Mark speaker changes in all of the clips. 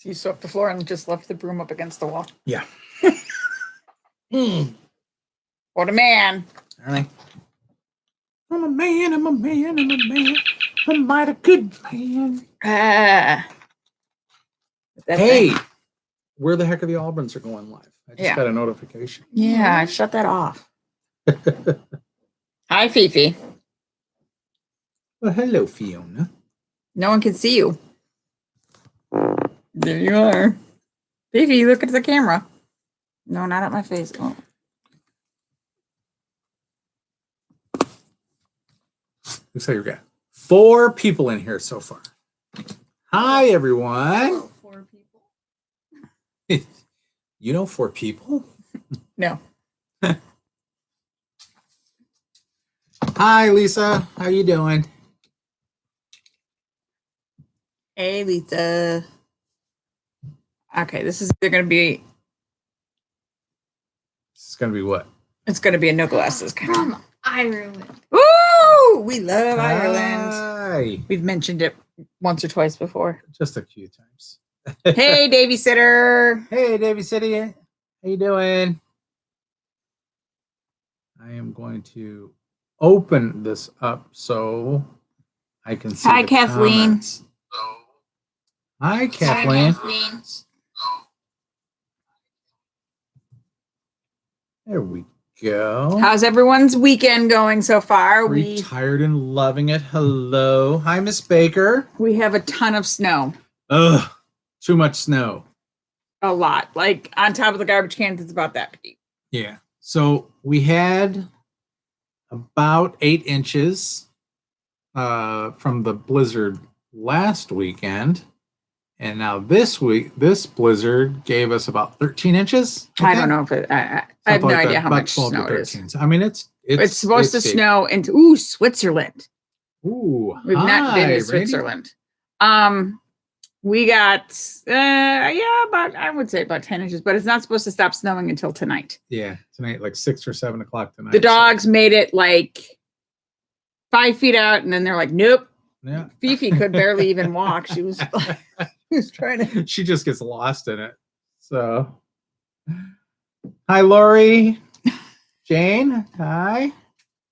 Speaker 1: So you swept the floor and just left the broom up against the wall.
Speaker 2: Yeah.
Speaker 1: What a man.
Speaker 2: All right. I'm a man, I'm a man, I'm a man. I'm mighty good man. Hey, where the heck are the Albrans are going live? I just got a notification.
Speaker 1: Yeah, I shut that off. Hi, Fifi.
Speaker 2: Well, hello, Fiona.
Speaker 1: No one can see you. There you are. Fifi, look at the camera. No, not at my face. Oh.
Speaker 2: Looks like we've got 4 people in here so far. Hi, everyone.
Speaker 1: 4 people.
Speaker 2: You know 4 people?
Speaker 1: No.
Speaker 2: Hi, Lisa. How you doing?
Speaker 1: Hey, Lisa. Okay, this is going to be.
Speaker 2: It's going to be what?
Speaker 1: It's going to be a no glasses
Speaker 3: From Ireland.
Speaker 1: Woo! We love Ireland.
Speaker 2: Hi.
Speaker 1: We've mentioned it once or twice before.
Speaker 2: Just a few times.
Speaker 1: Hey, Davy Sitter.
Speaker 2: Hey, Davy City. How you doing? I am going to open this up so I can see.
Speaker 1: Hi,
Speaker 2: the
Speaker 1: Kathleen.
Speaker 2: comments. Hi, Kathleen. There we go.
Speaker 1: How's everyone's weekend going so far?
Speaker 2: Retired and loving it. Hello. Hi, Miss Baker.
Speaker 1: We have a ton of snow.
Speaker 2: Ugh, too much snow.
Speaker 1: A lot. Like on top of the garbage cans, it's about that deep.
Speaker 2: Yeah. So we had about 8 inches from the blizzard last weekend. And now this week, this blizzard gave us about 13 inches.
Speaker 1: I don't know if it, I have no idea how much
Speaker 2: about 12
Speaker 1: snow
Speaker 2: to
Speaker 1: it is.
Speaker 2: 13. I mean, it's
Speaker 1: supposed to
Speaker 2: steep.
Speaker 1: snow into Switzerland.
Speaker 2: Ooh,
Speaker 1: We've not been to
Speaker 2: Randy.
Speaker 1: Switzerland. We got I would say about 10 inches, but it's not supposed to stop snowing until tonight.
Speaker 2: Yeah, tonight, like 6 or 7 o'clock tonight.
Speaker 1: The dogs made it like 5 feet out, and then they're like, nope.
Speaker 2: Yeah.
Speaker 1: Fifi could barely even walk. She was trying to.
Speaker 2: She just gets lost in it. So, hi, Lori. Jane. Hi.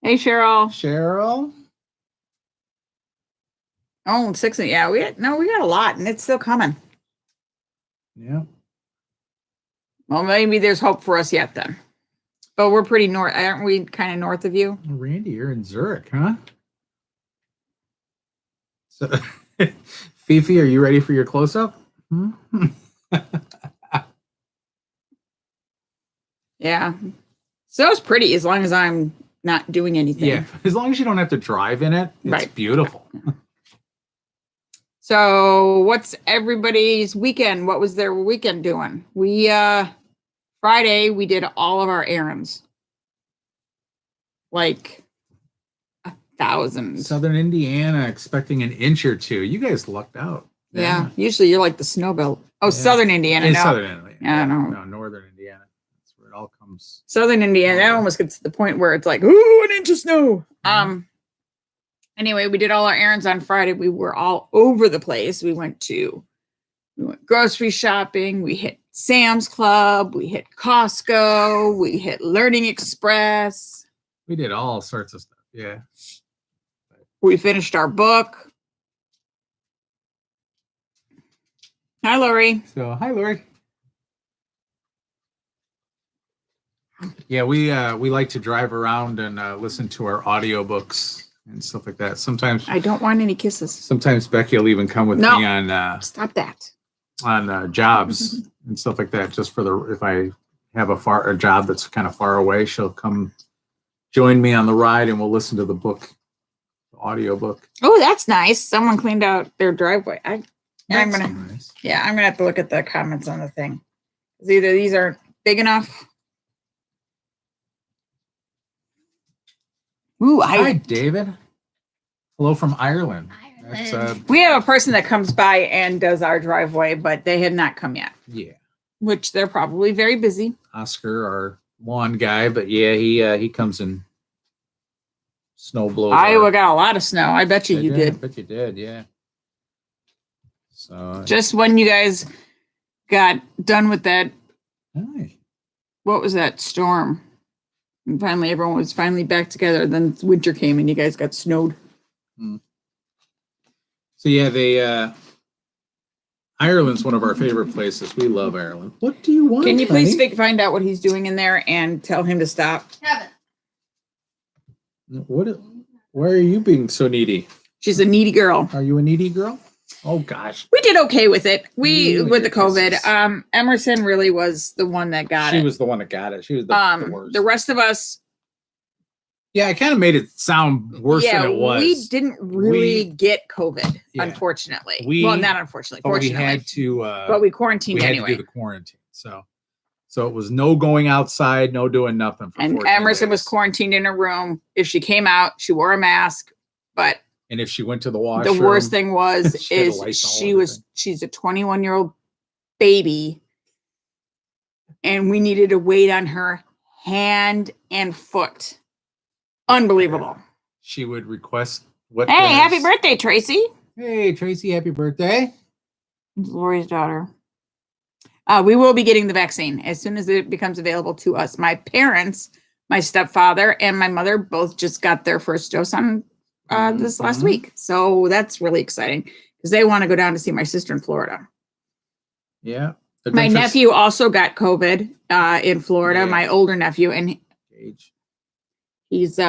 Speaker 1: Hey, Cheryl.
Speaker 2: Cheryl.
Speaker 1: Oh, 6. Yeah, we got a lot, and it's still coming.
Speaker 2: Yeah.
Speaker 1: Well, maybe there's hope for us yet then. But we're pretty north, aren't we? Kind of north of you.
Speaker 2: Randy, you're in Zurich, huh? So, Fifi, are you ready for your close-up?
Speaker 1: Yeah. So it's pretty as long as I'm not doing anything.
Speaker 2: Yeah, as long as you don't have to drive in it, it's
Speaker 1: Right.
Speaker 2: beautiful.
Speaker 1: So what's everybody's weekend? What was their weekend doing? We Friday we did all of our errands. Like 1,000.
Speaker 2: Southern Indiana expecting an inch or 2. You guys lucked out.
Speaker 1: Yeah. Usually you're like the snow belt. Oh, yeah. Southern Indiana.
Speaker 2: It's
Speaker 1: No.
Speaker 2: Southern Indiana.
Speaker 1: Yeah, no.
Speaker 2: No, Northern Indiana. That's where it all comes.
Speaker 1: Southern Indiana. That almost gets to the point where it's like, ooh, an inch of snow. Anyway, we did all our errands on Friday. We were all over the place. We went grocery shopping. We hit Sam's Club. We hit Costco. We hit Learning Express.
Speaker 2: We did all sorts of stuff. Yeah.
Speaker 1: We finished our book. Hi, Lori.
Speaker 2: So, hi, Lori. Yeah, we like to drive around and listen to our audiobooks and stuff like that. Sometimes
Speaker 1: I don't want any kisses.
Speaker 2: Sometimes Becky will even come with me on
Speaker 1: stop that
Speaker 2: on jobs and stuff like that. Just for if I have a job that's kind of far away, she'll come join me on the ride and we'll listen to the audiobook.
Speaker 1: Oh, that's nice. Someone cleaned out their driveway. I'm gonna have to look at the comments on the thing. Either these aren't big enough. Ooh,
Speaker 2: hi, David. Hello from Ireland.
Speaker 1: We have a person that comes by and does our driveway, but they have not come yet.
Speaker 2: Yeah.
Speaker 1: Which they're probably very busy.
Speaker 2: Oscar, our lawn guy, but yeah, he comes and snow blows.
Speaker 1: Iowa got a lot of snow. I bet you did.
Speaker 2: I bet you did, yeah. So
Speaker 1: just when you guys got done with that.
Speaker 2: Hi.
Speaker 1: What was that storm? And finally, everyone was finally back together. Then winter came and you guys got snowed.
Speaker 2: So yeah, Ireland's one of our favorite places. We love Ireland. What do you want?
Speaker 1: Can you please
Speaker 2: honey?
Speaker 1: find out what he's doing in there and tell him to stop?
Speaker 3: Kevin.
Speaker 2: What? Why are you being so needy?
Speaker 1: She's a needy girl.
Speaker 2: Are you a needy girl? Oh gosh.
Speaker 1: We did okay with it. We
Speaker 2: You and
Speaker 1: with the
Speaker 2: your
Speaker 1: COVID.
Speaker 2: kisses.
Speaker 1: Emerson really was the one that got it.
Speaker 2: She was the one that got it. She was the worst.
Speaker 1: The rest of us,
Speaker 2: Yeah, I kind of made it sound worse than it was.
Speaker 1: we didn't really get COVID,
Speaker 2: Yeah.
Speaker 1: unfortunately.
Speaker 2: We-
Speaker 1: Well, not unfortunately,
Speaker 2: But we
Speaker 1: fortunately.
Speaker 2: had to.
Speaker 1: But we quarantined
Speaker 2: we had
Speaker 1: anyway.
Speaker 2: to do the quarantine. So it was no going outside, no doing nothing. For
Speaker 1: And
Speaker 2: 14
Speaker 1: Emerson was
Speaker 2: days.
Speaker 1: quarantined in a room. If she came out, she wore a mask. But
Speaker 2: And if she went to the washroom,
Speaker 1: the worst thing was
Speaker 2: she had
Speaker 1: is
Speaker 2: Lysol
Speaker 1: she's a 21-year-old baby, and we needed to wait on her hand and foot. Unbelievable.
Speaker 2: she would request what?
Speaker 1: Hey,
Speaker 2: dinners-
Speaker 1: happy birthday, Tracy.
Speaker 2: Hey, Tracy, happy birthday.
Speaker 1: Lori's daughter. We will be getting the vaccine as soon as it becomes available to us. My parents, my stepfather, and my mother both just got their first dose on this last
Speaker 2: Mhm.
Speaker 1: week. So that's really exciting because they want to go down to see my sister in Florida.
Speaker 2: Yeah.
Speaker 1: My nephew also got COVID in Florida,
Speaker 2: Yeah.
Speaker 1: my older nephew, and he's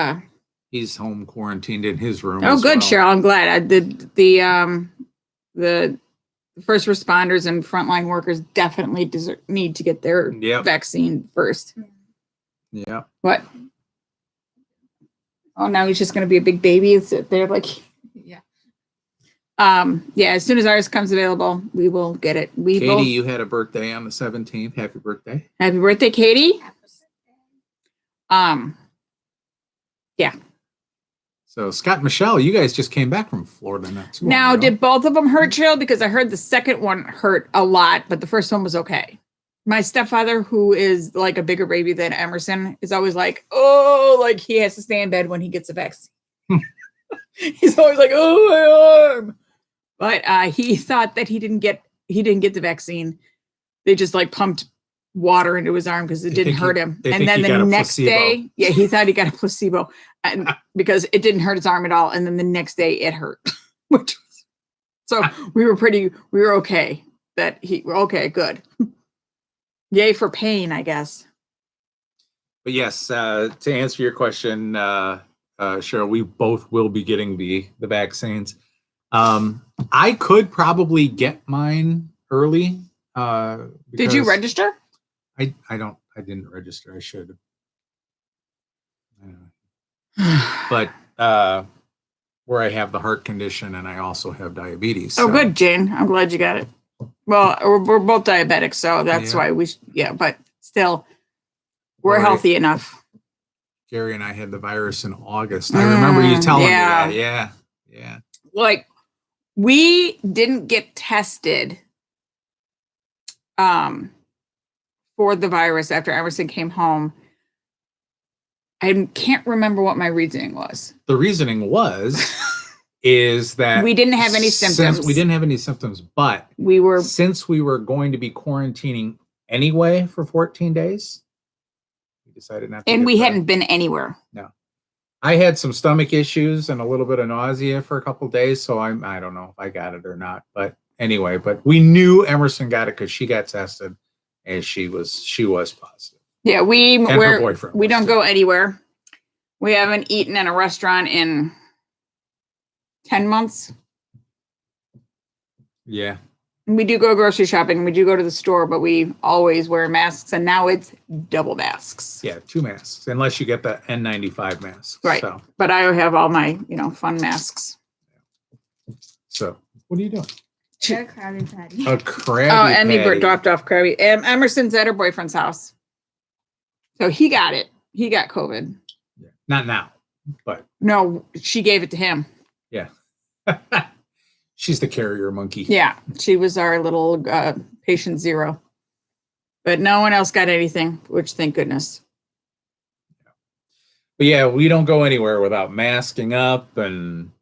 Speaker 2: He's home quarantined in his room.
Speaker 1: oh
Speaker 2: as
Speaker 1: good,
Speaker 2: well.
Speaker 1: Cheryl. I'm glad. I did the first responders and frontline workers definitely need to get their
Speaker 2: Yep.
Speaker 1: vaccine first.
Speaker 2: Yeah.
Speaker 1: What? Oh, now he's just going to be a big baby and sit there like,
Speaker 3: Yeah.
Speaker 1: yeah. As soon as ours comes available, we will get it. We
Speaker 2: Katie,
Speaker 1: both.
Speaker 2: you had a birthday on the 17th. Happy birthday.
Speaker 1: Happy birthday, Katie. Yeah.
Speaker 2: So Scott and Michelle, you guys just came back from Florida not too long
Speaker 1: Now,
Speaker 2: ago.
Speaker 1: did both of them hurt, Cheryl? Because I heard the second one hurt a lot, but the first one was okay. My stepfather, who is like a bigger baby than Emerson, is always like, oh, like he has to stay in bed when he gets a vaccine. He's always like, oh, my arm. But he thought that he didn't get the vaccine. They just like pumped water into his arm because it
Speaker 2: They
Speaker 1: didn't
Speaker 2: think
Speaker 1: hurt
Speaker 2: he-
Speaker 1: him.
Speaker 2: they
Speaker 1: And
Speaker 2: think
Speaker 1: then
Speaker 2: he
Speaker 1: the
Speaker 2: got a
Speaker 1: next
Speaker 2: placebo.
Speaker 1: day, yeah, he thought he got a placebo and because it didn't hurt his arm at all. And then the next day it hurt. Which was, so we were okay. Okay, good. Yay for pain, I guess.
Speaker 2: But yes, to answer your question, Cheryl, we both will be getting the vaccines. I could probably get mine early.
Speaker 1: Did you
Speaker 2: because
Speaker 1: register?
Speaker 2: I didn't register. I should. But where I have the heart condition and I also have diabetes.
Speaker 1: Oh,
Speaker 2: so-
Speaker 1: good, Jane. I'm glad you got it. Well, we're both diabetic, so that's
Speaker 2: Yeah.
Speaker 1: why but still, we're
Speaker 2: Right.
Speaker 1: healthy enough.
Speaker 2: Gary and I had the virus in August. I remember you telling
Speaker 1: yeah.
Speaker 2: me that. Yeah.
Speaker 1: Like, we didn't get tested for the virus after Emerson came home. I can't remember what my reasoning was.
Speaker 2: The reasoning is that
Speaker 1: We didn't have any symptoms.
Speaker 2: We didn't have any symptoms, but
Speaker 1: We were
Speaker 2: since we were going to be quarantining anyway for 14 days, we decided not to.
Speaker 1: and
Speaker 2: get
Speaker 1: we
Speaker 2: the-
Speaker 1: hadn't been anywhere.
Speaker 2: I had some stomach issues and a little bit of nausea for a couple days, so I don't know if I got it or not. But anyway, but we knew Emerson got it because she got tested and she was positive.
Speaker 1: Yeah,
Speaker 2: And her boyfriend.
Speaker 1: we
Speaker 2: was
Speaker 1: don't
Speaker 2: too.
Speaker 1: go anywhere. We haven't eaten in a restaurant in 10 months.
Speaker 2: Yeah.
Speaker 1: We do go grocery shopping. We do go to the store, but we always wear masks. And now it's double masks.
Speaker 2: Yeah, 2 masks, unless you get the N95 mask.
Speaker 1: Right. But I have all my, fun masks.
Speaker 2: So what are you doing?
Speaker 3: They're Krabby Patty.
Speaker 2: A Krabby
Speaker 1: Oh, Emmy
Speaker 2: Patty.
Speaker 1: dropped off Krabby. Emerson's at her boyfriend's house. So he got it. He got COVID.
Speaker 2: Yeah. Not now, but
Speaker 1: No, she gave it to him.
Speaker 2: yeah. She's the carrier monkey.
Speaker 1: Yeah, she was our little patient zero. But no one else got anything, which thank goodness.
Speaker 2: But yeah, we don't go anywhere without masking up and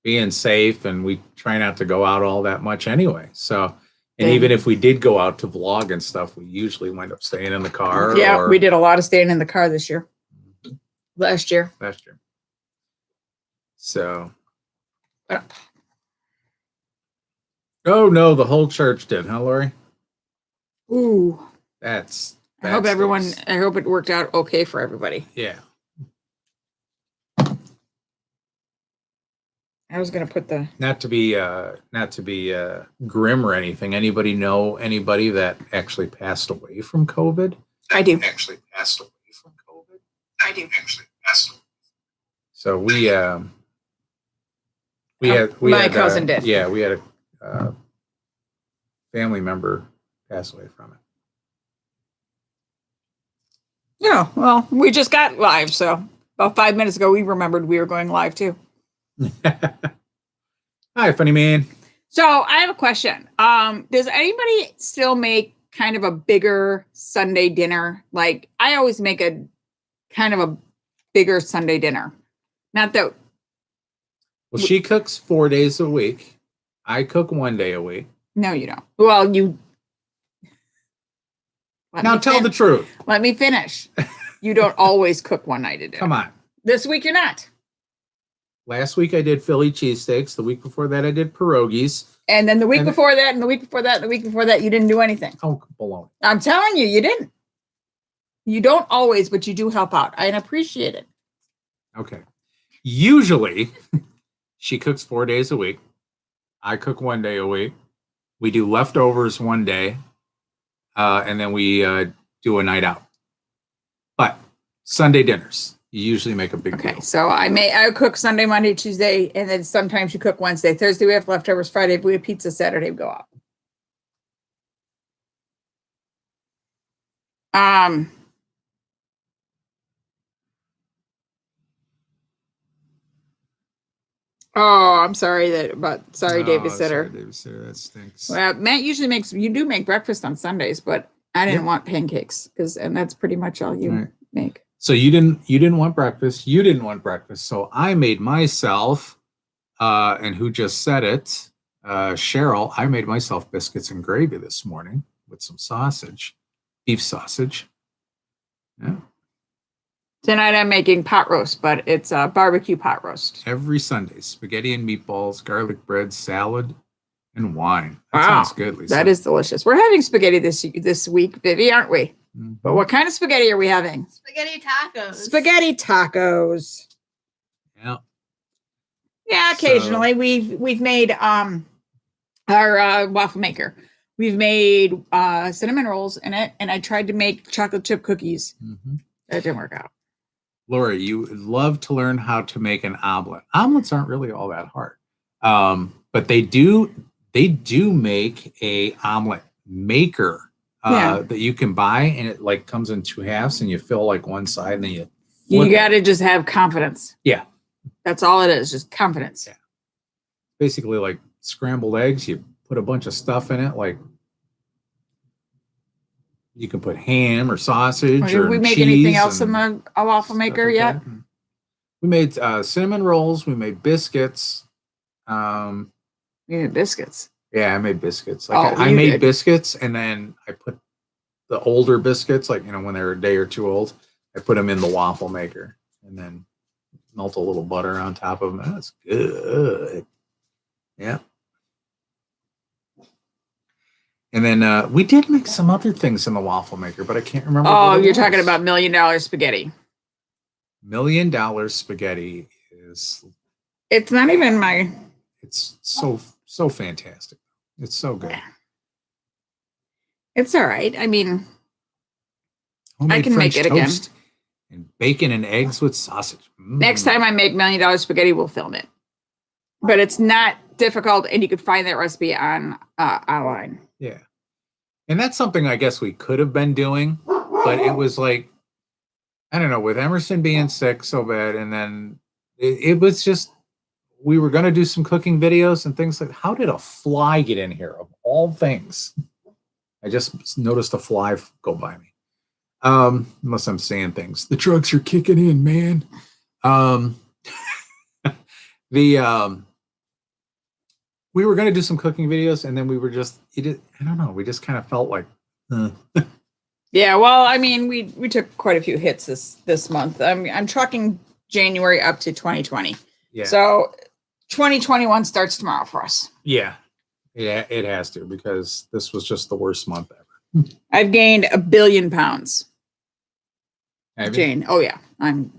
Speaker 2: being safe, and we try not to go out all that much anyway. So And even if we did go out to vlog and stuff, we usually wind up staying in the car.
Speaker 1: Yeah, we did a lot of staying in the car this year. Last year.
Speaker 2: So. Oh no, the whole church did, huh, Lori?
Speaker 1: Ooh.
Speaker 2: I
Speaker 1: hope it worked out okay for everybody.
Speaker 2: Yeah.
Speaker 1: I was gonna put the
Speaker 2: not to be grim or anything. Anybody know anybody that actually passed away from COVID?
Speaker 1: I do.
Speaker 2: Actually passed away from COVID? I do. Actually passed away. So we had
Speaker 1: my cousin did.
Speaker 2: Yeah, we had a family member pass away from it.
Speaker 1: Yeah, well, we just got live, so about 5 minutes ago we remembered we were going live too.
Speaker 2: Hi, funny man.
Speaker 1: So I have a question. Does anybody still make kind of a bigger Sunday dinner? Like I always make a kind of a bigger Sunday dinner. Not that.
Speaker 2: Well, she cooks 4 days a week. I cook 1 day a week.
Speaker 1: No, you don't. Well, you.
Speaker 2: Now tell the truth.
Speaker 1: Let me finish. You don't always cook one night a day.
Speaker 2: Come on.
Speaker 1: This week you're not.
Speaker 2: Last week I did Philly cheesesteaks. The week before that I did pierogies.
Speaker 1: And then the week before that, and the week before that, and the week before that, you didn't do anything.
Speaker 2: Oh, baloney.
Speaker 1: I'm telling you, you didn't. You don't always, but you do help out. I appreciate it.
Speaker 2: Okay. Usually she cooks 4 days a week. I cook 1 day a week. We do leftovers 1 day. And then we do a night out. But Sunday dinners, you usually make a big deal.
Speaker 1: So I cook Sunday, Monday, Tuesday, and then sometimes you cook Wednesday. Thursday we have leftovers. Friday we have pizza. Saturday we go out. Oh, I'm sorry David Sitter.
Speaker 2: David Sitter, that stinks.
Speaker 1: Well, Matt usually you do make breakfast on Sundays, but I didn't want pancakes and that's pretty much all you make.
Speaker 2: So you didn't want breakfast. You didn't want breakfast. So I made myself, and who just said it? Cheryl, I made myself biscuits and gravy this morning with some sausage, beef sausage. Yeah.
Speaker 1: Tonight I'm making pot roast, but it's a barbecue pot roast.
Speaker 2: Every Sunday, spaghetti and meatballs, garlic bread, salad, and wine. That sounds good, Lisa.
Speaker 1: That is delicious. We're having spaghetti this week, Vivi, aren't we?
Speaker 2: Mm-hmm.
Speaker 1: But what kind of spaghetti are we having?
Speaker 3: Spaghetti tacos.
Speaker 1: Spaghetti tacos.
Speaker 2: Yeah.
Speaker 1: Yeah, occasionally we've made our waffle maker. We've made cinnamon rolls in it, and I tried to make chocolate chip cookies.
Speaker 2: Mm-hmm.
Speaker 1: That didn't work out.
Speaker 2: Lori, you would love to learn how to make an omelet. Omelets aren't really all that hard, but they do make a omelet maker that you can buy, and it like comes in 2 halves, and you fill like one side, and then you
Speaker 1: got to just have confidence.
Speaker 2: Yeah,
Speaker 1: that's all it is, just confidence.
Speaker 2: Yeah, basically like scrambled eggs. You put a bunch of stuff in it, like. You can put ham or sausage.
Speaker 1: Did we make anything else in a waffle maker yet?
Speaker 2: We made cinnamon rolls. We made biscuits.
Speaker 1: You made biscuits.
Speaker 2: Yeah, I made biscuits. I made biscuits, and then I put the older biscuits, like when they were a day or two old. I put them in the waffle maker, and then melt a little butter on top of them. That's good. Yeah. And then we did make some other things in the waffle maker, but I can't remember.
Speaker 1: Oh, you're talking about $1 million spaghetti.
Speaker 2: $1 million spaghetti is.
Speaker 1: It's not even my.
Speaker 2: It's so fantastic. It's so good.
Speaker 1: It's all right. I mean,
Speaker 2: homemade
Speaker 1: I can
Speaker 2: French
Speaker 1: make it again.
Speaker 2: And bacon and eggs with sausage.
Speaker 1: Next time I make $1 million spaghetti, we'll film it. But it's not difficult, and you could find that recipe on online.
Speaker 2: Yeah. And that's something I guess we could have been doing, but it was like, I don't know, with Emerson being sick so bad, and then it was just, we were going to do some cooking videos and things like, how did a fly get in here of all things? I just noticed a fly go by me. Unless I'm saying things. The drugs are kicking in, man. we were going to do some cooking videos, and then we were just, I don't know, we just kind of felt like,
Speaker 1: Yeah, well, I mean, we took quite a few hits this month. I'm trucking January up to 2020.
Speaker 2: yeah.
Speaker 1: So 2021 starts tomorrow for us.
Speaker 2: Yeah. Yeah, it has to, because this was just the worst month ever.
Speaker 1: I've gained 1 billion pounds.
Speaker 2: Have you?
Speaker 1: Jane. Oh yeah. I'm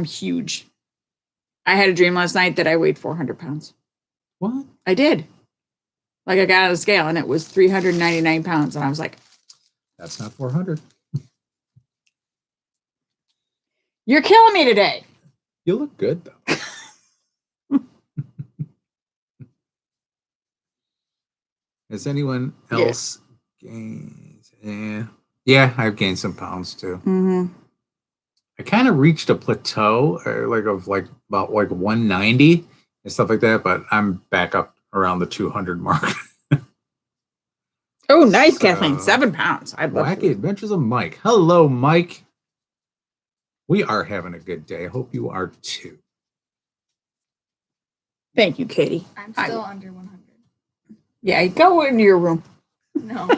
Speaker 1: huge. I had a dream last night that I weighed 400 pounds.
Speaker 2: What?
Speaker 1: I did. Like I got on the scale and it was 399 pounds. And I was like,
Speaker 2: that's not 400.
Speaker 1: You're killing me today.
Speaker 2: You look good though. Has anyone else gained? Yeah, I've gained some pounds too.
Speaker 1: Mm-hmm.
Speaker 2: I kind of reached a plateau, of about 190 and stuff like that, but I'm back up around the 200 mark.
Speaker 1: Oh, nice, Kathleen. 7 pounds. I'd love
Speaker 2: Wacky Adventures of Mike. Hello, Mike. We are having a good day. I hope you are too.
Speaker 1: Thank you, Katie.
Speaker 3: I'm still under 100.
Speaker 1: Yeah, go into your room.
Speaker 3: No.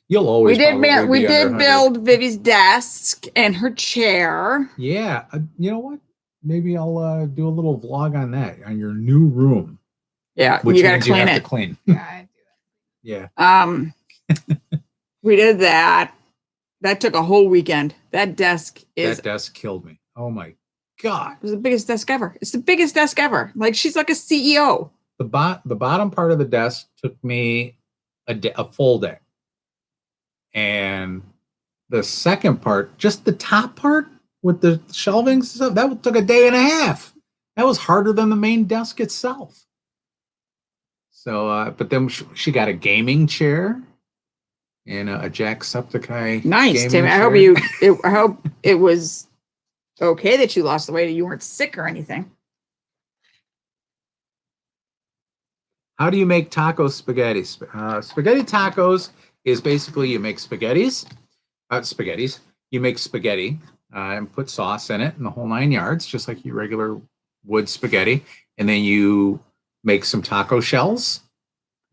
Speaker 2: You'll always.
Speaker 1: We did build Vivi's desk and her chair.
Speaker 2: Yeah, you know what? Maybe I'll do a little vlog on that, on your new room.
Speaker 1: Yeah,
Speaker 2: which
Speaker 1: you gotta
Speaker 2: means you
Speaker 1: clean
Speaker 2: have
Speaker 1: it.
Speaker 2: to clean.
Speaker 3: Yeah, I do
Speaker 2: Yeah.
Speaker 1: We did that. That took a whole weekend. That desk
Speaker 2: killed me. Oh my God.
Speaker 1: It was the biggest desk ever. It's the biggest desk ever. Like she's like a CEO.
Speaker 2: The bottom part of the desk took me a full day. And the second part, just the top part with the shelving and stuff, that took a day and a half. That was harder than the main desk itself. So, but then she got a gaming chair and a Jacksepticeye.
Speaker 1: Nice, Tim.
Speaker 2: chair.
Speaker 1: I hope it was okay that you lost the weight. You weren't sick or anything.
Speaker 2: How do you make taco spaghetti? Spaghetti tacos is basically you make spaghettis. You make spaghetti and put sauce in it and the whole 9 yards, just like your regular wood spaghetti. And then you make some taco shells,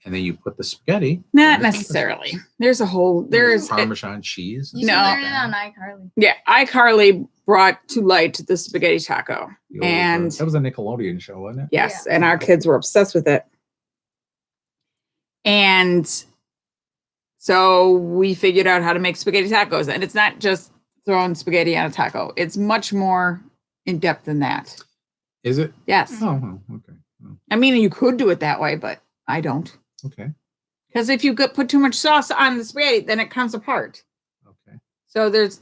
Speaker 2: and then you put the spaghetti.
Speaker 1: Not necessarily. There's
Speaker 2: Parmesan cheese.
Speaker 3: You should learn it on iCarly.
Speaker 1: Yeah, iCarly brought to light the spaghetti taco. And
Speaker 2: that was a Nickelodeon show, wasn't it?
Speaker 1: Yes,
Speaker 3: Yeah.
Speaker 1: and our kids were obsessed with it. And so we figured out how to make spaghetti tacos. And it's not just throwing spaghetti on a taco. It's much more in depth than that.
Speaker 2: Is it?
Speaker 1: Yes.
Speaker 2: Oh, okay. Oh,
Speaker 1: I mean, you could do it that way, but I don't.
Speaker 2: okay.
Speaker 1: Because if you put too much sauce on the spaghetti, then it comes apart.
Speaker 2: Okay.
Speaker 1: So it's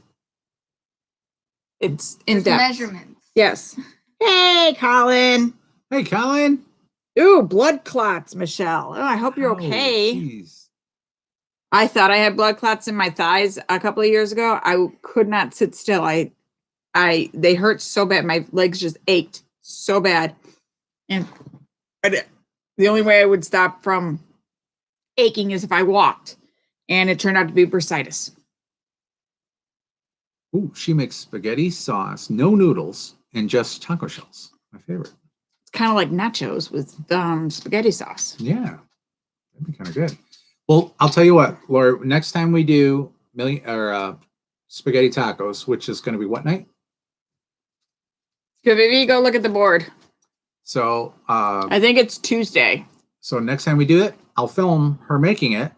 Speaker 1: in
Speaker 3: There's
Speaker 1: depth.
Speaker 3: measurements.
Speaker 1: Yes. Hey, Colin.
Speaker 2: Hey, Colin.
Speaker 1: Ooh, blood clots, Michelle. Oh, I hope you're okay.
Speaker 2: Geez.
Speaker 1: I thought I had blood clots in my thighs a couple of years ago. I could not sit still. They hurt so bad. My legs just ached so bad. And the only way I would stop from aching is if I walked. And it turned out to be bursitis.
Speaker 2: Ooh, she makes spaghetti sauce, no noodles, and just taco shells. My favorite.
Speaker 1: It's kind of like nachos with spaghetti sauce.
Speaker 2: Yeah, that'd be kind of good. Well, I'll tell you what, Laura. Next time we do spaghetti tacos, which is going to be what night?
Speaker 1: Go, Vivi, go look at the board.
Speaker 2: So
Speaker 1: I think it's Tuesday.
Speaker 2: So next time we do it, I'll film her making it,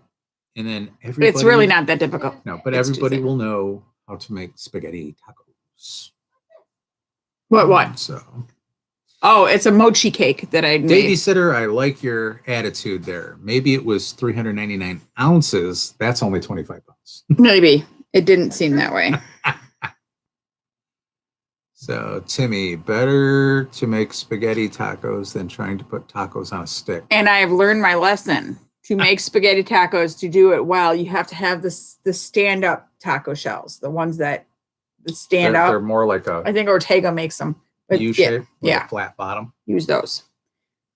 Speaker 2: and then everybody.
Speaker 1: It's really not that difficult.
Speaker 2: No, but
Speaker 1: It's
Speaker 2: everybody
Speaker 1: Tuesday.
Speaker 2: will know how to make spaghetti tacos.
Speaker 1: What?
Speaker 2: So,
Speaker 1: Oh, it's a mochi cake that I made.
Speaker 2: Davey Sitter, I like your attitude there. Maybe it was 399 ounces. That's only 25 pounds.
Speaker 1: Maybe. It didn't seem that way.
Speaker 2: So, Timmy, better to make spaghetti tacos than trying to put tacos on a stick.
Speaker 1: And I have learned my lesson. To make spaghetti tacos, to do it well, you have to have the stand-up taco shells, the ones that stand up.
Speaker 2: They're more like
Speaker 1: I
Speaker 2: a
Speaker 1: think Ortega makes them. But
Speaker 2: U shape with
Speaker 1: yeah.
Speaker 2: a flat bottom.
Speaker 1: Use those.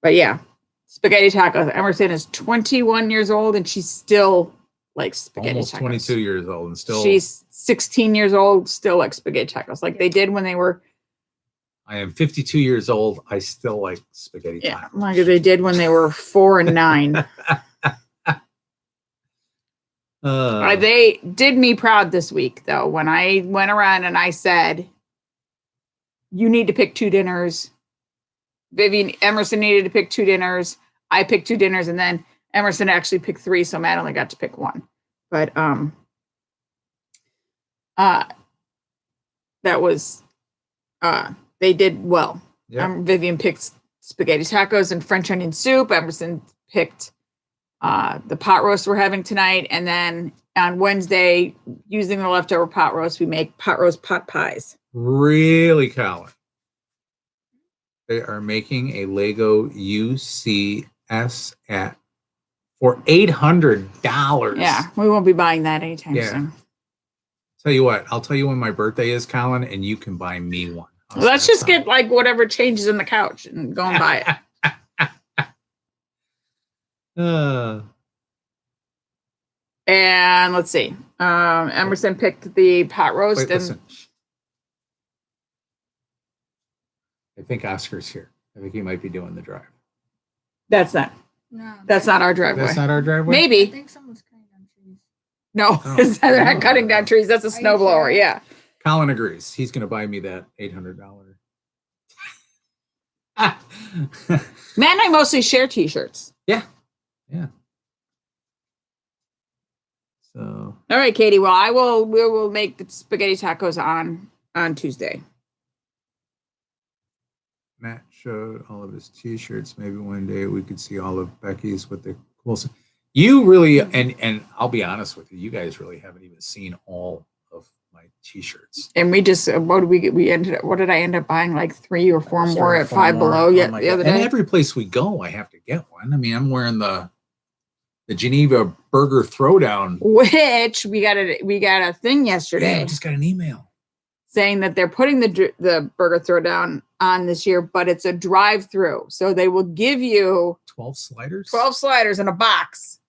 Speaker 1: But yeah, spaghetti tacos. Emerson is 21 years old and she still likes spaghetti
Speaker 2: Almost
Speaker 1: tacos.
Speaker 2: 22 years old and still.
Speaker 1: She's 16 years old, still likes spaghetti tacos, like they did when they were
Speaker 2: I am 52 years old. I still like spaghetti
Speaker 1: Yeah,
Speaker 2: tacos.
Speaker 1: like they did when they were 4 and 9. They did me proud this week, though, when I went around and I said, you need to pick 2 dinners. Emerson needed to pick 2 dinners. I picked 2 dinners, and then Emerson actually picked 3, so Matt only got to pick 1. But that was they did well.
Speaker 2: Yep.
Speaker 1: Vivian picked spaghetti tacos and French onion soup. Emerson picked the pot roast we're having tonight, and then on Wednesday, using the leftover pot roast, we make pot roast pot pies.
Speaker 2: Really, Colin? They are making a Lego UCS for $800.
Speaker 1: Yeah, we won't be buying that anytime
Speaker 2: Yeah.
Speaker 1: soon.
Speaker 2: Tell you what, I'll tell you when my birthday is, Colin, and you can buy me one.
Speaker 1: Let's just get like whatever changes in the couch and go and buy it. And let's see. Emerson picked the pot roast.
Speaker 2: Wait, listen. I think Oscar's here. I think he might be doing the drive.
Speaker 1: That's not our driveway.
Speaker 2: That's not our driveway?
Speaker 3: I
Speaker 1: Maybe.
Speaker 3: think someone's cutting down trees.
Speaker 1: No,
Speaker 2: Oh.
Speaker 1: they're not cutting down trees. That's a
Speaker 3: Are you
Speaker 1: snowblower.
Speaker 3: sure?
Speaker 1: Yeah.
Speaker 2: Colin agrees. He's going to buy me that $800.
Speaker 1: Matt and I mostly share t-shirts.
Speaker 2: Yeah. So.
Speaker 1: All right, Katie. Well, we will make the spaghetti tacos on Tuesday.
Speaker 2: Matt showed all of his t-shirts. Maybe one day we could see all of Becky's with the cool. You really, and I'll be honest with you, you guys really haven't even seen all of my t-shirts.
Speaker 1: And we just, what did I end up buying? Like 3 or 4 more at Five Below the other day.
Speaker 2: And every place we go, I have to get one. I mean, I'm wearing the Geneva Burger Throwdown.
Speaker 1: Which we got a thing yesterday.
Speaker 2: Yeah, we just got an email
Speaker 1: saying that they're putting the Burger Throwdown on this year, but it's a drive-through. So they will give you
Speaker 2: 12 sliders.
Speaker 1: 12 sliders in a box.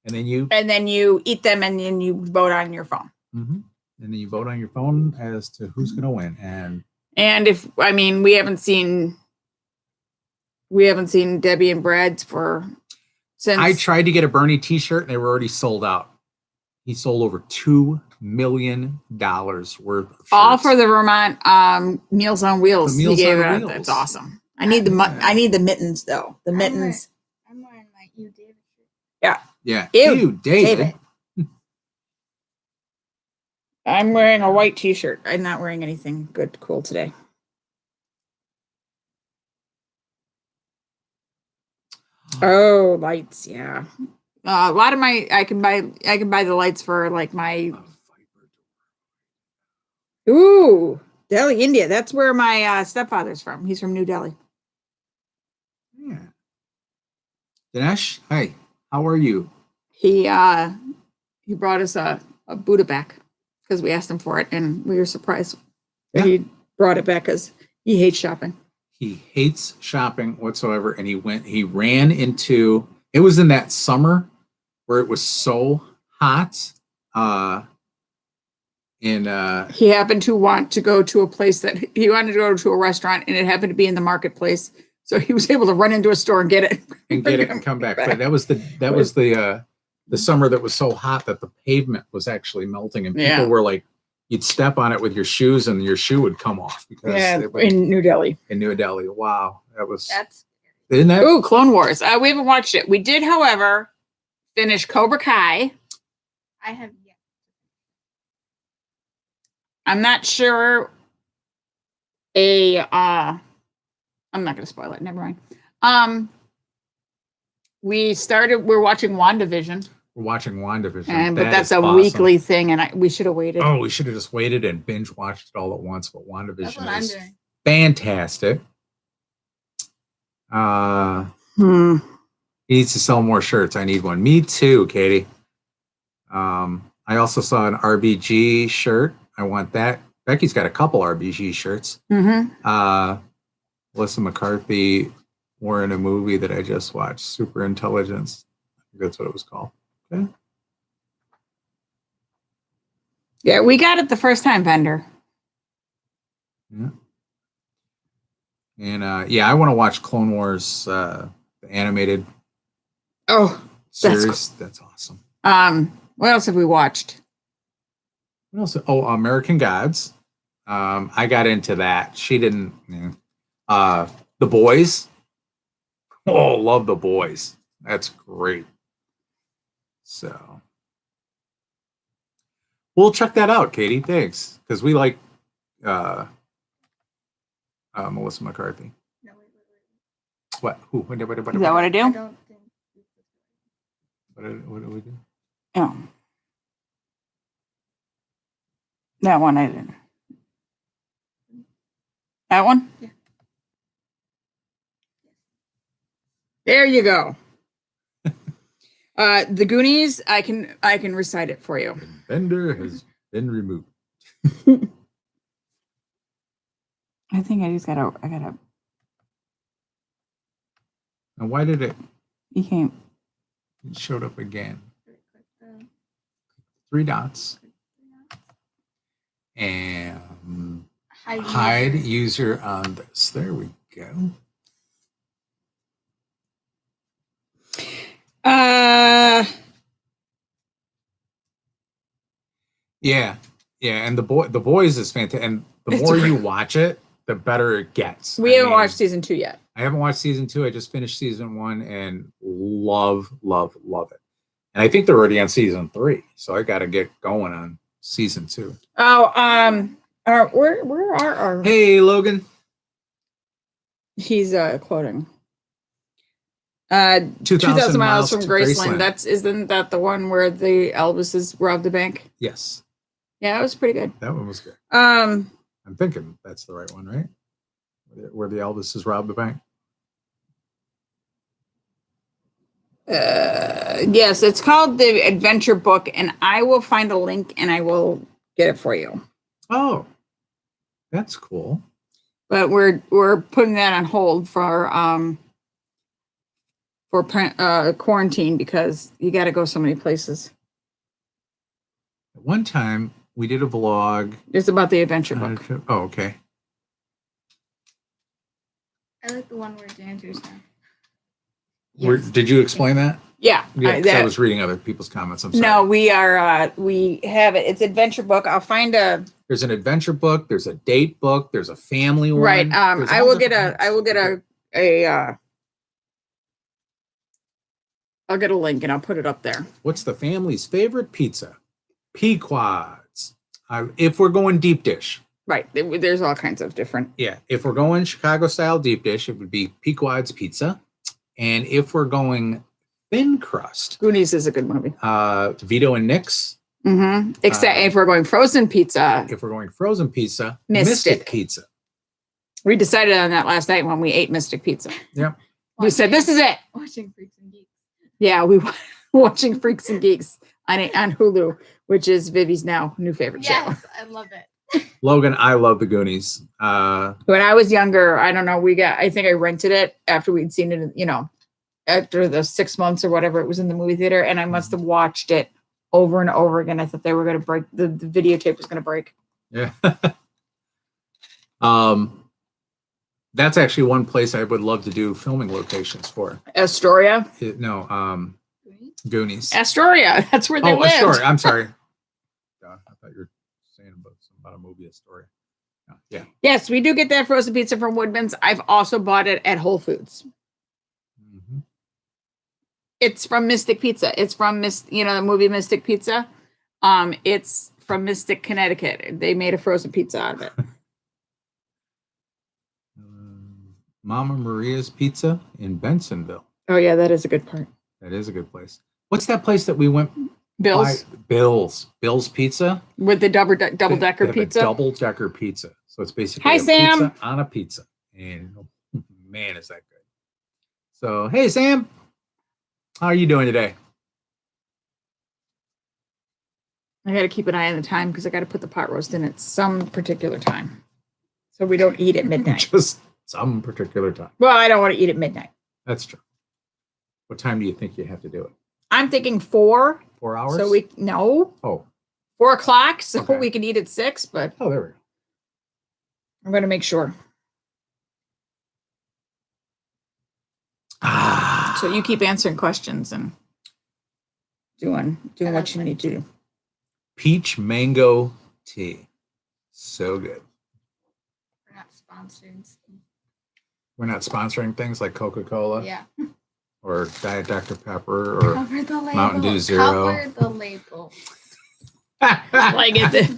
Speaker 2: And then you
Speaker 1: eat them, and then you vote on your phone.
Speaker 2: Mm-hmm. And then you vote on your phone as to who's going to win.
Speaker 1: And we haven't seen Debbie and Brad's since
Speaker 2: I tried to get a Bernie t-shirt and they were already sold out. He sold over $2 million worth of shirts.
Speaker 1: All for the Vermont Meals on Wheels.
Speaker 2: The Meals
Speaker 1: he gave
Speaker 2: on
Speaker 1: it out.
Speaker 2: Wheels.
Speaker 1: That's awesome. I need the mittens though. The mittens.
Speaker 3: I'm wearing my Ew David shirt.
Speaker 2: Yeah.
Speaker 1: Ew,
Speaker 2: David.
Speaker 1: I'm wearing a white t-shirt. I'm not wearing anything cool today. Oh, lights, yeah. A lot of I can buy the lights for like my Delhi, India. That's where my stepfather's from. He's from New Delhi.
Speaker 2: Yeah. Dinesh, hi. How are you?
Speaker 1: He brought us a Buddha back because we asked him for it, and we were surprised that he brought it back because he hates shopping.
Speaker 2: He hates shopping whatsoever, and he ran into. It was in that summer where it was so hot. He
Speaker 1: happened to want to go to a place that he wanted to go to a restaurant, and it happened to be in the marketplace. So he was able to run into a store and get it
Speaker 2: and come back. But that was the summer that was so hot that the pavement was actually melting, and people were like, you'd step on it with your shoes, and your shoe would come off because
Speaker 1: in New Delhi.
Speaker 2: In New Delhi, wow,
Speaker 3: That's
Speaker 2: isn't that?
Speaker 1: Ooh, Clone Wars. We haven't watched it. We did, however, finish Cobra Kai.
Speaker 3: I have yet.
Speaker 1: I'm not sure. I'm not going to spoil it. Never mind. We're watching WandaVision.
Speaker 2: We're watching WandaVision.
Speaker 1: But that's a weekly thing, and we should have waited.
Speaker 2: Oh, we should have just waited and binge watched it all at once. But WandaVision
Speaker 3: That's what I'm
Speaker 2: is
Speaker 3: doing.
Speaker 2: fantastic. He needs to sell more shirts. I need one. Me too, Katie. I also saw an RBG shirt. I want that. Becky's got a couple RBG shirts.
Speaker 1: Mm-hmm.
Speaker 2: Melissa McCarthy were in a movie that I just watched, Super Intelligence. I think that's what it was called. Okay.
Speaker 1: Yeah, we got it the first time, Bender.
Speaker 2: Yeah. And I want to watch Clone Wars, the animated
Speaker 1: Oh,
Speaker 2: series. That's awesome.
Speaker 1: what else have we watched?
Speaker 2: What else? Oh, American Gods. I got into that. She didn't. The Boys. Oh, love The Boys. That's great. So we'll check that out, Katie. Thanks, because we like Melissa McCarthy.
Speaker 3: No, wait.
Speaker 2: What? Who? What?
Speaker 1: Is that what I
Speaker 3: I
Speaker 1: do?
Speaker 3: don't think.
Speaker 2: What do we do?
Speaker 1: Oh. That one I didn't. That one?
Speaker 3: Yeah.
Speaker 1: There you go. The Goonies, I can recite it for you.
Speaker 2: Bender has been removed.
Speaker 1: I think I gotta.
Speaker 2: And why did it
Speaker 1: It
Speaker 2: showed up again?
Speaker 3: Click the
Speaker 2: 3 dots. And
Speaker 3: hide
Speaker 2: hide
Speaker 3: user.
Speaker 2: user on this. There we go. Yeah, and the Boys is fantastic. And the
Speaker 1: It's
Speaker 2: more
Speaker 1: really-
Speaker 2: you watch it, the better it gets.
Speaker 1: We haven't watched season 2 yet.
Speaker 2: I haven't watched season 2. I just finished season 1 and love it. And I think they're already on season 3, so I got to get going on season 2.
Speaker 1: Oh, where are our?
Speaker 2: Hey, Logan.
Speaker 1: He's quoting.
Speaker 2: 2,000
Speaker 1: 2,000 miles from
Speaker 2: to
Speaker 1: Graceland. Isn't that the one where the Elvises robbed the bank?
Speaker 2: Yes,
Speaker 1: Yeah, it was pretty good.
Speaker 2: that one was good.
Speaker 1: Um,
Speaker 2: I'm thinking that's the right one, right? Where the Elvises robbed the bank.
Speaker 1: yes, it's called The Adventure Book, and I will find a link and I will get it for you.
Speaker 2: Oh, that's cool.
Speaker 1: But we're putting that on hold for quarantine because you got to go so many places.
Speaker 2: At one time, we did a vlog.
Speaker 1: It's about the adventure
Speaker 2: on a
Speaker 1: book.
Speaker 2: trip. Oh, okay.
Speaker 3: I like the one where it's answers now.
Speaker 1: Yes.
Speaker 2: Did you explain that?
Speaker 1: Yeah,
Speaker 2: Yeah, 'cause I was reading other people's comments. I'm sorry.
Speaker 1: no, we have it. It's adventure book. I'll find a
Speaker 2: There's an adventure book. There's a date book. There's a family one.
Speaker 1: right.
Speaker 2: There's
Speaker 1: I
Speaker 2: all
Speaker 1: will get
Speaker 2: different
Speaker 1: a
Speaker 2: ones.
Speaker 1: I'll get a link and I'll put it up there.
Speaker 2: What's the family's favorite pizza? Pequod's. If we're going deep dish.
Speaker 1: Right. There's all kinds of different.
Speaker 2: Yeah. If we're going Chicago style deep dish, it would be Pequod's Pizza. And if we're going thin crust,
Speaker 1: Goonies is a good movie.
Speaker 2: Vito and Nick's.
Speaker 1: Mm-hmm. Except if we're going frozen pizza,
Speaker 2: If we're going frozen pizza,
Speaker 1: Mystic.
Speaker 2: Pizza.
Speaker 1: we decided on that last night when we ate Mystic Pizza.
Speaker 2: Yep.
Speaker 1: We said, this is it.
Speaker 3: Watching Freaks and Geeks.
Speaker 1: Yeah, we were watching Freaks and Geeks on Hulu, which is Vivi's now new favorite show.
Speaker 3: Yes, I love it.
Speaker 2: Logan, I love the Goonies.
Speaker 1: When I was younger, I don't know, I think I rented it after we'd seen it, after the 6 months or whatever it was in the movie theater, and I must have watched it over and over again. I thought they were going to break, the videotape was going to break.
Speaker 2: Yeah. That's actually one place I would love to do filming locations for.
Speaker 1: Astoria?
Speaker 2: Goonies.
Speaker 1: Astoria, that's where they lived.
Speaker 2: Astoria. I'm sorry. I thought you were saying about a movie Astoria. No, yeah.
Speaker 1: Yes, we do get that frozen pizza from Woodman's. I've also bought it at Whole Foods.
Speaker 2: Mm-hmm.
Speaker 1: It's from Mystic Pizza. It's from the movie Mystic Pizza. It's from Mystic, Connecticut. They made a frozen pizza out of it.
Speaker 2: Mama Maria's Pizza in Bensonville.
Speaker 1: Oh yeah, that is a good part.
Speaker 2: That is a good place. What's that place that we went
Speaker 1: Bill's
Speaker 2: by? Bill's Pizza
Speaker 1: with the double decker
Speaker 2: They have
Speaker 1: pizza.
Speaker 2: a double-decker pizza. So it's basically
Speaker 1: Hi,
Speaker 2: a
Speaker 1: Sam.
Speaker 2: pizza on a pizza. And man, is that good. So, hey, Sam. How are you doing today?
Speaker 1: I got to keep an eye on the time because I got to put the pot roast in at some particular time, so we don't eat at midnight.
Speaker 2: Just some particular time.
Speaker 1: Well, I don't want to eat at midnight.
Speaker 2: That's true. What time do you think you have to do it?
Speaker 1: I'm thinking 4.
Speaker 2: 4 hours?
Speaker 1: So 4 o'clock, so
Speaker 2: Okay.
Speaker 1: we can eat at 6. But
Speaker 2: Oh, there we go.
Speaker 1: I'm going to make sure. So you keep answering questions and doing what you need to do.
Speaker 2: Peach mango tea. So good.
Speaker 3: We're not sponsored.
Speaker 2: We're not sponsoring things like Coca-Cola
Speaker 3: Yeah.
Speaker 2: or Diet Dr. Pepper or
Speaker 3: Cover the label.
Speaker 2: Mountain Dew Zero.
Speaker 3: Cover the label.
Speaker 1: Like it.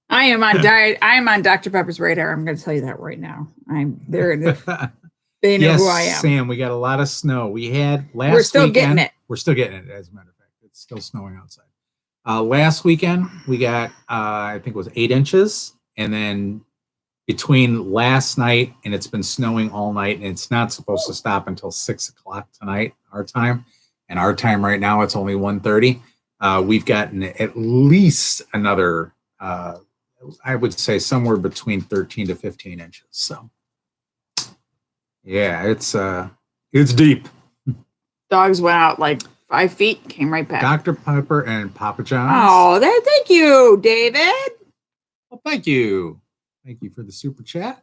Speaker 1: I am on diet. I am on Dr. Pepper's radar. I'm going to tell you that right now. I'm there. They know
Speaker 2: Yes,
Speaker 1: who I am.
Speaker 2: Sam, we got a lot of snow. We had last
Speaker 1: We're still
Speaker 2: weekend.
Speaker 1: getting it.
Speaker 2: We're still getting it, as a matter of fact. It's still snowing outside. Last weekend, we got, I think it was 8 inches. And then between last night and it's been snowing all night, and it's not supposed to stop until 6 o'clock tonight, our time. And our time right now, it's only 1:30. We've gotten at least another, I would say somewhere between 13 to 15 inches. So, yeah, it's deep.
Speaker 1: Dogs went out like 5 feet, came right back.
Speaker 2: Dr. Pepper and Papa John's.
Speaker 1: Oh, thank you, David.
Speaker 2: Well, thank you. Thank you for the super chat.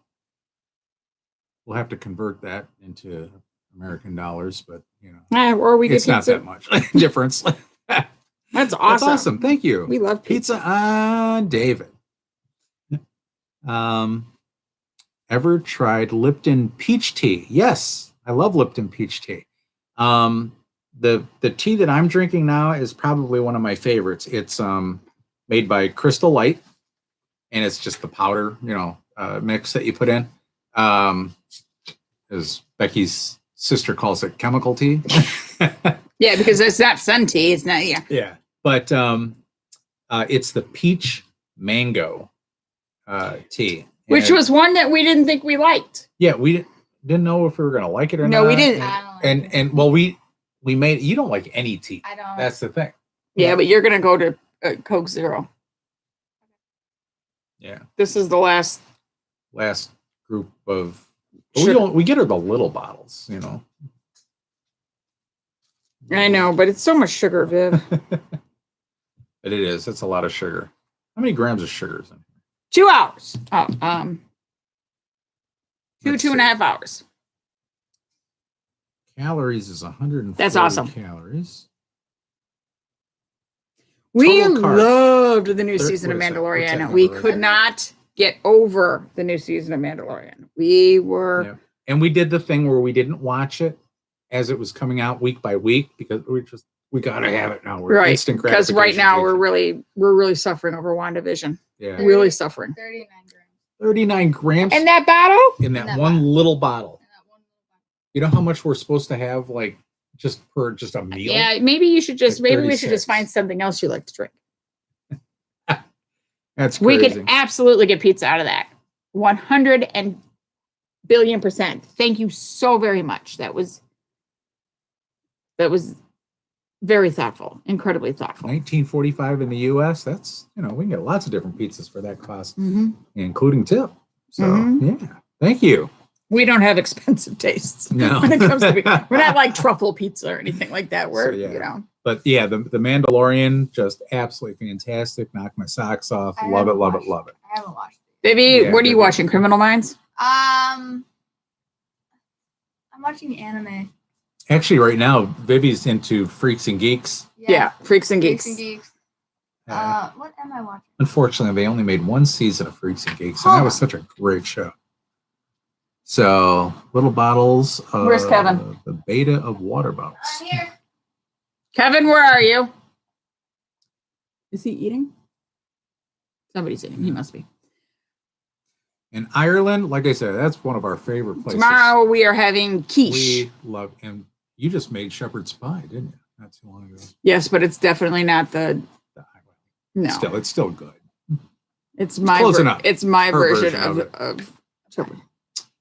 Speaker 2: We'll have to convert that into American dollars, but you know,
Speaker 1: Or we get
Speaker 2: it's not
Speaker 1: pizza.
Speaker 2: that much difference.
Speaker 1: That's
Speaker 2: That's
Speaker 1: awesome.
Speaker 2: awesome. Thank you.
Speaker 1: We love pizza.
Speaker 2: Pizza on David. Ever tried Lipton peach tea? Yes, I love Lipton peach tea. The tea that I'm drinking now is probably one of my favorites. It's made by Crystal Light, and it's just the powder, mix that you put in. As Becky's sister calls it, chemical tea.
Speaker 1: Yeah, because it's not sun tea. It's not. Yeah.
Speaker 2: Yeah, but it's the peach mango tea,
Speaker 1: Which was one that we didn't think we liked.
Speaker 2: Yeah, we didn't know if we were gonna like it or not.
Speaker 1: No, we didn't.
Speaker 3: I don't like it.
Speaker 2: And well, we made. You don't like any tea.
Speaker 3: I don't.
Speaker 2: That's the thing.
Speaker 1: Yeah, but you're gonna go to Coke Zero.
Speaker 2: Yeah,
Speaker 1: This is the last.
Speaker 2: group of.
Speaker 1: Sugar.
Speaker 2: We get her the little bottles,
Speaker 1: I know, but it's so much sugar, Viv.
Speaker 2: But it is. It's a lot of sugar. How many grams of sugar is in here?
Speaker 1: 2 hours. Two
Speaker 2: Let's
Speaker 1: and a
Speaker 2: see.
Speaker 1: half hours.
Speaker 2: Calories is 140
Speaker 1: That's awesome.
Speaker 2: calories.
Speaker 1: We
Speaker 2: Total carbs.
Speaker 1: loved the new season of
Speaker 2: what is that? What's
Speaker 1: Mandalorian.
Speaker 2: that
Speaker 1: We
Speaker 2: number
Speaker 1: could
Speaker 2: right
Speaker 1: not get over the new season of Mandalorian. We were.
Speaker 2: Yeah. And we did the thing where we didn't watch it as it was coming out week by week because we gotta have it now. We're
Speaker 1: Right,
Speaker 2: instant
Speaker 1: because right now
Speaker 2: gratification.
Speaker 1: we're really suffering over WandaVision.
Speaker 2: Yeah.
Speaker 1: Really suffering.
Speaker 3: 39 grams.
Speaker 2: 39 grams
Speaker 1: And that battle,
Speaker 2: in that
Speaker 3: that
Speaker 2: one
Speaker 3: bottle.
Speaker 2: little bottle.
Speaker 3: And that one little
Speaker 2: You know how much we're supposed to have, like just per a meal?
Speaker 1: yeah, maybe you should just
Speaker 2: Like
Speaker 1: maybe we should
Speaker 2: 36.
Speaker 1: just find something else you like to drink.
Speaker 2: That's
Speaker 1: We
Speaker 2: crazy.
Speaker 1: could absolutely get pizza out of that. 100 and billion%. Thank you so very much. That was very thoughtful, incredibly thoughtful.
Speaker 2: 1945 in the U.S. That's we can get lots of different pizzas for that cost,
Speaker 1: Mhm.
Speaker 2: including tip. So
Speaker 1: Mhm.
Speaker 2: yeah, thank you.
Speaker 1: We don't have expensive tastes.
Speaker 2: No.
Speaker 1: When it comes to we're not like truffle pizza or anything like that. We're
Speaker 2: So, yeah.
Speaker 1: you know.
Speaker 2: But yeah, the Mandalorian just absolutely fantastic. Knocked my socks off.
Speaker 3: I
Speaker 2: Love it,
Speaker 3: haven't
Speaker 2: love it,
Speaker 3: watched
Speaker 2: love it.
Speaker 3: I haven't watched it.
Speaker 1: Baby,
Speaker 2: Yeah,
Speaker 1: what are you
Speaker 2: good.
Speaker 1: watching? Criminal Minds?
Speaker 3: I'm watching anime.
Speaker 2: Actually, right now, Vivi's into Freaks and Geeks.
Speaker 1: Yeah, Freaks and
Speaker 3: Freaks
Speaker 1: Geeks.
Speaker 3: and Geeks.
Speaker 2: Uh,
Speaker 3: What am I watching?
Speaker 2: Unfortunately, they only made one season of Freaks and Geeks, and that
Speaker 3: Hold
Speaker 2: was
Speaker 3: on.
Speaker 2: such a great show. So, little bottles of
Speaker 1: Where's Kevin?
Speaker 2: the beta of water bottles.
Speaker 3: I'm here.
Speaker 1: Kevin, where are you? Is he eating? Somebody's eating. He must be.
Speaker 2: In Ireland, like I said, that's one of our favorite places.
Speaker 1: Tomorrow we are having quiche.
Speaker 2: We love, and you just made shepherd's pie, didn't you? Not too long ago.
Speaker 1: Yes, but it's definitely not the no.
Speaker 2: It's still good.
Speaker 1: It's my
Speaker 2: close enough.
Speaker 1: It's my
Speaker 2: Her
Speaker 1: version
Speaker 2: version of
Speaker 1: of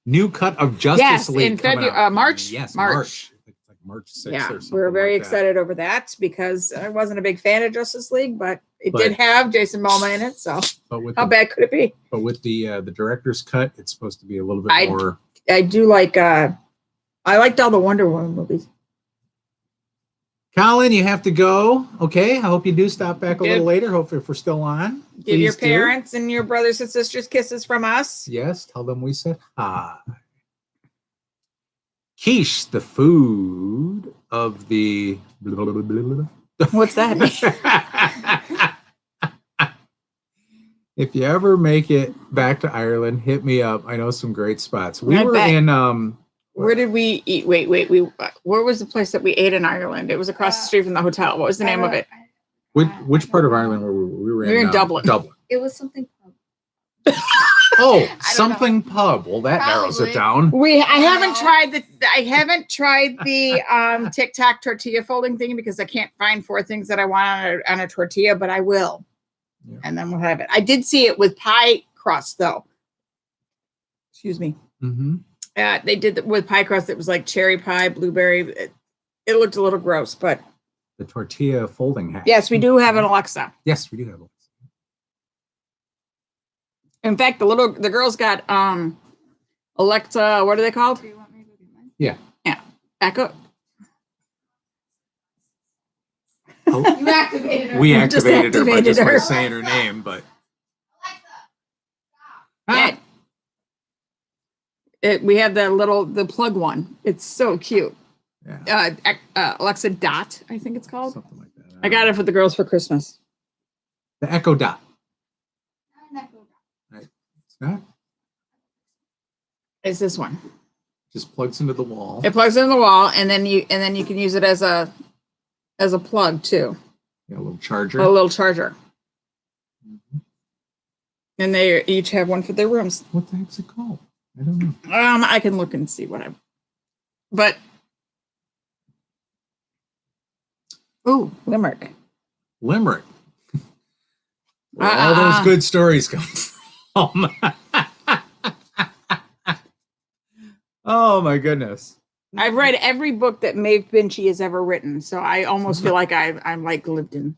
Speaker 2: New cut of Justice
Speaker 1: Yes,
Speaker 2: League
Speaker 1: in
Speaker 2: coming
Speaker 1: February,
Speaker 2: out.
Speaker 1: March.
Speaker 2: Yes,
Speaker 1: March.
Speaker 2: March. It's like March 6th
Speaker 1: Yeah,
Speaker 2: or something.
Speaker 1: we're very
Speaker 2: like that.
Speaker 1: excited over that because I wasn't a big fan of Justice League, but it
Speaker 2: But-
Speaker 1: did have Jason Momoa in it. So
Speaker 2: But with
Speaker 1: how
Speaker 2: the,
Speaker 1: bad could it be?
Speaker 2: but with the director's cut, it's supposed to be a little bit
Speaker 1: I-
Speaker 2: more.
Speaker 1: I do like. I liked all the Wonder Woman movies.
Speaker 2: Colin, you have to go. Okay, I hope you do stop back a
Speaker 1: Give-
Speaker 2: little later. Hopefully, if we're still on,
Speaker 1: Give your
Speaker 2: please do.
Speaker 1: parents and your brothers and sisters kisses from us.
Speaker 2: Yes, tell them we said hi. quiche, the food of the.
Speaker 1: What's that?
Speaker 2: If you ever make it back to Ireland, hit me up. I know some great spots. We
Speaker 1: I
Speaker 2: were
Speaker 1: bet.
Speaker 2: in
Speaker 1: Where did we eat? Wait. Where was the place that we ate in Ireland? It was across the street from the hotel. What was the name of it?
Speaker 2: which part of Ireland were we? We
Speaker 1: We were in Dublin.
Speaker 2: Dublin.
Speaker 3: It was something.
Speaker 2: Oh,
Speaker 3: know.
Speaker 2: something pub. Well, that narrows it
Speaker 3: Probably.
Speaker 2: down.
Speaker 1: I haven't tried the TikTok tortilla folding thing because I can't find 4 things that I want on a tortilla, but I will.
Speaker 2: Yeah.
Speaker 1: And then we'll have it. I did see it with pie crust though. Excuse me.
Speaker 2: Mm-hmm.
Speaker 1: They did it with pie crust. It was like cherry pie, blueberry. It looked a little gross, but
Speaker 2: The tortilla folding hack.
Speaker 1: yes, we do have an Alexa.
Speaker 2: Yes, we do have.
Speaker 1: In fact, the girls got Alexa. What are they called?
Speaker 3: Do you want me to go get mine?
Speaker 2: Yeah.
Speaker 1: Echo.
Speaker 2: Oh,
Speaker 3: You activated her.
Speaker 2: we
Speaker 1: Just
Speaker 2: activated her by
Speaker 1: activated her.
Speaker 2: saying her name, but
Speaker 1: Yeah. We have the plug one. It's so cute.
Speaker 2: yeah,
Speaker 1: Alexa Dot, I think it's called.
Speaker 2: something like that.
Speaker 1: I got it for the girls for Christmas.
Speaker 2: The Echo Dot.
Speaker 3: Right.
Speaker 2: It's not.
Speaker 1: It's this one.
Speaker 2: Just plugs into the wall.
Speaker 1: It plugs in the wall, and then you can use it as a plug too.
Speaker 2: Yeah, a little charger.
Speaker 1: A little charger. And they each have one for their rooms.
Speaker 2: What the heck's it called? I don't know.
Speaker 1: I can look and see but ooh, Limerick.
Speaker 2: Limerick. Where all those good stories come from. Oh my goodness.
Speaker 1: I've read every book that Maeve Binchy has ever written, so I almost feel like I'm like lived in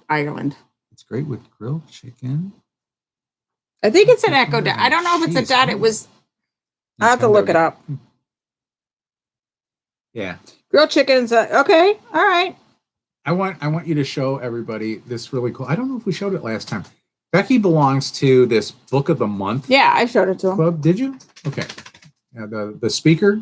Speaker 1: Ireland.
Speaker 2: It's great with grilled chicken.
Speaker 1: I think it's an Echo Dot. I don't know if it's a dot. It was. I'll have to look it up.
Speaker 2: Yeah.
Speaker 1: Grilled chickens. Okay. All right.
Speaker 2: I want you to show everybody this really cool. I don't know if we showed it last time. Becky belongs to this book of the month
Speaker 1: Yeah, I showed it to him.
Speaker 2: club. Did you? Okay. Yeah, the speaker.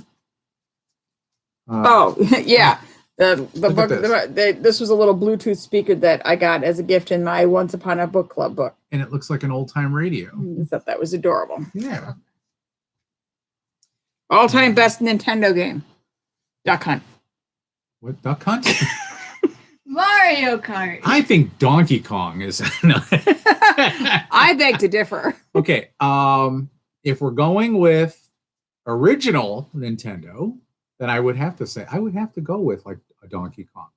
Speaker 1: Oh, yeah. The
Speaker 2: Look
Speaker 1: book.
Speaker 2: at
Speaker 1: This was a little Bluetooth speaker that I got as a gift in my Once Upon a Book Club book.
Speaker 2: And it looks like an old time radio.
Speaker 1: I thought that was adorable.
Speaker 2: Yeah.
Speaker 1: All-time best Nintendo game. Duck Hunt.
Speaker 2: What Duck Hunt?
Speaker 3: Mario Kart.
Speaker 2: I think Donkey Kong is.
Speaker 1: I beg to differ.
Speaker 2: Okay. If we're going with original Nintendo, then I would have to go with like a Donkey Kong.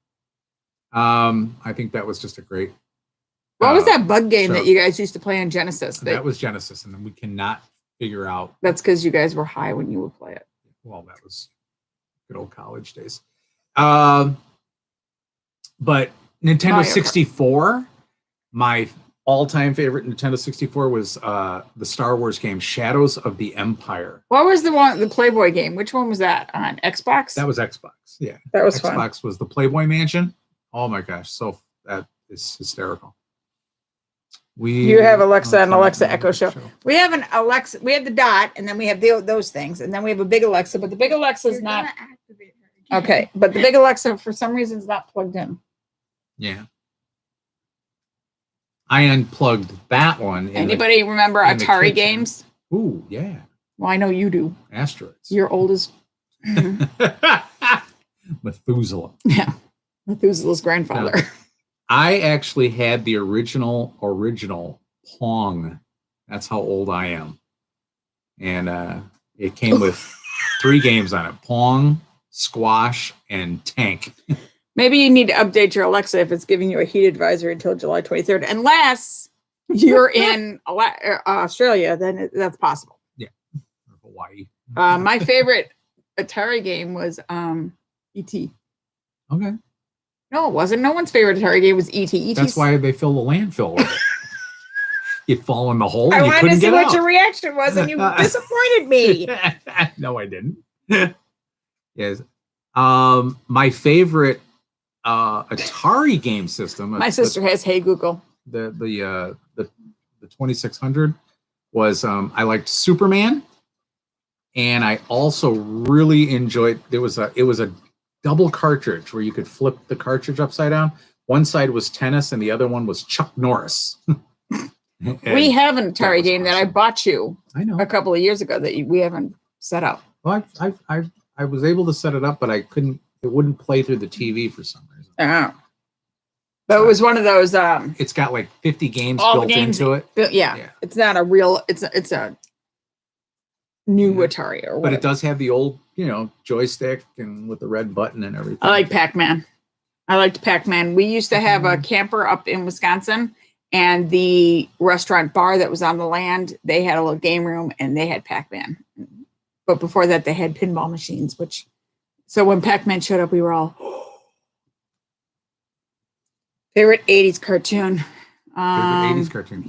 Speaker 2: I think that was just a great.
Speaker 1: What was that bug game
Speaker 2: so-
Speaker 1: that you guys used to play on Genesis?
Speaker 2: That was Genesis, and then we cannot figure out.
Speaker 1: That's because you guys were high when you would play it.
Speaker 2: Well, that was good old college days. But Nintendo
Speaker 1: Mario Kart.
Speaker 2: 64, my all-time favorite Nintendo 64 was the Star Wars game Shadows of the Empire.
Speaker 1: What was the Playboy game? Which one was that on Xbox?
Speaker 2: That was Xbox. Yeah,
Speaker 1: That was fun.
Speaker 2: Xbox was the Playboy Mansion. Oh my gosh, so that is hysterical.
Speaker 1: You have Alexa and Alexa Echo Show. We have an Alexa. We have the Dot, and then we have those things, and then we have a big Alexa. But the big Alexa is
Speaker 3: You're
Speaker 1: not
Speaker 3: gonna activate her again.
Speaker 1: okay. But the big Alexa, for some reason, is not plugged in.
Speaker 2: Yeah. I unplugged that one.
Speaker 1: Anybody remember
Speaker 2: in the
Speaker 1: Atari
Speaker 2: kitchen.
Speaker 1: games?
Speaker 2: Ooh, yeah.
Speaker 1: Well, I know you do.
Speaker 2: Asteroids.
Speaker 1: You're old as
Speaker 2: Methuselah.
Speaker 1: yeah, Methuselah's grandfather.
Speaker 2: No. I actually had the original Pong. That's how old I am. And it came with 3 games on it: Pong, Squash, and Tank.
Speaker 1: Maybe you need to update your Alexa if it's giving you a heat advisory until July 23rd, unless you're in Australia. Then that's possible.
Speaker 2: Or Hawaii.
Speaker 1: My favorite Atari game was E.T.
Speaker 2: Okay.
Speaker 1: No, it wasn't. No one's favorite Atari game was E.T.
Speaker 2: That's why they fill the landfill with it. You fall in the hole
Speaker 1: I
Speaker 2: and you
Speaker 1: wanted to
Speaker 2: couldn't
Speaker 1: see
Speaker 2: get
Speaker 1: what
Speaker 2: out.
Speaker 1: your reaction was, and you disappointed me.
Speaker 2: No, I didn't. Yes. My favorite Atari game system.
Speaker 1: My sister has Hey Google.
Speaker 2: The 2600 was I liked Superman, And I also really enjoyed. It was a double cartridge where you could flip the cartridge upside down. One side was tennis, and the other one was Chuck Norris.
Speaker 1: We have an Atari
Speaker 2: was
Speaker 1: game that I
Speaker 2: awesome.
Speaker 1: bought you
Speaker 2: I know.
Speaker 1: a couple of years ago that we haven't set up.
Speaker 2: Well, I was able to set it up, but I couldn't. It wouldn't play through the TV for some reason.
Speaker 1: Oh. But it was one of those.
Speaker 2: It's got like 50 games
Speaker 1: all the
Speaker 2: built
Speaker 1: games
Speaker 2: into it.
Speaker 1: Yeah, it's not a real. It's a new Atari or whatever.
Speaker 2: But it does have the old, joystick and with the red button and everything.
Speaker 1: I like Pac-Man. I liked Pac-Man. We used to have a camper up in Wisconsin, and the restaurant bar that was on the land, they had a little game room and they had Pac-Man. But before that, they had pinball machines, so when Pac-Man showed up, we were all favorite 80s cartoon.
Speaker 2: Favorite 80s cartoon.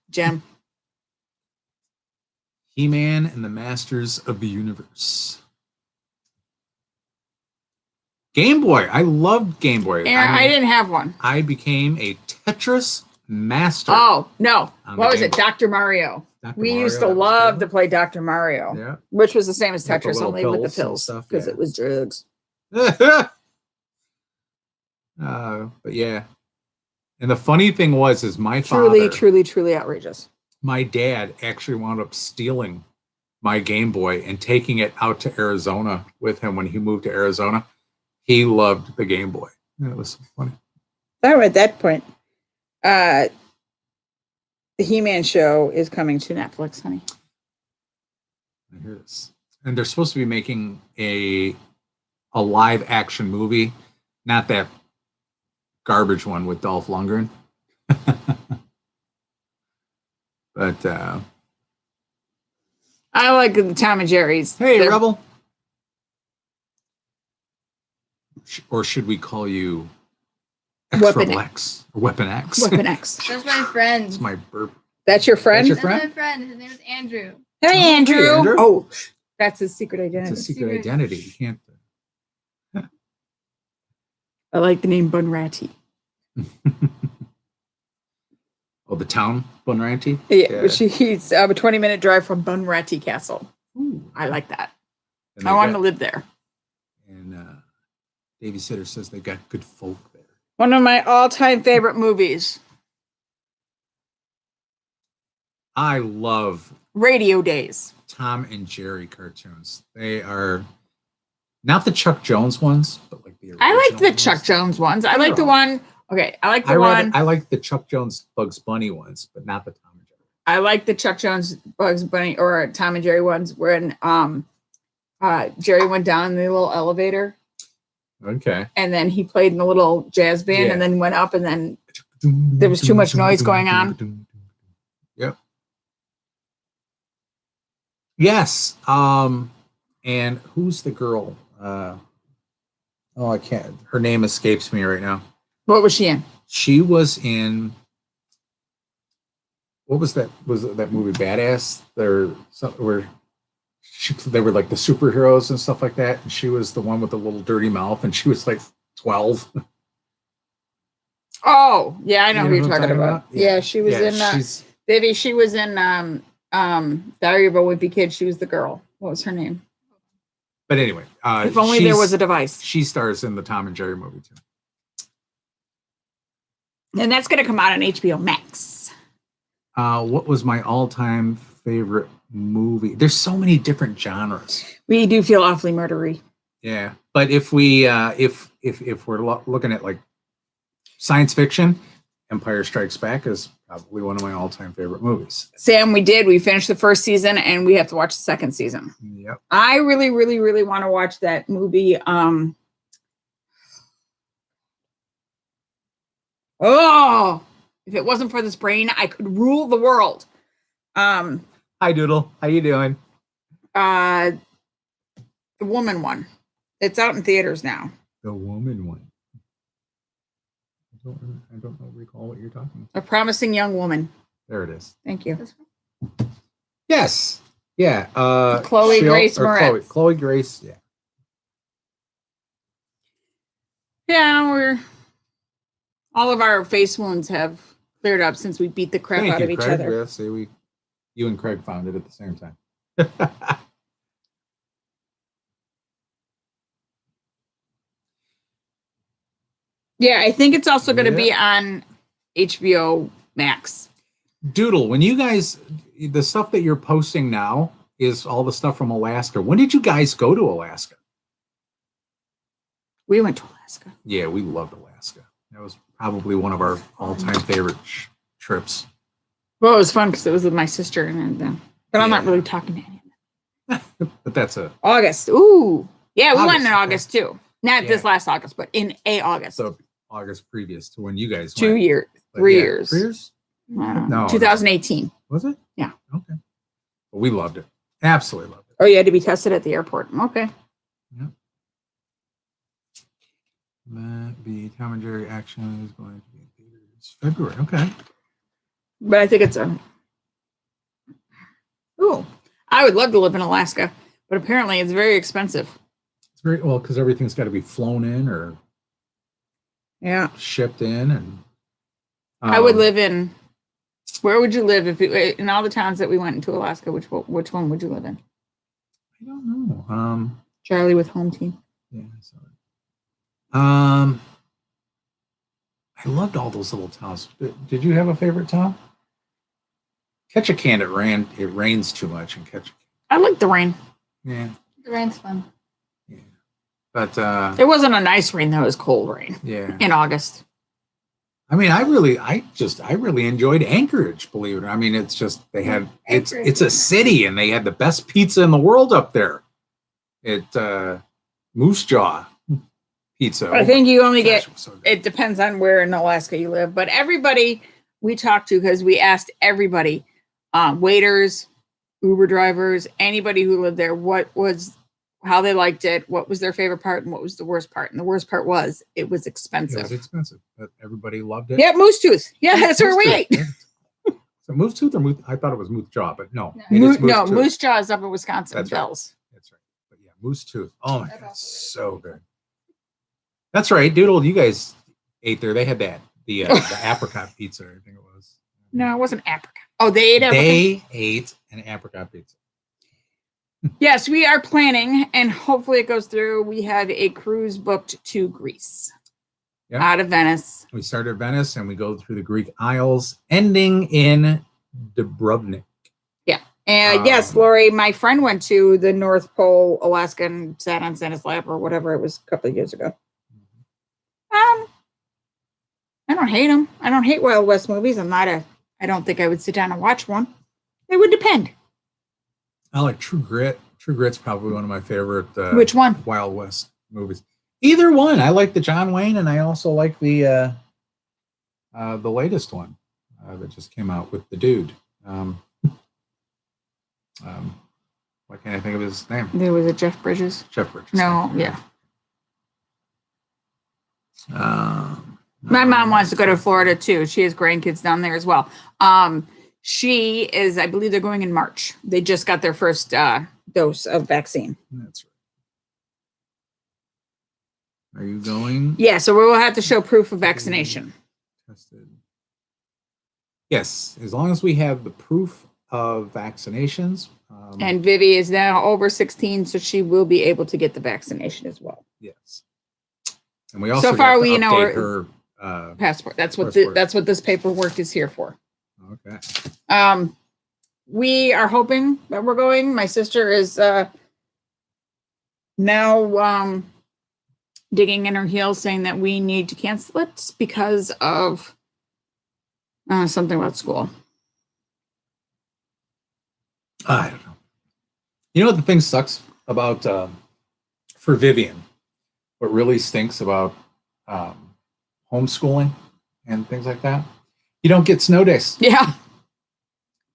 Speaker 1: Gem.
Speaker 2: He-Man and the Masters of the Universe. Game Boy. I loved Game Boy.
Speaker 1: I didn't have one.
Speaker 2: I became a Tetris master.
Speaker 1: Oh, no.
Speaker 2: On
Speaker 1: What
Speaker 2: the
Speaker 1: was
Speaker 2: Game
Speaker 1: it?
Speaker 2: Boy.
Speaker 1: Dr. Mario.
Speaker 2: Dr.
Speaker 1: We
Speaker 2: Mario,
Speaker 1: used to
Speaker 2: that was
Speaker 1: love
Speaker 2: good.
Speaker 1: to play Dr. Mario,
Speaker 2: Yeah.
Speaker 1: which was the same as
Speaker 2: With the
Speaker 1: Tetris,
Speaker 2: little
Speaker 1: only with the
Speaker 2: pills and
Speaker 1: pills,
Speaker 2: stuff,
Speaker 1: because
Speaker 2: yeah.
Speaker 1: it was drugs.
Speaker 2: But yeah. And the funny thing is my
Speaker 1: Truly,
Speaker 2: father,
Speaker 1: truly, truly outrageous.
Speaker 2: my dad actually wound up stealing my Game Boy and taking it out to Arizona with him when he moved to Arizona. He loved the Game Boy. It was so funny.
Speaker 1: So at that point, the He-Man show is coming to Netflix, honey.
Speaker 2: I hear this. And they're supposed to be making a live action movie, not that garbage one with Dolph Lundgren. But
Speaker 1: I like the Tom and Jerry's.
Speaker 2: hey, Rebel. Or should we call you
Speaker 1: Weapon
Speaker 2: X? Or Weapon X?
Speaker 1: Weapon X.
Speaker 3: That's my friend.
Speaker 2: It's my burp.
Speaker 1: That's your friend?
Speaker 2: That's your
Speaker 3: That's
Speaker 2: friend?
Speaker 3: my friend. His name is Andrew.
Speaker 1: Hey, Andrew.
Speaker 2: Hey, Andrew.
Speaker 1: Oh, that's his secret identity.
Speaker 2: It's a secret identity. You can't.
Speaker 1: I like the name Bunratty.
Speaker 2: Oh, the town Bunratty?
Speaker 1: Yeah. He's a 20-minute drive from Bunratty Castle.
Speaker 2: Ooh.
Speaker 1: I like that.
Speaker 2: And
Speaker 1: I want to live there.
Speaker 2: And Davy Sitter says they've got good folk there.
Speaker 1: One of my all-time favorite movies.
Speaker 2: I love
Speaker 1: Radio Days.
Speaker 2: Tom and Jerry cartoons. They are not the Chuck Jones ones, but like the original
Speaker 1: I like the
Speaker 2: ones.
Speaker 1: Chuck Jones ones. I
Speaker 2: They're
Speaker 1: like the
Speaker 2: all-
Speaker 1: one. Okay, I like the one.
Speaker 2: I like the Chuck Jones Bugs Bunny ones, but not the Tom and Jerry.
Speaker 1: I like the Chuck Jones Bugs Bunny or Tom and Jerry ones when Jerry went down in the little elevator
Speaker 2: Okay.
Speaker 1: and then he played in the little jazz band
Speaker 2: Yeah.
Speaker 1: and then went up and then there was too much noise going on.
Speaker 2: Yep. Yes. And who's the girl? I can't. Her name escapes me right now.
Speaker 1: What was she in?
Speaker 2: She was in. What was that? Was it that movie Badass? They were like the superheroes and stuff like that. And she was the one with the little dirty mouth, and she was like 12.
Speaker 1: Oh, yeah, I know who
Speaker 2: You
Speaker 1: you're
Speaker 2: know what I'm
Speaker 1: talking
Speaker 2: talking
Speaker 1: about.
Speaker 2: about?
Speaker 1: Yeah, she was in
Speaker 2: she's-
Speaker 1: Baby, she was in Diary of a Wimpy Kid. She was the girl. What was her name?
Speaker 2: But anyway,
Speaker 1: If only there was a device.
Speaker 2: She stars in the Tom and Jerry movie too.
Speaker 1: And that's going to come out on HBO Max.
Speaker 2: What was my all-time favorite movie? There's so many different genres.
Speaker 1: We do feel awfully murdery.
Speaker 2: Yeah, but if we if we're looking at like science fiction, Empire Strikes Back is probably one of my all-time favorite movies.
Speaker 1: Sam, we finished the first season and we have to watch the second season.
Speaker 2: Yep.
Speaker 1: I really, really, really want to watch that movie. If it wasn't for this brain, I could rule the world.
Speaker 2: Hi, Doodle. How you doing?
Speaker 1: The woman one. It's out in theaters now.
Speaker 2: The woman one. I don't recall what you're talking about.
Speaker 1: A Promising Young Woman.
Speaker 2: There it is.
Speaker 1: Thank you.
Speaker 2: Yes. Yeah.
Speaker 1: Chloe Grace Moretz.
Speaker 2: Chloe Grace. Yeah.
Speaker 1: Yeah, all of our face wounds have cleared up since we beat the crap
Speaker 2: Thank
Speaker 1: out
Speaker 2: you,
Speaker 1: of each
Speaker 2: Craig.
Speaker 1: other.
Speaker 2: Yeah, see, you and Craig found it at the same time.
Speaker 1: Yeah, I think it's also going to be
Speaker 2: Yeah.
Speaker 1: on HBO Max.
Speaker 2: Doodle, when you guys, the stuff that you're posting now is all the stuff from Alaska. When did you guys go to Alaska?
Speaker 1: We went to Alaska.
Speaker 2: Yeah, we loved Alaska. That was probably one of our all-time favorite trips.
Speaker 1: Well, it was fun because it was with my sister and them. But I'm not really talking to any of them.
Speaker 2: But that's a
Speaker 1: August. Ooh. Yeah, we went
Speaker 2: August,
Speaker 1: in
Speaker 2: okay.
Speaker 1: August too. Not this
Speaker 2: Yeah.
Speaker 1: last August, but in August.
Speaker 2: so August previous to when you guys
Speaker 1: 2
Speaker 2: went.
Speaker 1: years.
Speaker 2: But
Speaker 1: 3
Speaker 2: yeah,
Speaker 1: years.
Speaker 2: 3 years? No,
Speaker 1: 2018.
Speaker 2: Was it?
Speaker 1: Yeah.
Speaker 2: Okay. But we loved it. Absolutely loved it.
Speaker 1: Oh, you had to be tested at the airport. Okay.
Speaker 2: Yeah. The Tom and Jerry action is going to be in theaters February. Okay.
Speaker 1: But I think it's a. Ooh. I would love to live in Alaska, but apparently it's very expensive.
Speaker 2: It's very well because everything's got to be flown in or shipped in, and
Speaker 1: I would live in. Where would you live if in all the towns that we went into Alaska? Which one would you live in?
Speaker 2: I don't know.
Speaker 1: Charlie with home team.
Speaker 2: Yeah. I loved all those little towns. Did you have a favorite town? Ketchikan, it rains too much in Ketchikan.
Speaker 1: I like the rain.
Speaker 2: Yeah.
Speaker 3: The rain's fun.
Speaker 2: Yeah. But
Speaker 1: it wasn't a nice rain though, it was cold rain.
Speaker 2: Yeah.
Speaker 1: In August.
Speaker 2: I mean, I really enjoyed Anchorage, believe it or not. I mean, it's just it's a city and they had the best pizza in the world up there. Moose Jaw pizza.
Speaker 1: I think you only get
Speaker 2: so
Speaker 1: it depends on where in Alaska you live, but everybody we talked to, because we asked everybody, waiters, Uber drivers, anybody who lived there, how they liked it, what was their favorite part, and what was the worst part. And the worst part was it was expensive.
Speaker 2: It was expensive, but everybody loved it.
Speaker 1: Yeah, Moose Tooth. Yeah, that's where we ate.
Speaker 2: So Moose Tooth or Moose? I thought it was Moose Jaw, but no.
Speaker 1: Moose Jaw is up in Wisconsin.
Speaker 2: That's
Speaker 1: Dells.
Speaker 2: Right. That's right. But yeah, Moose Tooth. Oh my God, so good. That's right, Doodle. You guys ate there. They had the apricot pizza. I think it was.
Speaker 1: No, it wasn't apricot. Oh, they ate apricot.
Speaker 2: They ate an apricot pizza.
Speaker 1: Yes, we are planning, and hopefully it goes through. We have a cruise booked to Greece, out of Venice.
Speaker 2: We start at Venice, and we go through the Greek Isles, ending in Dubrovnik.
Speaker 1: Yeah, and yes, Lori, my friend went to the North Pole, Alaska, and sat on Santa's lap or whatever it was a couple of years ago. I don't hate them. I don't hate Wild West movies. I don't think I would sit down and watch one. It would depend.
Speaker 2: I like True Grit. True Grit's probably one of my favorite.
Speaker 1: Which one?
Speaker 2: Wild West movies. Either one. I like the John Wayne, and I also like the latest one that just came out with the dude. Why can't I think of his name?
Speaker 1: There was a Jeff Bridges.
Speaker 2: Jeff Bridges.
Speaker 1: No, yeah. My mom wants to go to Florida too. She has grandkids down there as well. She is, I believe they're going in March. They just got their first dose of vaccine.
Speaker 2: That's right. Are you going?
Speaker 1: Yeah, so we will have to show proof of vaccination.
Speaker 2: Tested. Yes, as long as we have the proof of vaccinations.
Speaker 1: And Vivi is now over 16, so she will be able to get the vaccination as well.
Speaker 2: Yes. And we also
Speaker 1: so far
Speaker 2: have to
Speaker 1: we know
Speaker 2: update her
Speaker 1: passport. That's what
Speaker 2: passport.
Speaker 1: that's what this paperwork is here for.
Speaker 2: Okay.
Speaker 1: We are hoping that we're going. My sister is now digging in her heels, saying that we need to cancel it because of something about school.
Speaker 2: I don't know. You know what the thing sucks about for Vivian? What really stinks about homeschooling and things like that? You don't get snow days.
Speaker 1: Yeah.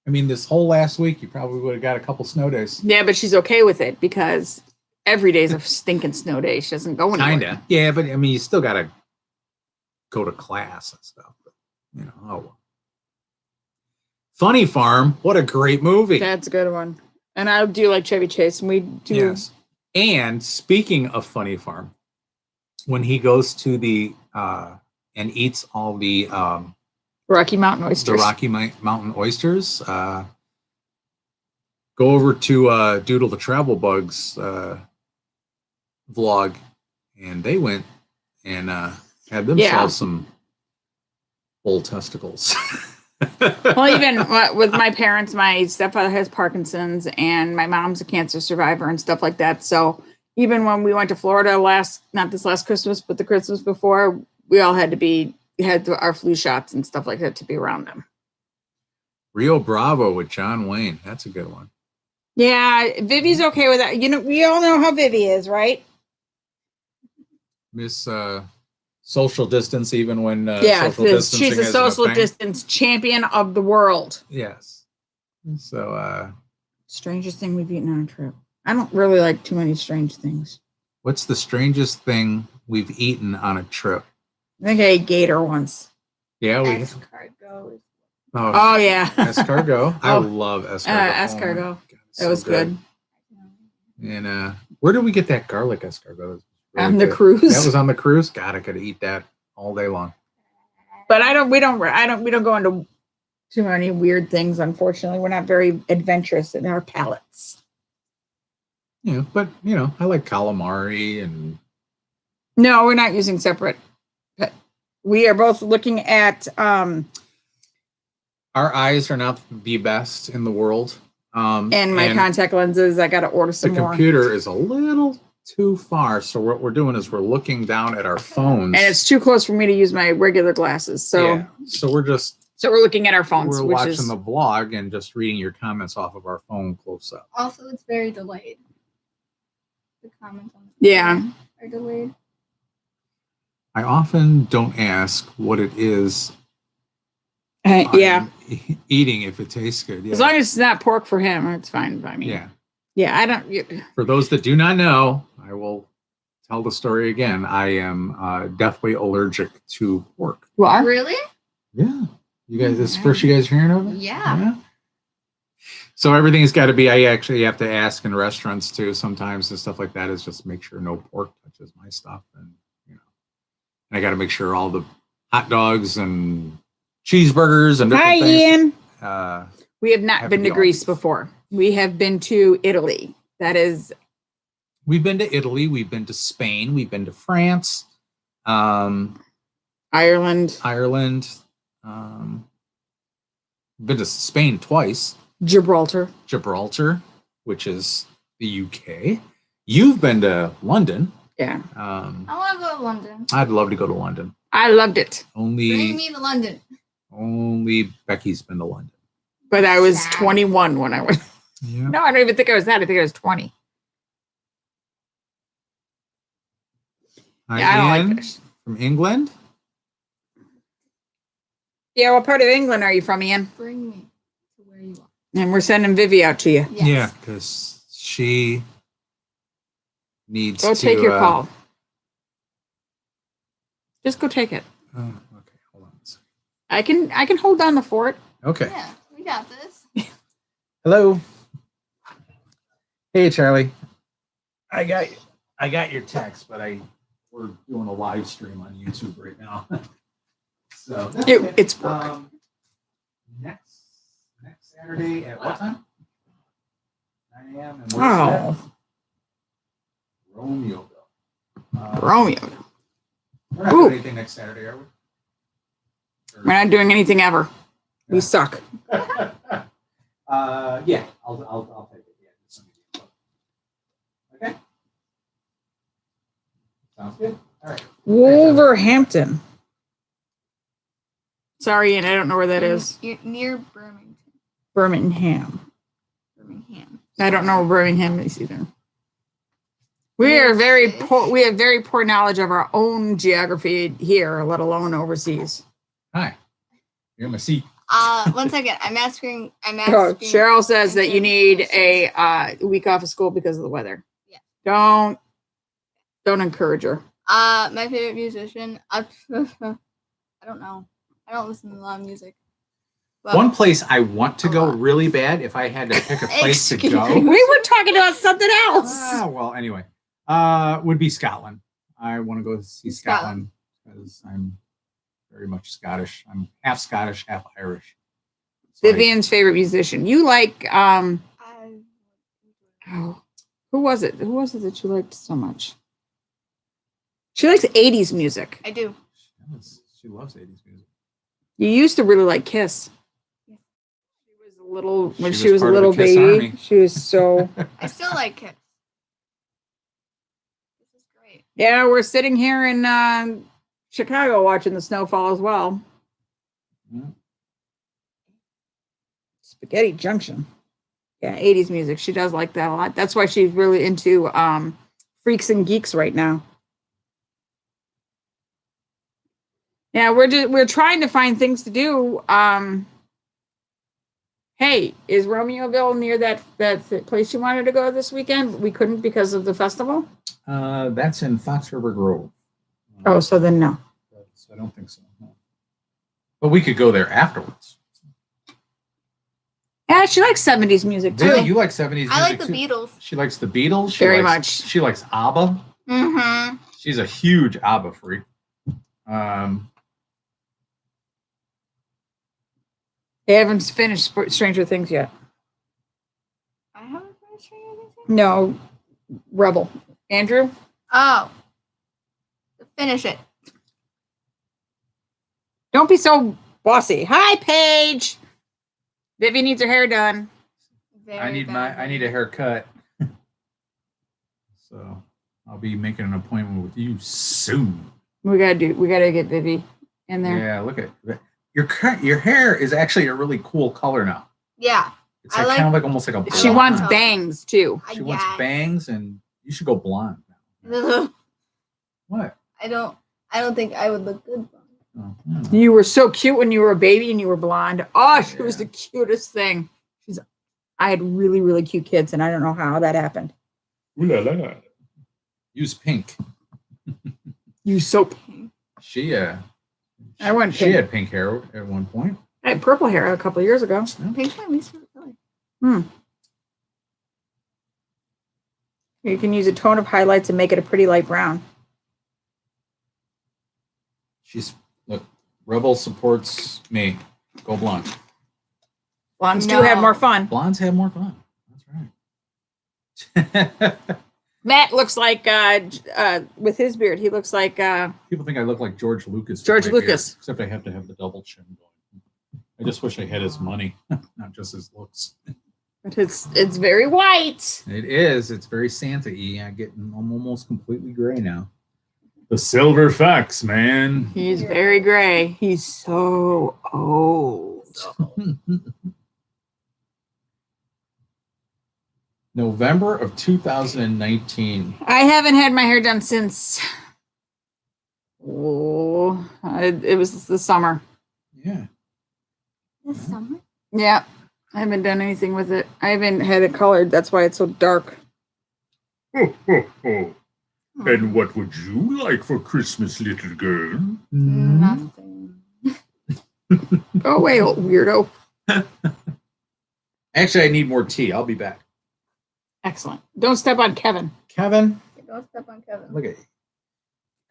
Speaker 2: I mean, this whole last week, you probably would have got a couple snow days.
Speaker 1: Yeah, but she's okay with it because every day's a stinking snow day. She doesn't go anywhere.
Speaker 2: Kinda. Yeah, but I mean, you still got to go to class and stuff. But, you know, oh well. Funny Farm, what a great movie.
Speaker 1: That's a good one. And I do like Chevy Chase, and we do.
Speaker 2: Yes. And speaking of Funny Farm, when he goes to the and eats all the
Speaker 1: Rocky Mountain oysters.
Speaker 2: The Rocky Mountain oysters. Go over to Doodle the Travel Bugs vlog, and they went and had themselves some bull testicles.
Speaker 1: Well, even with my parents, my stepfather has Parkinson's and my mom's a cancer survivor and stuff like that. So even when we went to Florida not this last Christmas, but the Christmas before, we all had our flu shots and stuff like that to be around them.
Speaker 2: Rio Bravo with John Wayne. That's a good one.
Speaker 1: Yeah, Vivi's okay with that. We all know how Vivi is, right?
Speaker 2: Miss social distance, even when
Speaker 1: she's a social distance champion of the world.
Speaker 2: Yes. So
Speaker 1: strangest thing we've eaten on a trip. I don't really like too many strange things.
Speaker 2: What's the strangest thing we've eaten on a trip?
Speaker 1: I think I ate gator once.
Speaker 2: Yeah, we
Speaker 3: escargot.
Speaker 2: Oh
Speaker 1: yeah.
Speaker 2: Escargot. I love escargot.
Speaker 1: Escargot.
Speaker 2: That
Speaker 1: was good.
Speaker 2: And where did we get that garlic escargot?
Speaker 1: Really on the cruise.
Speaker 2: That was on the cruise. God, I could eat that all day long.
Speaker 1: But we don't go into too many weird things. Unfortunately, we're not very adventurous in our palates.
Speaker 2: Yeah, but I like calamari and.
Speaker 1: No, we're not using separate. We are both looking at.
Speaker 2: Our eyes are not the best in the world.
Speaker 1: And my contact lenses, I got to order some more.
Speaker 2: The computer is a little too far, so what we're doing is we're looking down at our phones,
Speaker 1: and it's too close for me to use my regular glasses. So
Speaker 2: we're
Speaker 1: looking at our phones.
Speaker 2: We're watching the vlog and just reading your comments off of our phone close up.
Speaker 3: Also, it's very delayed. The comments on the are delayed.
Speaker 2: I often don't ask what it is. Eating if it tastes good. Yeah.
Speaker 1: As long as it's not pork for him, it's fine by me. Yeah. I don't.
Speaker 2: For those that do not know, I will tell the story again. I am deathly allergic to pork.
Speaker 1: You are?
Speaker 3: Really?
Speaker 2: Yeah. You guys, this is the first you guys hearing of it?
Speaker 3: Yeah.
Speaker 2: So everything's got to be. I actually have to ask in restaurants too sometimes and stuff like that. Is just make sure no pork touches my stuff, and I got to make sure all the hot dogs and cheeseburgers and different things.
Speaker 1: Ian. We have not been to Greece before. We have been to Italy.
Speaker 2: We've been to Italy. We've been to Spain. We've been to France.
Speaker 1: Ireland.
Speaker 2: Been to Spain twice.
Speaker 1: Gibraltar,
Speaker 2: which is the UK. You've been to London.
Speaker 1: Yeah.
Speaker 3: I want to go to London.
Speaker 2: I'd love to go to London.
Speaker 1: I loved it.
Speaker 3: Bring me to London.
Speaker 2: Only Becky's been to London.
Speaker 1: But I was 21 when I went.
Speaker 2: Yeah.
Speaker 1: No, I don't even think I was that. I think I was 20.
Speaker 2: I don't like fish. From England?
Speaker 1: Yeah, what part of England are you from, Ian?
Speaker 3: Bring me to where you are.
Speaker 1: And we're sending Vivi out to you.
Speaker 3: Yes.
Speaker 2: Yeah, because she needs to...
Speaker 1: Go take your call. Just go take it.
Speaker 2: Oh, okay. Hold on a second.
Speaker 1: I can hold down the fort.
Speaker 2: Okay.
Speaker 3: Yeah, we got this.
Speaker 2: Hello. Hey, Charlie. I got your text, but we're doing a live stream on YouTube right now. So
Speaker 1: it's work.
Speaker 2: Next Saturday at what time? 9 a.m. And Romeoville.
Speaker 1: Romeo.
Speaker 2: We're not doing anything next Saturday, are we?
Speaker 1: We're not doing anything ever. Yeah. We suck.
Speaker 2: Yeah, I'll take it. Yeah. Okay. Sounds good. All right.
Speaker 1: Wolverhampton. Sorry, Ian, I don't know where that is.
Speaker 3: You're near Birmingham.
Speaker 1: Birmingham.
Speaker 3: Sorry.
Speaker 1: I don't know where Birmingham is either. We have very poor knowledge of our own geography here, let alone overseas.
Speaker 2: Hi. You're in my seat.
Speaker 3: 1 second. I'm asking.
Speaker 1: Cheryl says that you need a week off of school because of the weather.
Speaker 3: Yeah.
Speaker 1: Don't encourage her.
Speaker 3: My favorite musician. I don't know. I don't listen to a lot of music. But
Speaker 2: one place I want to go really bad, if I had to pick a place to go.
Speaker 1: We were talking about something else.
Speaker 2: Well, anyway, would be Scotland. I want to go see Scotland because I'm very much Scottish. I'm half Scottish, half Irish. So
Speaker 1: Vivian's favorite musician. You like who was it? Who was it that you liked so much? She likes 80s music.
Speaker 3: I do.
Speaker 2: Yes, she loves 80s music.
Speaker 1: You used to really like Kiss. She was a little when
Speaker 2: She
Speaker 1: she
Speaker 2: was
Speaker 1: was a
Speaker 2: part of the
Speaker 1: little
Speaker 2: Kiss
Speaker 1: baby.
Speaker 2: army.
Speaker 1: She was so.
Speaker 3: I still like Kiss. This is great.
Speaker 1: Yeah, we're sitting here in Chicago watching the snowfall as well.
Speaker 2: Yeah.
Speaker 1: Spaghetti Junction. Yeah, 80s music. She does like that a lot. That's why she's really into Freaks and Geeks right now. Yeah, we're trying to find things to do. Hey, is Romeoville near that place you wanted to go this weekend? We couldn't because of the festival.
Speaker 2: That's in Fox River Grove.
Speaker 1: Oh, so then no.
Speaker 2: So I don't think so. No. But we could go there afterwards.
Speaker 1: Yeah, she likes 70s music too.
Speaker 2: Yeah, you like 70s music
Speaker 3: I like the
Speaker 2: too.
Speaker 3: Beatles.
Speaker 2: She likes the Beatles.
Speaker 1: Very much.
Speaker 2: She likes ABBA.
Speaker 3: Mm-hmm.
Speaker 2: She's a huge ABBA freak.
Speaker 1: They haven't finished Stranger Things yet.
Speaker 3: I haven't finished anything.
Speaker 1: No, Rebel. Andrew?
Speaker 3: Oh. Finish it.
Speaker 1: Don't be so bossy. Hi, Paige. Vivi needs her hair done.
Speaker 2: I need a haircut. So I'll be making an appointment with you soon.
Speaker 1: We gotta get Vivi in there.
Speaker 2: Yeah, look at your hair is actually a really cool color now.
Speaker 3: Yeah.
Speaker 2: It's like, kind of like almost like a blonde.
Speaker 1: She wants bangs too.
Speaker 2: She wants bangs, and you should go blonde. What?
Speaker 3: I don't think I would look good.
Speaker 1: You were so cute when you were a baby and you were blonde. Oh, she was the cutest thing. I had really, really cute kids, and I don't know how that happened.
Speaker 2: Ooh la la. Use pink.
Speaker 1: Use soap. I went pink.
Speaker 2: She had pink hair at one point.
Speaker 1: I had purple hair a couple of years ago.
Speaker 3: Pink hair makes me really.
Speaker 1: You can use a tone of highlights and make it a pretty light brown.
Speaker 2: Look, Rebel supports me. Go blonde.
Speaker 1: Blondes do have more fun.
Speaker 2: Blondes have more fun. That's right.
Speaker 1: Matt looks like with his beard, he looks like
Speaker 2: people think I look like George Lucas.
Speaker 1: George Lucas.
Speaker 2: Beard, except I have to have the double chin going. I just wish I had his money, not just his looks.
Speaker 1: But it's very white.
Speaker 2: It is. It's very Santa-y. I'm almost completely gray now. The silver fox, man.
Speaker 1: He's very gray. He's so old.
Speaker 2: November of 2019.
Speaker 1: I haven't had my hair done since it was the summer.
Speaker 2: Yeah.
Speaker 3: This summer?
Speaker 1: Yeah. I haven't done anything with it. I haven't had it colored. That's why it's so dark.
Speaker 2: Ho, ho, ho. And what would you like for Christmas, little girl?
Speaker 3: Nothing.
Speaker 1: Go away, old weirdo.
Speaker 2: Actually, I need more tea. I'll be back.
Speaker 1: Excellent. Don't step on Kevin.
Speaker 2: Kevin?
Speaker 3: Don't step on Kevin.
Speaker 2: Look at you.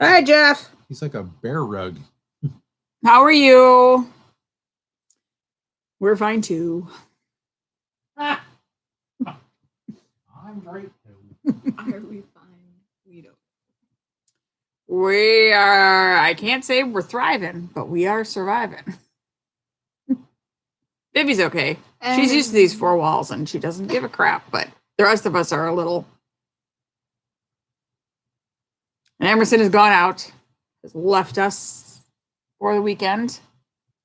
Speaker 1: Hi, Jeff.
Speaker 2: He's like a bear rug.
Speaker 1: How are you? We're fine too.
Speaker 2: I'm great too.
Speaker 3: Are we fine? We don't.
Speaker 1: We are, I can't say we're thriving, but we are surviving. Vivi's okay. She's used to these four walls and she doesn't give a crap, but the rest of us are a little. And Emerson has gone out, has left us for the weekend.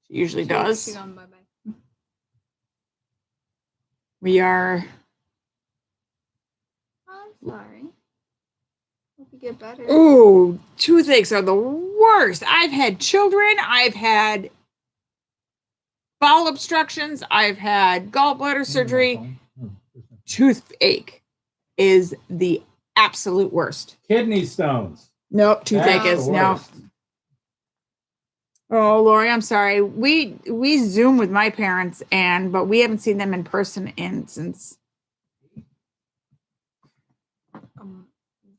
Speaker 1: She usually does.
Speaker 3: She's gone bye-bye.
Speaker 1: We are.
Speaker 3: I'm sorry. Hope you get better.
Speaker 1: Oh, toothaches are the worst. I've had children. I've had bowel obstructions. I've had gallbladder surgery. Toothache is the absolute worst.
Speaker 2: Kidney stones.
Speaker 1: Nope, toothache is no. Oh, Lori, I'm sorry. We Zoom with my parents, but we haven't seen them in person since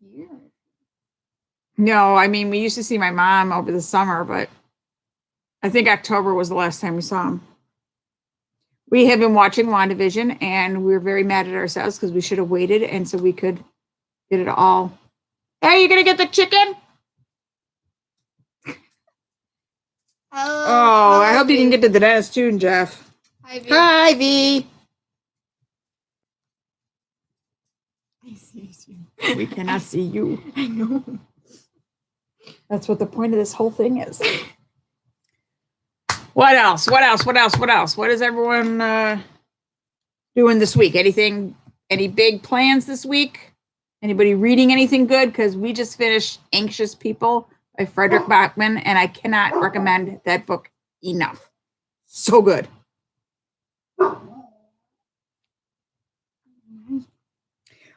Speaker 3: Year.
Speaker 1: No, I mean we used to see my mom over the summer, but I think October was the last time we saw him. We have been watching WandaVision, and we're very mad at ourselves because we should have waited, and so we could get it all. Hey, are you gonna get the chicken? Oh, I hope you can get to the dentist too, Jeff.
Speaker 3: Hi, V.
Speaker 1: Hi, V.
Speaker 3: I see you.
Speaker 1: We cannot see you.
Speaker 3: I know.
Speaker 1: That's what the point of this whole thing is. What else? What else? What else? What else? What is everyone doing this week? Anything? Any big plans this week? Anybody reading anything good? Because we just finished Anxious People by Frederick Bachman, and I cannot recommend that book enough. So good.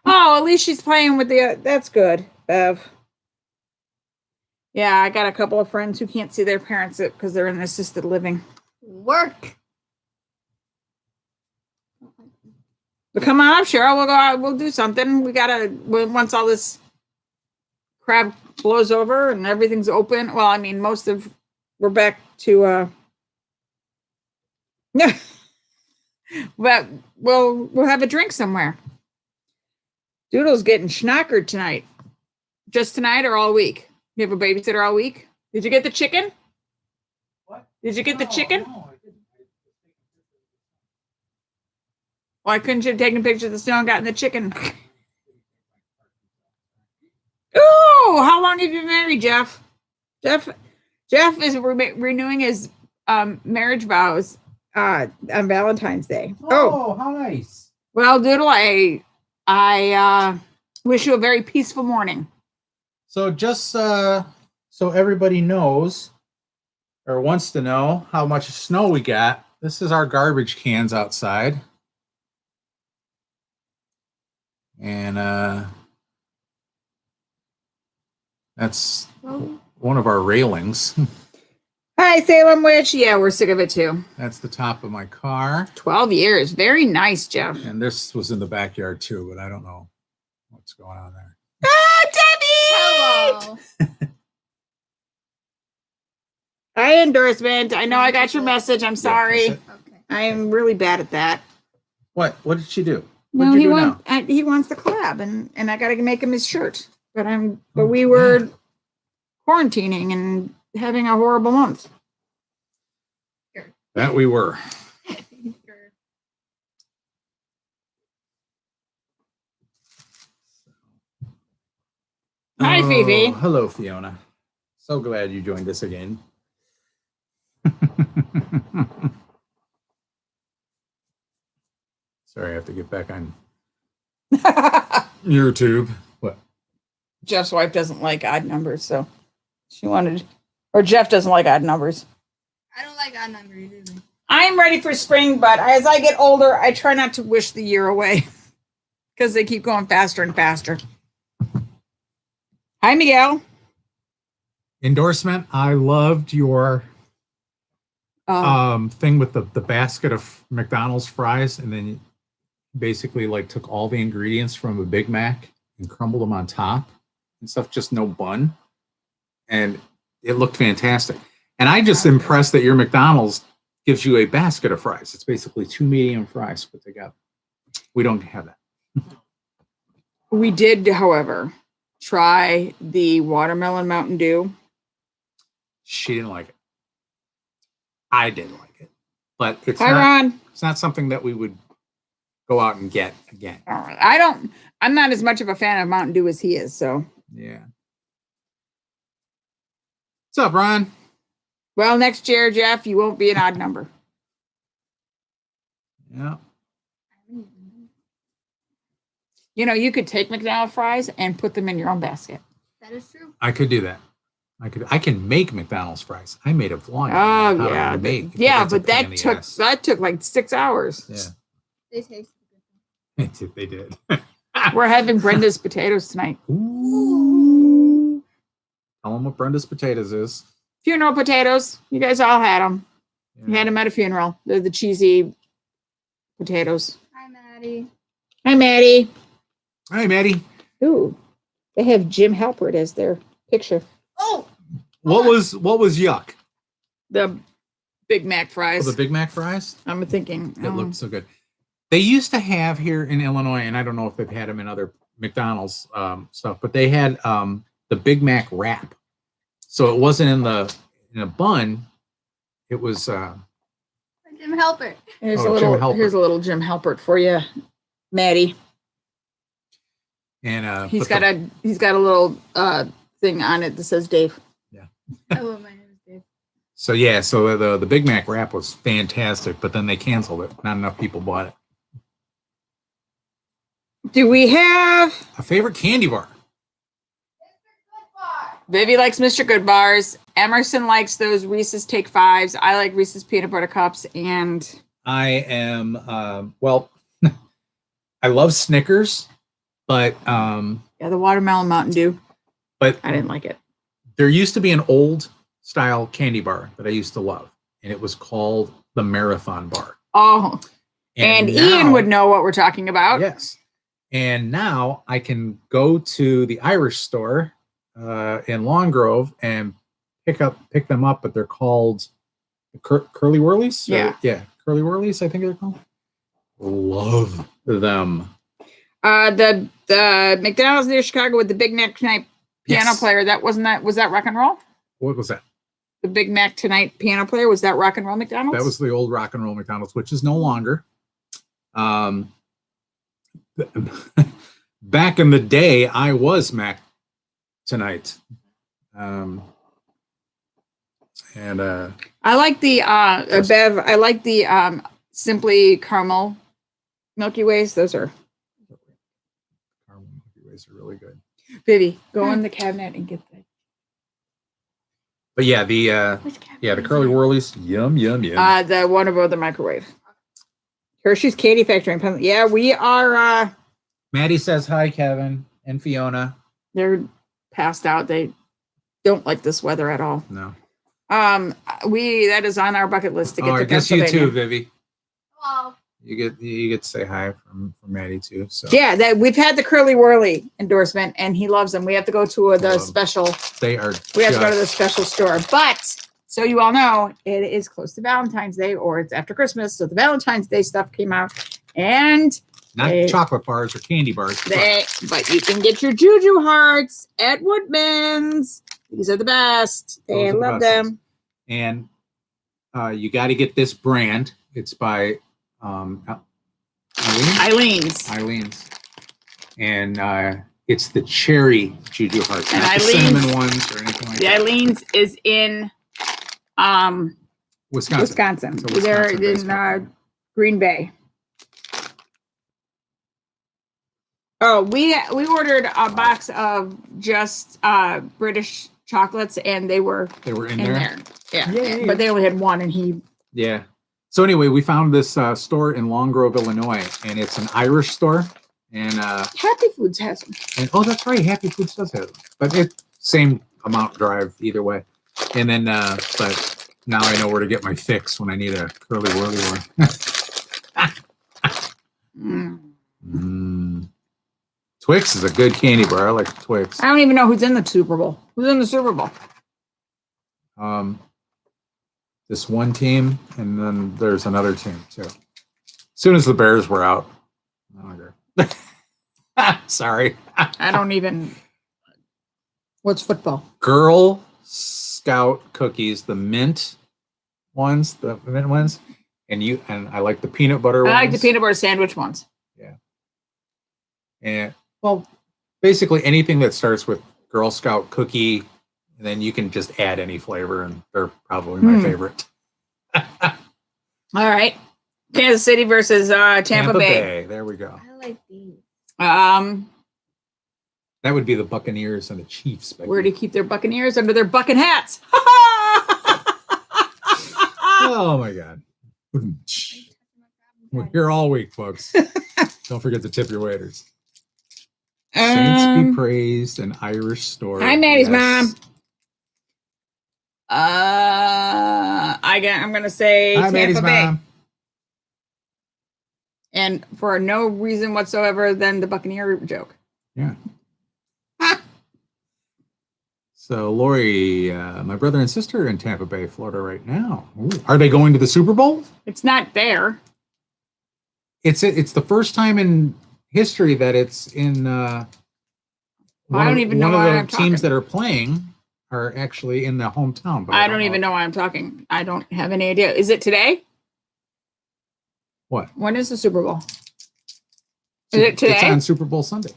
Speaker 1: Oh, at least she's playing with the. That's good, Bev. Yeah, I got a couple of friends who can't see their parents because they're in assisted living.
Speaker 3: Work.
Speaker 1: But come on up, Cheryl. We'll go out. We'll do something. We gotta once all this crap blows over and everything's open. Well, I mean, we're back to but we'll have a drink somewhere. Doodle's getting schnockered tonight. Just tonight or all week? You have a babysitter all week? Did you get the chicken?
Speaker 2: What?
Speaker 1: Did you get the chicken?
Speaker 2: No, I didn't.
Speaker 1: Why couldn't you have taken pictures of the snow and gotten the chicken? Oh, how long have you been married, Jeff? Jeff is renewing his marriage vows on Valentine's Day.
Speaker 2: Oh, how nice.
Speaker 1: Well, Doodle, I wish you a very peaceful morning.
Speaker 2: So just so everybody knows or wants to know how much snow we got, this is our garbage cans outside. And that's one of our railings.
Speaker 1: Hi, Salem Witch. Yeah, we're sick of it too.
Speaker 2: That's the top of my car.
Speaker 1: 12 years. Very nice, Jeff.
Speaker 2: And this was in the backyard too, but I don't know what's going on there.
Speaker 1: Ah, Debbie!
Speaker 3: Hello.
Speaker 1: Hi, endorsement. I know I got your message. I'm sorry.
Speaker 2: that's it.
Speaker 3: Okay.
Speaker 1: I am really bad at that.
Speaker 2: What did she do? What
Speaker 1: No,
Speaker 2: did you do now?
Speaker 1: he wants the collab, and I got to make him his shirt. But we were quarantining and having a horrible month.
Speaker 2: That we were.
Speaker 1: Hi, Fifi.
Speaker 2: Hello, Fiona. So glad you joined us again. Sorry, I have to get back on YouTube. What?
Speaker 1: Jeff's wife doesn't like odd numbers, so Jeff doesn't like odd numbers.
Speaker 3: I don't like odd numbers either.
Speaker 1: I'm ready for spring, but as I get older, I try not to wish the year away because they keep going faster and faster. Hi, Miguel.
Speaker 2: Endorsement. I loved your thing with the basket of McDonald's fries, and then you basically like took all the ingredients from a Big Mac and crumbled them on top and stuff, just no bun. And it looked fantastic. And I just impressed that your McDonald's gives you a basket of fries. It's basically 2 medium fries put together. We don't have that.
Speaker 1: We did, however, try the watermelon Mountain Dew.
Speaker 2: She didn't like it. I did like it, but it's
Speaker 1: Hi,
Speaker 2: not.
Speaker 1: Ron.
Speaker 2: It's not something that we would go out and get again.
Speaker 1: I'm not as much of a fan of Mountain Dew as he is, so.
Speaker 2: Yeah. What's up, Ron?
Speaker 1: Well, next year, Jeff, you won't be an odd number.
Speaker 2: Yeah.
Speaker 1: You know, you could take McDonald's fries and put them in your own basket.
Speaker 3: That is true.
Speaker 2: I could do that. I can make McDonald's fries. I made a vlog.
Speaker 1: Oh,
Speaker 2: on
Speaker 1: yeah.
Speaker 2: how to make,
Speaker 1: Yeah,
Speaker 2: that's a
Speaker 1: but
Speaker 2: pain in the ass.
Speaker 1: that took like 6 hours.
Speaker 2: Yeah.
Speaker 3: They taste good.
Speaker 2: They did.
Speaker 1: We're having Brenda's potatoes tonight.
Speaker 2: Ooh. Tell them what Brenda's potatoes is.
Speaker 1: Funeral potatoes. You guys all had them.
Speaker 2: Yeah.
Speaker 1: You had them at a funeral. They're the cheesy potatoes.
Speaker 3: Hi, Maddie.
Speaker 1: Hi, Maddie.
Speaker 2: Hi, Maddie.
Speaker 1: Ooh, they have Jim Halpert as their picture.
Speaker 3: Oh,
Speaker 2: What was yuck?
Speaker 1: The Big Mac
Speaker 2: Oh,
Speaker 1: fries.
Speaker 2: the Big Mac fries?
Speaker 1: I'm thinking.
Speaker 2: It looked so good. They used to have here in Illinois, and I don't know if they've had them in other McDonald's stuff, but they had the Big Mac wrap. So it wasn't in a bun. It was
Speaker 3: Jim Halpert.
Speaker 1: Here's
Speaker 2: Oh,
Speaker 1: a
Speaker 2: Jim
Speaker 1: little.
Speaker 2: Halpert.
Speaker 1: Here's a little Jim Halpert for you, Maddie.
Speaker 2: and
Speaker 1: He's
Speaker 2: but
Speaker 1: got a little thing on it that says Dave.
Speaker 3: Oh, my name is Dave.
Speaker 2: so the Big Mac wrap was fantastic, but then they canceled it. Not enough people bought it.
Speaker 1: Do we have?
Speaker 2: A favorite candy bar?
Speaker 1: Vivi likes Mr. Good Bars. Emerson likes those Reese's Take Fives. I like Reese's Peanut Butter Cups. And
Speaker 2: I am well. I love Snickers, but
Speaker 1: yeah, the watermelon Mountain Dew.
Speaker 2: but
Speaker 1: I didn't like it.
Speaker 2: there used to be an old style candy bar that I used to love, and it was called the Marathon Bar.
Speaker 1: Oh, and Ian would know what we're talking about.
Speaker 2: Yes. And now I can go to the Irish store in Long Grove and pick them up, but they're called Curly Whirlies.
Speaker 1: Yeah.
Speaker 2: Curly Whirlies, I think they're called. Love them.
Speaker 1: The McDonald's near Chicago with the Big Mac Tonight piano
Speaker 2: Yes.
Speaker 1: player. Was that Rock and Roll?
Speaker 2: What was that?
Speaker 1: The Big Mac Tonight piano player, was that Rock and Roll McDonald's?
Speaker 2: That was the old Rock and Roll McDonald's, which is no longer. Back in the day, I was Mac Tonight. And
Speaker 1: I like the Bev. I like the Simply Caramel Milky Ways. Those are
Speaker 2: caramel Milky Ways are really good.
Speaker 1: Vivi. Go in the cabinet and get that.
Speaker 2: But yeah, the Curly Whirlies, yum yum yum.
Speaker 1: The one above the microwave. Hershey's Candy Factory in Pennsylvania. Yeah, we are.
Speaker 2: Maddie says hi, Kevin and Fiona.
Speaker 1: They're passed out. They don't like this weather at all.
Speaker 2: No.
Speaker 1: That is on our bucket list to get to
Speaker 2: I guess you
Speaker 1: Pennsylvania.
Speaker 2: too, Vivi.
Speaker 3: Hello.
Speaker 2: You get to say hi from Maddie too. So
Speaker 1: Yeah, that we've had the Curly Whirly endorsement, and he loves them. We have to go to the
Speaker 2: Love.
Speaker 1: special.
Speaker 2: they are.
Speaker 1: We have to go to the
Speaker 2: just-
Speaker 1: special store. But so you all know, it is close to Valentine's Day, or it's after Christmas. So the Valentine's Day stuff came out, and
Speaker 2: not
Speaker 1: they-
Speaker 2: chocolate bars or candy bars.
Speaker 1: but you can get your Juju Hearts at Woodman's. These are the best.
Speaker 2: Those
Speaker 1: They
Speaker 2: are the
Speaker 1: love
Speaker 2: best
Speaker 1: them.
Speaker 2: ones. And you got to get this brand. It's by
Speaker 1: Eileen's.
Speaker 2: Eileen's, and it's the cherry Juju Hearts,
Speaker 1: And
Speaker 2: not the
Speaker 1: Eileen's-
Speaker 2: cinnamon ones or anything like
Speaker 1: The
Speaker 2: that.
Speaker 1: Eileen's is in
Speaker 2: Wisconsin.
Speaker 1: Wisconsin.
Speaker 2: It's a
Speaker 1: They're
Speaker 2: Wisconsin-based
Speaker 1: in
Speaker 2: company.
Speaker 1: Green Bay. Oh, we ordered a box of just British chocolates, and they were
Speaker 2: They were in
Speaker 1: in
Speaker 2: there.
Speaker 1: there. Yeah,
Speaker 2: Yay.
Speaker 1: but they only had one, and he.
Speaker 2: Yeah. So anyway, we found this store in Long Grove, Illinois, and it's an Irish store. And
Speaker 1: Happy Foods has them.
Speaker 2: oh, that's right, Happy Foods does have them, but it's same amount drive either way. And then, but now I know where to get my fix when I need a Curly Whirly one. Twix is a good candy bar. I like Twix.
Speaker 1: I don't even know who's in the Super Bowl. Who's in the Super Bowl?
Speaker 2: This one team, and then there's another team too. As soon as the Bears were out, sorry.
Speaker 1: I don't even. What's football?
Speaker 2: Girl Scout cookies, the mint ones, and I like the peanut butter
Speaker 1: I
Speaker 2: ones.
Speaker 1: like the peanut butter sandwich ones.
Speaker 2: And well, basically anything that starts with Girl Scout cookie, and then you can just add any flavor, and they're probably my favorite.
Speaker 1: All right, Kansas City versus Tampa Bay.
Speaker 2: There we go.
Speaker 3: I like these.
Speaker 2: That would be the Buccaneers and the Chiefs. Becky.
Speaker 1: Where do you keep their Buccaneers? Under their bucket hats.
Speaker 2: Oh my God. We're here all week, folks. Don't forget to tip your waiters. Saints be praised, an Irish store.
Speaker 1: Hi, Maddie's
Speaker 2: Yes.
Speaker 1: mom. I'm gonna say
Speaker 2: Hi,
Speaker 1: Tampa
Speaker 2: Maddie's
Speaker 1: Bay,
Speaker 2: mom.
Speaker 1: and for no reason whatsoever than the Buccaneer joke.
Speaker 2: Yeah. So, Lori, my brother and sister are in Tampa Bay, Florida right now. Ooh. Are they going to the Super Bowl?
Speaker 1: It's not there.
Speaker 2: It's the first time in history that it's in
Speaker 1: I don't even know
Speaker 2: one
Speaker 1: why
Speaker 2: of
Speaker 1: I'm
Speaker 2: the teams
Speaker 1: talking.
Speaker 2: that are playing are actually in the hometown. But
Speaker 1: I don't even know why I'm talking. I don't have any idea. Is it today?
Speaker 2: What?
Speaker 1: When is the Super Bowl? Is it today?
Speaker 2: It's on Super Bowl Sunday.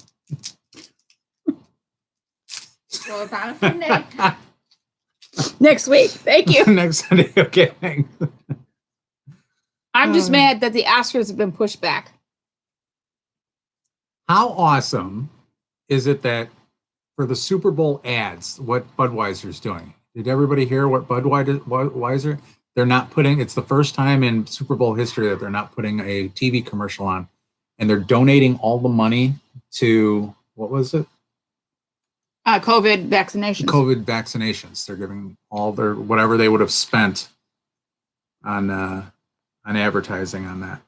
Speaker 3: Well, it's on a Sunday.
Speaker 1: Next week. Thank you.
Speaker 2: Next Sunday. Okay. Thanks.
Speaker 1: I'm just mad that the Oscars have been pushed back.
Speaker 2: How awesome is it that for the Super Bowl ads, what Budweiser's doing? Did everybody hear what Budweiser? They're not putting, it's the first time in Super Bowl history that they're not putting a TV commercial on, and they're donating all the money to, what was it?
Speaker 1: COVID vaccinations.
Speaker 2: COVID vaccinations. They're giving all their, whatever they would have spent on advertising on that.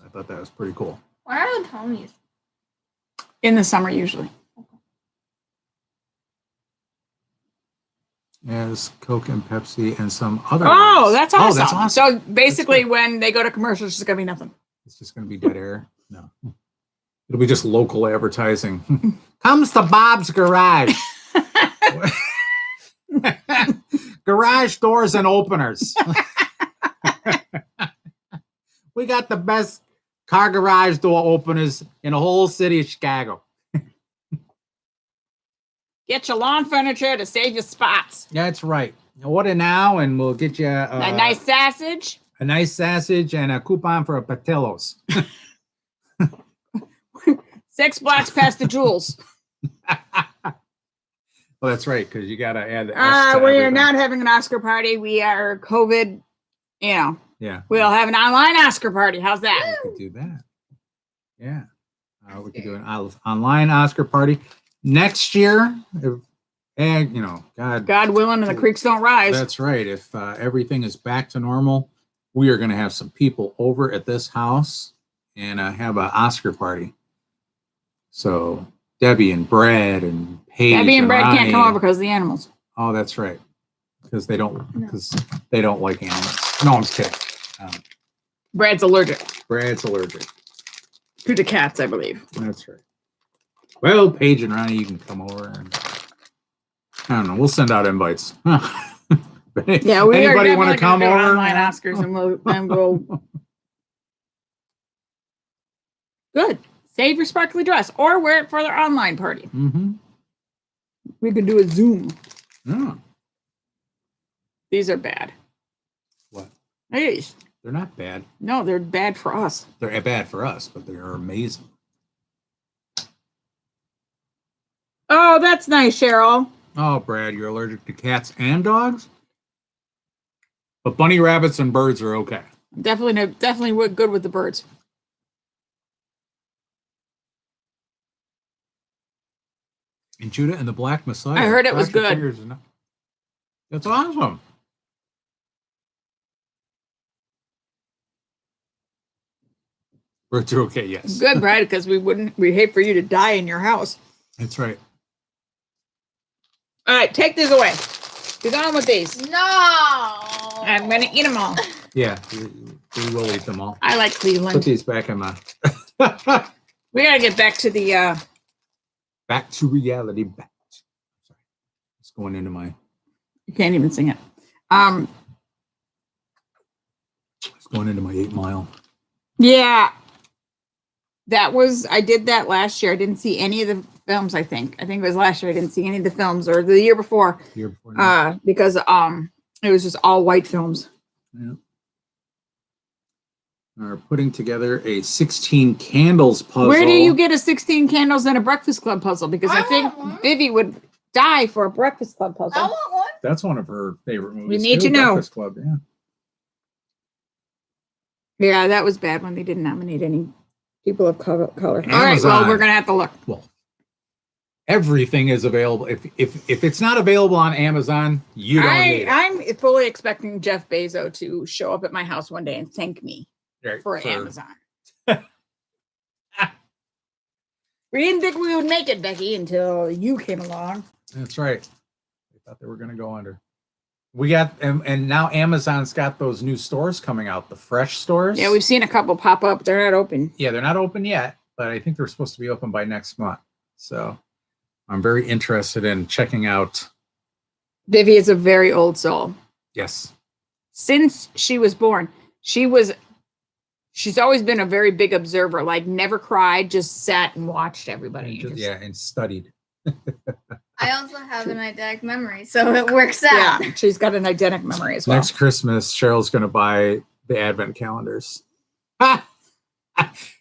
Speaker 2: I thought that was pretty cool.
Speaker 3: What are the Tonys?
Speaker 1: In the summer, usually.
Speaker 2: As Coke and Pepsi and some other.
Speaker 1: Oh,
Speaker 2: ones.
Speaker 1: that's awesome.
Speaker 2: Oh, that's awesome.
Speaker 1: So basically, when they go to commercials, it's going to be nothing.
Speaker 2: It's just going to be dead air. No. It'll be just local advertising. Comes to Bob's Garage. Garage doors and openers. We got the best car garage door openers in the whole city of Chicago.
Speaker 1: Get your lawn furniture to save your spots.
Speaker 2: That's right. Order now and we'll get you
Speaker 1: A nice sausage.
Speaker 2: a nice sausage and a coupon for a Patellos.
Speaker 1: 6 blocks past the jewels.
Speaker 2: Well, that's right, because you got to add the S to
Speaker 1: We are
Speaker 2: everything.
Speaker 1: not having an Oscar party. We are COVID,
Speaker 2: Yeah,
Speaker 1: we'll have an online Oscar party. How's that?
Speaker 2: we could do that. Yeah. We could do an online Oscar party next year. And,
Speaker 1: God willing, and the creeks don't rise.
Speaker 2: That's right. If everything is back to normal, we are going to have some people over at this house and have an Oscar party. So Debbie and Brad and Paige.
Speaker 1: Debbie and Brad
Speaker 2: Ronnie.
Speaker 1: can't come over because of the animals.
Speaker 2: Oh, that's right. Because they don't like animals. No, I'm kidding.
Speaker 1: Brad's allergic
Speaker 2: Brad's allergic.
Speaker 1: to the cats, I believe.
Speaker 2: That's right. Well, Paige and Ronnie, you can come over and I don't know. We'll send out invites.
Speaker 1: Yeah, we
Speaker 2: Anybody
Speaker 1: are
Speaker 2: want to come
Speaker 1: over?
Speaker 2: over?
Speaker 1: Online Oscars, and we'll. Good. Save your sparkly dress, or wear it for their online party.
Speaker 2: Mm-hmm.
Speaker 1: We could do a Zoom.
Speaker 2: Yeah.
Speaker 1: These are bad.
Speaker 2: What?
Speaker 1: Hey,
Speaker 2: They're not bad.
Speaker 1: no, they're bad for us.
Speaker 2: They're bad for us, but they're amazing.
Speaker 1: Oh, that's nice, Cheryl.
Speaker 2: Oh, Brad, you're allergic to cats and dogs? But bunny rabbits and birds are okay.
Speaker 1: Definitely good with the birds.
Speaker 2: And Judah and the Black Messiah.
Speaker 1: I heard it was
Speaker 2: Cross your
Speaker 1: good.
Speaker 2: fingers and- That's awesome. Birds are okay, yes.
Speaker 1: Good, Brad, because we hate for you to die in your house.
Speaker 2: That's right.
Speaker 1: All right, take these away. Be done with these.
Speaker 3: No.
Speaker 1: I'm gonna eat them all.
Speaker 2: Yeah, we will eat them all.
Speaker 1: I like
Speaker 2: Put
Speaker 1: Cleveland.
Speaker 2: these back in my...
Speaker 1: We gotta get back to the.
Speaker 2: Back to reality. Back. Sorry. It's going into my...
Speaker 1: You can't even sing it.
Speaker 2: It's going into my 8 Mile.
Speaker 1: Yeah. I did that last year. I didn't see any of the films, I think. I think it was last year I didn't see any of the films, or the year before.
Speaker 2: Year before now.
Speaker 1: Because it was just all white films.
Speaker 2: Yeah. Are putting together a 16 candles puzzle.
Speaker 1: Where do you get a 16 candles and a Breakfast Club puzzle? Because I think
Speaker 3: want one.
Speaker 1: Vivi would die for a Breakfast Club
Speaker 3: I
Speaker 1: puzzle.
Speaker 3: want one.
Speaker 2: That's one of her favorite movies.
Speaker 1: need
Speaker 2: too,
Speaker 1: to know.
Speaker 2: Breakfast Club, yeah.
Speaker 1: Yeah, that was bad when they didn't nominate any people of color. All right, well,
Speaker 2: Amazon.
Speaker 1: we're gonna have to look.
Speaker 2: Well, everything is available. If it's not available on Amazon, you don't need it.
Speaker 1: I'm fully expecting Jeff Bezos to show up at my house one day and thank me
Speaker 2: Right,
Speaker 1: for Amazon. We didn't think we would make it, Becky, until you came along.
Speaker 2: That's right. They thought they were going to go under. We got, and now Amazon's got those new stores coming out, the fresh stores.
Speaker 1: Yeah, we've seen a couple pop up. They're not open.
Speaker 2: Yeah, they're not open yet, but I think they're supposed to be open by next month. So I'm very interested in checking out.
Speaker 1: Vivi is a very old soul.
Speaker 2: Yes.
Speaker 1: Since she was born, she's always been a very big observer, like never cried, just sat and watched everybody.
Speaker 2: And studied.
Speaker 3: I also have an eidetic memory, so it works out.
Speaker 1: Yeah, she's got an eidetic memory as well.
Speaker 2: Next Christmas, Cheryl's going to buy the advent calendars.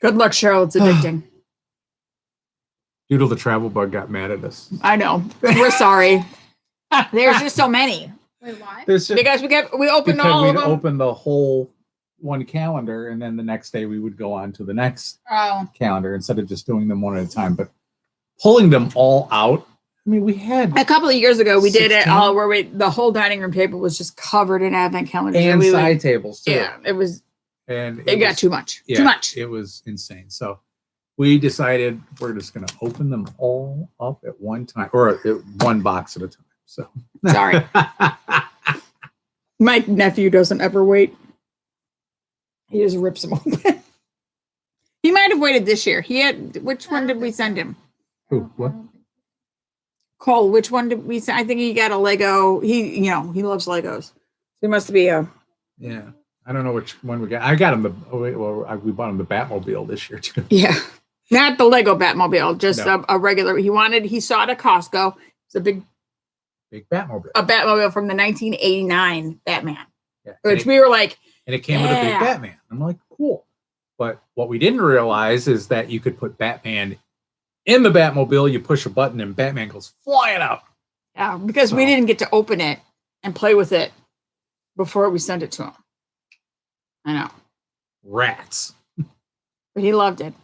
Speaker 1: Good luck, Cheryl. It's addicting.
Speaker 2: Doodle the travel bug got mad at us.
Speaker 1: I know. We're sorry. There's just so many.
Speaker 3: Wait, why?
Speaker 1: Because we opened all of them.
Speaker 2: We'd open the whole one calendar, and then the next day we would go on to the next calendar instead of just doing them one at a time. But pulling them all out, I mean, we had
Speaker 1: a couple of years ago we
Speaker 2: 16?
Speaker 1: did it all where the whole dining room table was just covered in advent calendars
Speaker 2: and side tables too.
Speaker 1: Yeah, it was.
Speaker 2: And
Speaker 1: it got too much.
Speaker 2: Yeah,
Speaker 1: too much.
Speaker 2: It was insane. So we decided we're just going to open them all up at one time, or one box at a time. So
Speaker 1: sorry. My nephew doesn't ever wait. He just rips them open. He might have waited this year. He had. Which one did we send him?
Speaker 2: Who? What?
Speaker 1: Cole. Which one did we send? I think he got a Lego. He loves Legos. He must be a.
Speaker 2: Yeah, I don't know which one we got. I got him we bought him the Batmobile this year too.
Speaker 1: Yeah, not the Lego Batmobile, just
Speaker 2: No.
Speaker 1: a regular. He saw it at Costco. It's a big
Speaker 2: Batmobile.
Speaker 1: A Batmobile from the 1989 Batman,
Speaker 2: Yeah.
Speaker 1: which we were like,
Speaker 2: and it came with a big Batman. I'm like, cool. But what we didn't realize is that you could put Batman in the Batmobile. You push a button and Batman goes flying out.
Speaker 1: Yeah, because we didn't get to open it and play with it before we sent it to him. I know.
Speaker 2: Rats.
Speaker 1: But he loved it.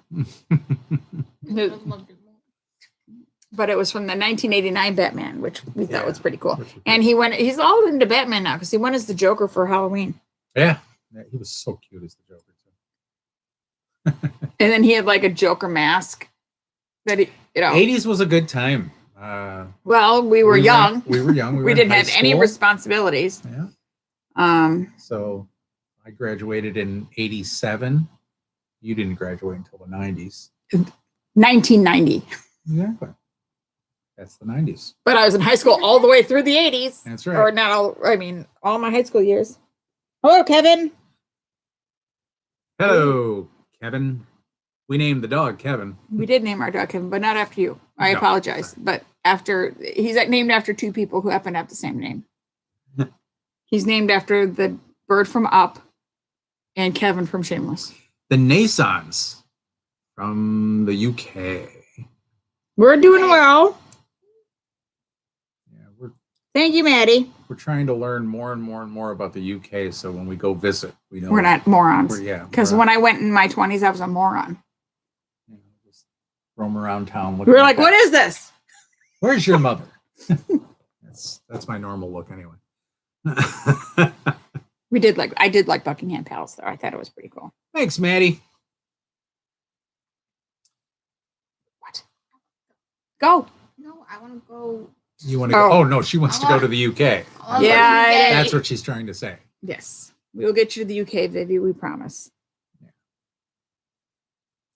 Speaker 1: But it was from the 1989 Batman, which we thought was pretty cool. And he's all into Batman now because he went as the Joker for Halloween.
Speaker 2: Yeah. He was so cute as the Joker.
Speaker 1: And then he had like a Joker mask that
Speaker 2: 80s was a good time.
Speaker 1: Well, we were young.
Speaker 2: We were young.
Speaker 1: We didn't have any responsibilities.
Speaker 2: Yeah. So I graduated in 87. You didn't graduate until the 90s.
Speaker 1: 1990.
Speaker 2: Exactly. That's the 90s.
Speaker 1: But I was in high school all the way through the 80s.
Speaker 2: That's right.
Speaker 1: Or not all, all my high school years. Hello, Kevin.
Speaker 2: Hello, Kevin. We named the dog Kevin.
Speaker 1: We did name our dog Kevin, but not after you. I apologize. Sorry. But he's named after two people who happen to have the same name. He's named after the bird from Up and Kevin from Shameless.
Speaker 2: The Nasons from the UK.
Speaker 1: We're doing well.
Speaker 2: Yeah,
Speaker 1: thank you, Maddie.
Speaker 2: We're trying to learn more and more and more about the UK, so when we go visit, we know
Speaker 1: we're not morons. Because when I went in my 20s, I was a moron.
Speaker 2: Just roam around town.
Speaker 1: We were like, "What is this?
Speaker 2: Where's your mother?" that's my normal look anyway.
Speaker 1: I did like Buckingham Palace though. I thought it was pretty cool.
Speaker 2: Thanks, Maddie.
Speaker 1: What? Go.
Speaker 3: No, I want to go.
Speaker 2: You want to go? Oh no, she wants to go to the UK.
Speaker 1: Yeah,
Speaker 2: that's what she's trying to say.
Speaker 1: Yes, we will get you to the UK, Vivi. We promise. Yeah.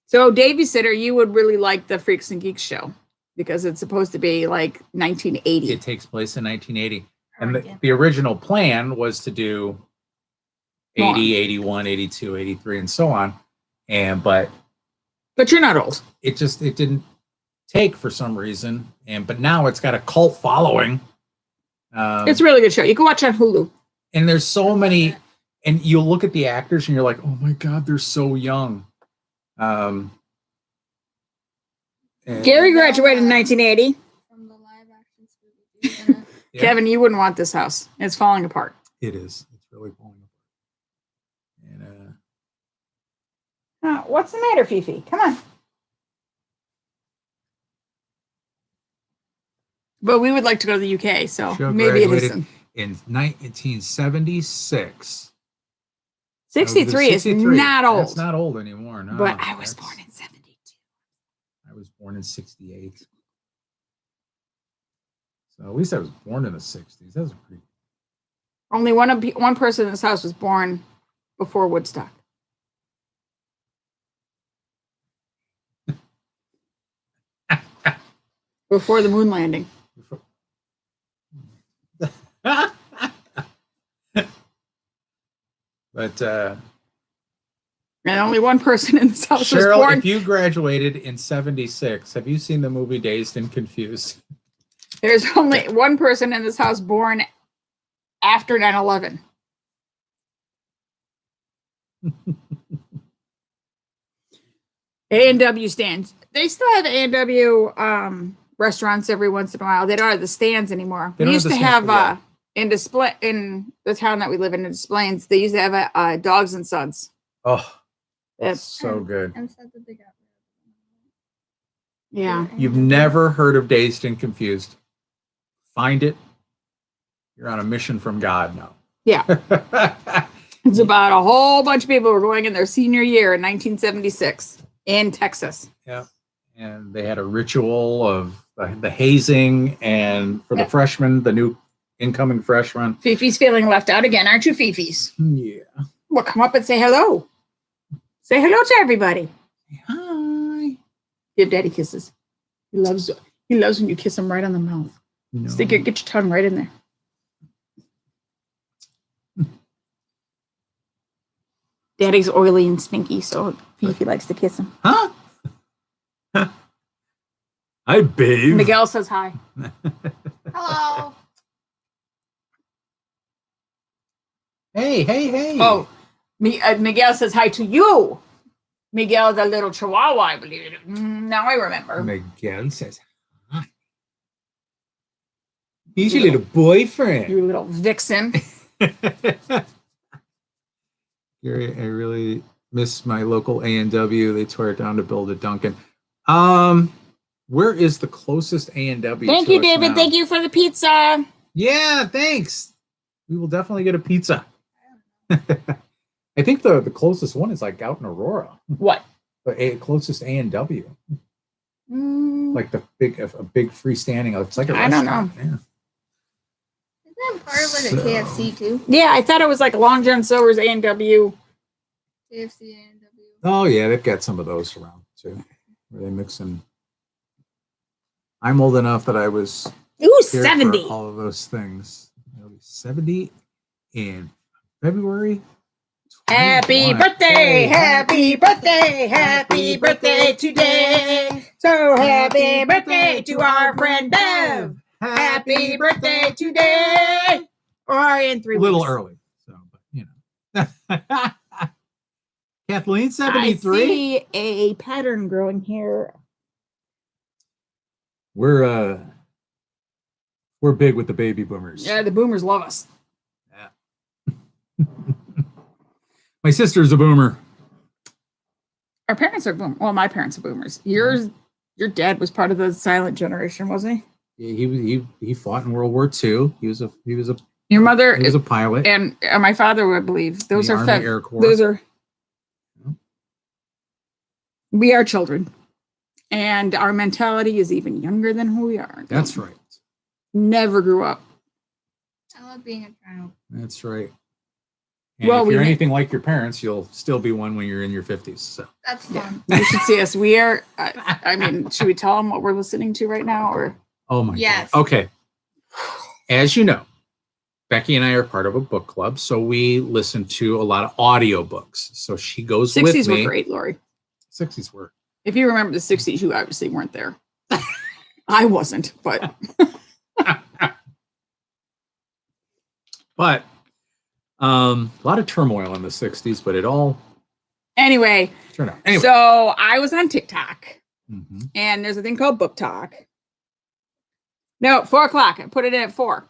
Speaker 1: So, Davey Sitter, you would really like the Freaks and Geeks show because it's supposed to be like 1980.
Speaker 2: It takes place in 1980. And the original plan was to do 80, 81, 82, 83, and so on. But
Speaker 1: you're not old.
Speaker 2: It didn't take for some reason. But now it's got a cult following.
Speaker 1: It's a really good show. You can watch it on Hulu.
Speaker 2: And there's so many, and you look at the actors and you're like, oh my God, they're so young.
Speaker 1: Gary graduated in 1980.
Speaker 3: From the live action movie.
Speaker 1: Yeah. Kevin, you wouldn't want this house. It's falling apart.
Speaker 2: It is. It's really falling apart. And
Speaker 1: what's the matter, Fifi? Come on. But we would like to go to the UK, so maybe it isn't.
Speaker 2: In 1976.
Speaker 1: 63 is not old.
Speaker 2: It's not old anymore, no.
Speaker 1: But I was born in 72.
Speaker 2: I was born in 68. So at least I was born in the 60s. That was pretty.
Speaker 1: Only one person in this house was born before Woodstock. Before the moon landing.
Speaker 2: But
Speaker 1: And only one person in this house was
Speaker 2: Cheryl,
Speaker 1: born.
Speaker 2: if you graduated in 76, have you seen the movie Dazed and Confused?
Speaker 1: There's only one person in this house born after 9/11. A&W stands. They still have A&W restaurants every once in a while. They don't have the stands anymore.
Speaker 2: They
Speaker 1: We
Speaker 2: don't
Speaker 1: used
Speaker 2: have
Speaker 1: to
Speaker 2: the
Speaker 1: have
Speaker 2: stands,
Speaker 1: in display in the town that we live in Des Plaines. They used to have a Dogs and Sons.
Speaker 2: Oh,
Speaker 1: That's
Speaker 2: so good.
Speaker 3: I'm sad that they got
Speaker 1: yeah.
Speaker 2: You've never heard of Dazed and Confused? Find it. You're on a mission from God now.
Speaker 1: Yeah. It's about a whole bunch of people who were going in their senior year in 1976 in Texas.
Speaker 2: Yeah. And they had a ritual of the hazing, and for the freshmen, the new incoming freshmen.
Speaker 1: Fifi's feeling left out again, aren't you, Fifi's?
Speaker 2: Yeah.
Speaker 1: Well, come up and say hello. Say hello to everybody.
Speaker 2: Hi.
Speaker 1: Give Daddy kisses. He loves when you kiss him right on the mouth.
Speaker 2: No.
Speaker 1: Get your tongue right in there. Daddy's oily and stinky, so Fifi likes to kiss him.
Speaker 2: Huh? Hi, babe.
Speaker 1: Miguel says hi.
Speaker 3: Hello.
Speaker 2: Hey.
Speaker 1: Oh, Miguel says hi to you. Miguel, the little chihuahua, I believe. Now I remember.
Speaker 2: Miguel says hi. He's your little boyfriend.
Speaker 1: You little vixen.
Speaker 2: Gary, I really miss my local A&W. They tore it down to build a Dunkin'. Where is the closest A&W?
Speaker 1: Thank you, David. Thank you for the pizza.
Speaker 2: Yeah, thanks. We will definitely get a pizza. I think the closest one is like out in Aurora.
Speaker 1: What?
Speaker 2: The closest A&W. Like a big freestanding. It's like a
Speaker 1: I don't
Speaker 2: restaurant.
Speaker 1: know.
Speaker 2: Yeah.
Speaker 3: Isn't that part of like a KFC too?
Speaker 1: Yeah, I thought it was like Long John Silver's A&W.
Speaker 3: KFC and W.
Speaker 2: Oh yeah, they've got some of those around too, where they mix in. I'm old enough that I was
Speaker 1: Ooh,
Speaker 2: here
Speaker 1: 70.
Speaker 2: for all of those things. It'll be 70 in February.
Speaker 1: Happy
Speaker 2: 21.
Speaker 1: birthday, happy birthday, happy birthday today. So happy birthday to our friend Bev. Happy birthday today. Or in 3
Speaker 2: A little
Speaker 1: weeks.
Speaker 2: early, so but you know. Kathleen,
Speaker 1: I
Speaker 2: 73.
Speaker 1: see a pattern growing here.
Speaker 2: We're big with the baby boomers.
Speaker 1: Yeah, the boomers love us.
Speaker 2: Yeah. My sister's a boomer.
Speaker 1: Our parents are boomers. Well, my parents are boomers. Your dad was part of the silent generation, wasn't
Speaker 2: Yeah, he fought in World War II. He was a
Speaker 1: he? Your mother
Speaker 2: he was a pilot.
Speaker 1: and my father, I believe. Those
Speaker 2: The
Speaker 1: are
Speaker 2: Army Air Corps.
Speaker 1: Those are. We are children, and our mentality is even younger than who we are.
Speaker 2: That's right.
Speaker 1: Never grew up.
Speaker 3: I love being a child.
Speaker 2: That's right. And
Speaker 1: Well,
Speaker 2: if
Speaker 1: we
Speaker 2: you're
Speaker 1: may-
Speaker 2: anything like your parents, you'll still be one when you're in your 50s. So
Speaker 3: That's fun.
Speaker 1: You should see us. We are. I mean, should we tell them what we're listening to right now, or?
Speaker 2: oh my
Speaker 3: Yes.
Speaker 2: God. Okay. As you know, Becky and I are part of a book club, so we listen to a lot of audiobooks. So she goes with
Speaker 1: 60s
Speaker 2: me.
Speaker 1: were great, Lori.
Speaker 2: 60s were.
Speaker 1: If you remember the 60s, you obviously weren't there. I wasn't, but
Speaker 2: But a lot of turmoil in the 60s, but it all
Speaker 1: anyway.
Speaker 2: turned out. Anyway.
Speaker 1: So I was on TikTok,
Speaker 2: Mhm.
Speaker 1: and there's a thing called Book Talk. No, 4:00. I put it in at 4.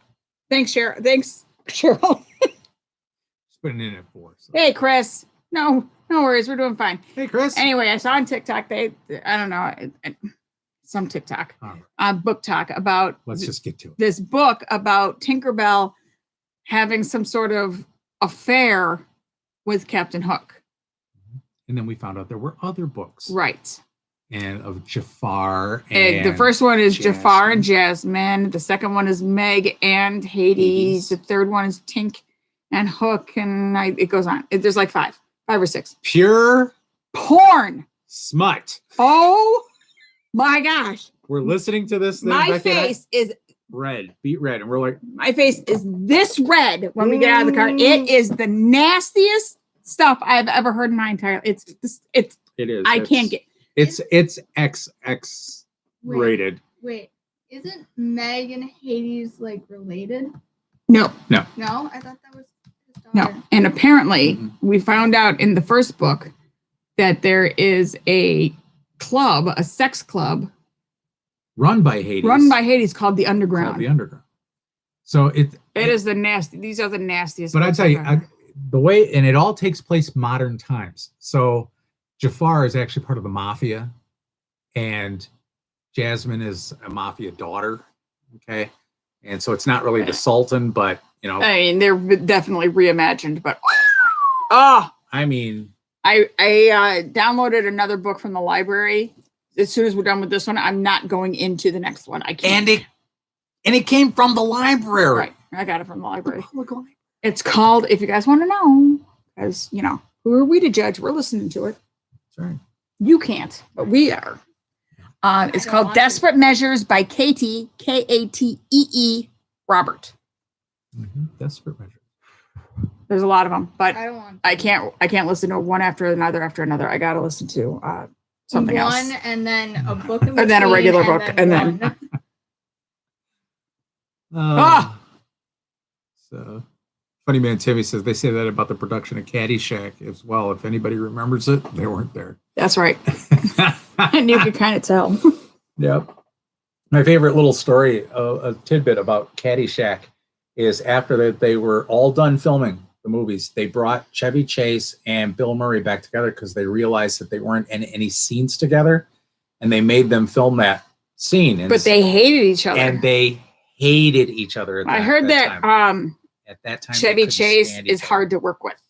Speaker 1: Thanks, Cheryl. Thanks, Cheryl.
Speaker 2: Just putting it in at 4. So.
Speaker 1: Hey, Chris. No worries. We're doing fine.
Speaker 2: Hey, Chris.
Speaker 1: Anyway, I saw on TikTok, I don't know, some TikTok,
Speaker 2: All right,
Speaker 1: Book Talk about
Speaker 2: let's just get to it.
Speaker 1: this book about Tinkerbell having some sort of affair with Captain Hook.
Speaker 2: And then we found out there were other books.
Speaker 1: Right.
Speaker 2: And of Jafar.
Speaker 1: And the first one is Jafar and Jasmine. The second one is Meg and Hades. The third one is Tink and Hook. And it goes on. There's like 5 or 6.
Speaker 2: Pure
Speaker 1: Porn.
Speaker 2: smut.
Speaker 1: Oh my gosh.
Speaker 2: we're listening to this thing.
Speaker 1: My
Speaker 2: Becky and I-
Speaker 1: face is
Speaker 2: red, beet red, and we're like,
Speaker 1: my face is this red when we get out of the car. It is the nastiest stuff I've ever heard in my entire. It's
Speaker 2: it is.
Speaker 1: I can't get.
Speaker 2: It's XX rated.
Speaker 3: Wait, isn't Meg and Hades like related?
Speaker 1: No,
Speaker 3: No, I thought that was his daughter.
Speaker 1: no. And apparently, we found out in the first book that there is a club, a sex club,
Speaker 2: Run by Hades
Speaker 1: called the Underground.
Speaker 2: Called the Underground. So it
Speaker 1: is the nasty. These are the nastiest.
Speaker 2: But I tell you, the way, and it all takes place modern times. So Jafar is actually part of the mafia, and Jasmine is a mafia daughter. Okay, and so it's not really the Sultan, but you know,
Speaker 1: I mean, they're definitely reimagined. But oh,
Speaker 2: I mean,
Speaker 1: I downloaded another book from the library. As soon as we're done with this one, I'm not going into the next one. I can't.
Speaker 2: And it came from the library.
Speaker 1: Right, I got it from the library. It's called, if you guys want to know, because you know, who are we to judge? We're listening to it.
Speaker 2: That's right.
Speaker 1: You can't, but we are. It's called Desperate Measures by Katie, Katee Robert.
Speaker 2: Desperate Measures.
Speaker 1: There's a lot of them, but
Speaker 3: I don't want.
Speaker 1: I can't listen to one after another. I got to listen to something else.
Speaker 3: One and then a book, in
Speaker 1: and then a
Speaker 3: between,
Speaker 1: regular book, and then
Speaker 3: one.
Speaker 2: So Funny Man Timmy says they say that about the production of Caddyshack as well. If anybody remembers it, they weren't there.
Speaker 1: That's right. And you can kind of tell.
Speaker 2: Yep. My favorite little story, a tidbit about Caddyshack, is after that they were all done filming the movies, they brought Chevy Chase and Bill Murray back together because they realized that they weren't in any scenes together, and they made them film that scene. And
Speaker 1: but they hated each other.
Speaker 2: And they hated each other.
Speaker 1: I heard that
Speaker 2: at that time,
Speaker 1: Chevy Chase is hard to work with.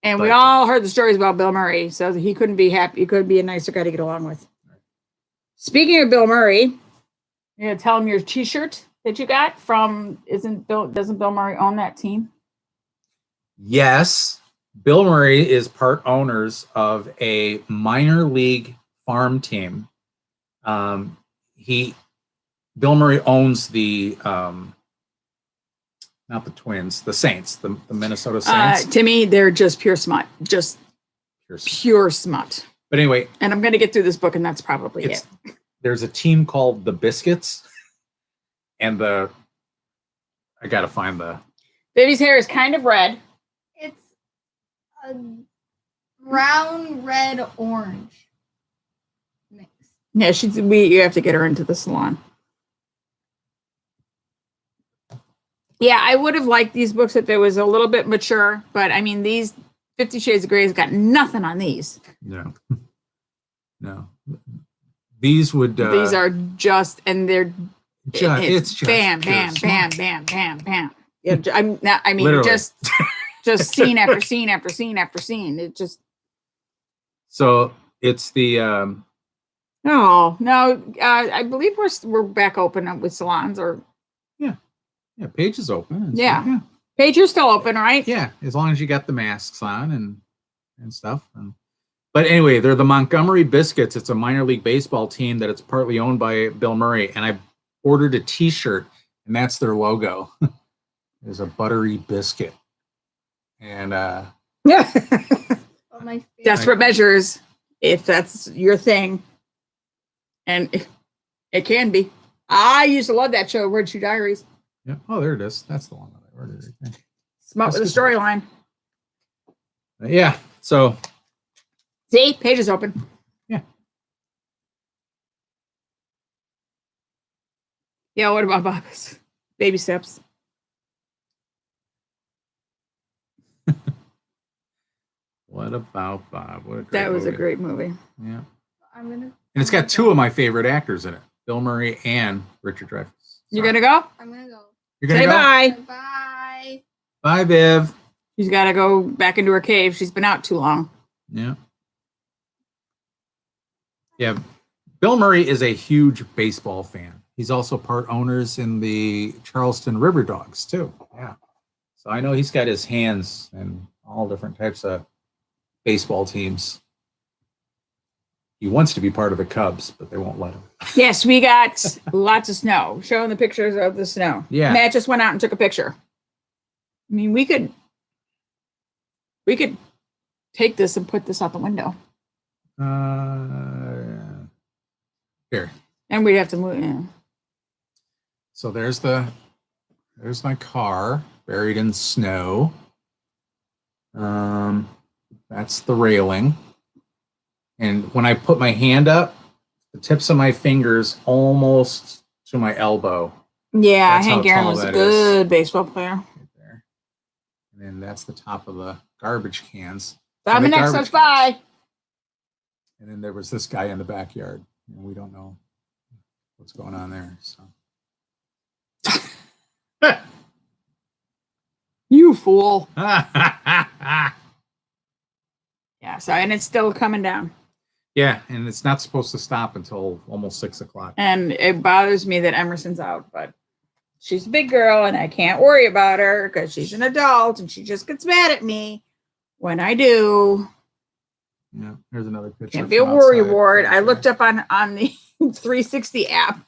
Speaker 1: And we all heard the stories about Bill Murray, so he couldn't be happy. He couldn't be a nicer guy to get along with. Speaking of Bill Murray, you're gonna tell him your T-shirt that you got from doesn't Bill Murray own that team?
Speaker 2: Yes, Bill Murray is part owners of a minor league farm team. Bill Murray owns the not the Twins, the Saints, the Minnesota Saints.
Speaker 1: Timmy, they're just pure smut. Just pure smut.
Speaker 2: But anyway.
Speaker 1: And I'm going to get through this book, and that's probably it.
Speaker 2: There's a team called the Biscuits. And I got to find the...
Speaker 1: Baby's hair is kind of red.
Speaker 3: It's a brown, red, orange mix.
Speaker 1: Yeah, you have to get her into the salon. Yeah, I would have liked these books if it was a little bit mature, but I mean, these 50 Shades of Grey has got nothing on these.
Speaker 2: No. These would...
Speaker 1: these are just, and they're...
Speaker 2: it's just
Speaker 1: bam, bam, bam, bam, bam, bam. Yeah, I mean, literally. just scene after scene after scene after scene. It just...
Speaker 2: So, it's the...
Speaker 1: No, I believe we're back open with salons or...
Speaker 2: Yeah, Page is open.
Speaker 1: Yeah. Page, you're still open, right?
Speaker 2: Yeah, as long as you got the masks on and stuff. But anyway, they're the Montgomery Biscuits. It's a minor league baseball team that it's partly owned by Bill Murray. And I ordered a T-shirt, and that's their logo. There's a buttery biscuit. And
Speaker 1: yeah, Desperate Measures, if that's your thing, and it can be. I used to love that show, Red Shoe Diaries.
Speaker 2: Yeah. Oh, there it is. That's the one that I ordered.
Speaker 1: Smart with the storyline.
Speaker 2: Yeah. So.
Speaker 1: See, Page is open.
Speaker 2: Yeah.
Speaker 1: Yeah. What about Bob's Baby Steps?
Speaker 2: What about Bob? What a great
Speaker 1: that was
Speaker 2: movie.
Speaker 1: A great movie.
Speaker 2: Yeah. And it's got two of my favorite actors in it, Bill Murray and Richard Dreyfuss.
Speaker 1: You gonna go?
Speaker 3: I'm gonna go.
Speaker 2: You're gonna
Speaker 1: say
Speaker 2: go?
Speaker 1: Bye.
Speaker 3: Bye.
Speaker 2: Bye, Viv.
Speaker 1: She's got to go back into her cave. She's been out too long.
Speaker 2: Yeah. Yeah. Bill Murray is a huge baseball fan. He's also part owners in the Charleston River Dogs too. Yeah. So I know he's got his hands in all different types of baseball teams. he wants to be part of the Cubs, but they won't let him.
Speaker 1: Yes, we got lots of snow. Showing the pictures of the snow.
Speaker 2: Yeah.
Speaker 1: Matt just went out and took a picture. I mean, we could take this and put this out the window.
Speaker 2: Here.
Speaker 1: And we'd have to move. Yeah.
Speaker 2: So there's my car buried in snow. That's the railing. And when I put my hand up, the tips of my fingers almost to my elbow.
Speaker 1: Yeah,
Speaker 2: That's
Speaker 1: Hank
Speaker 2: how
Speaker 1: Aaron
Speaker 2: tall
Speaker 1: was a
Speaker 2: that
Speaker 1: good baseball player.
Speaker 2: Right there. And then that's the top of the garbage cans.
Speaker 1: Dominic
Speaker 2: Garbage
Speaker 1: says bye.
Speaker 2: And then there was this guy in the backyard. And we don't know what's going on there. So.
Speaker 1: You fool. Yeah, so and it's still coming down.
Speaker 2: Yeah, and it's not supposed to stop until almost 6 o'clock.
Speaker 1: And it bothers me that Emerson's out, but she's a big girl and I can't worry about her because she's an adult and she just gets mad at me when I do.
Speaker 2: Yeah, here's another picture.
Speaker 1: Can't be a worry ward. I looked up on the 360 app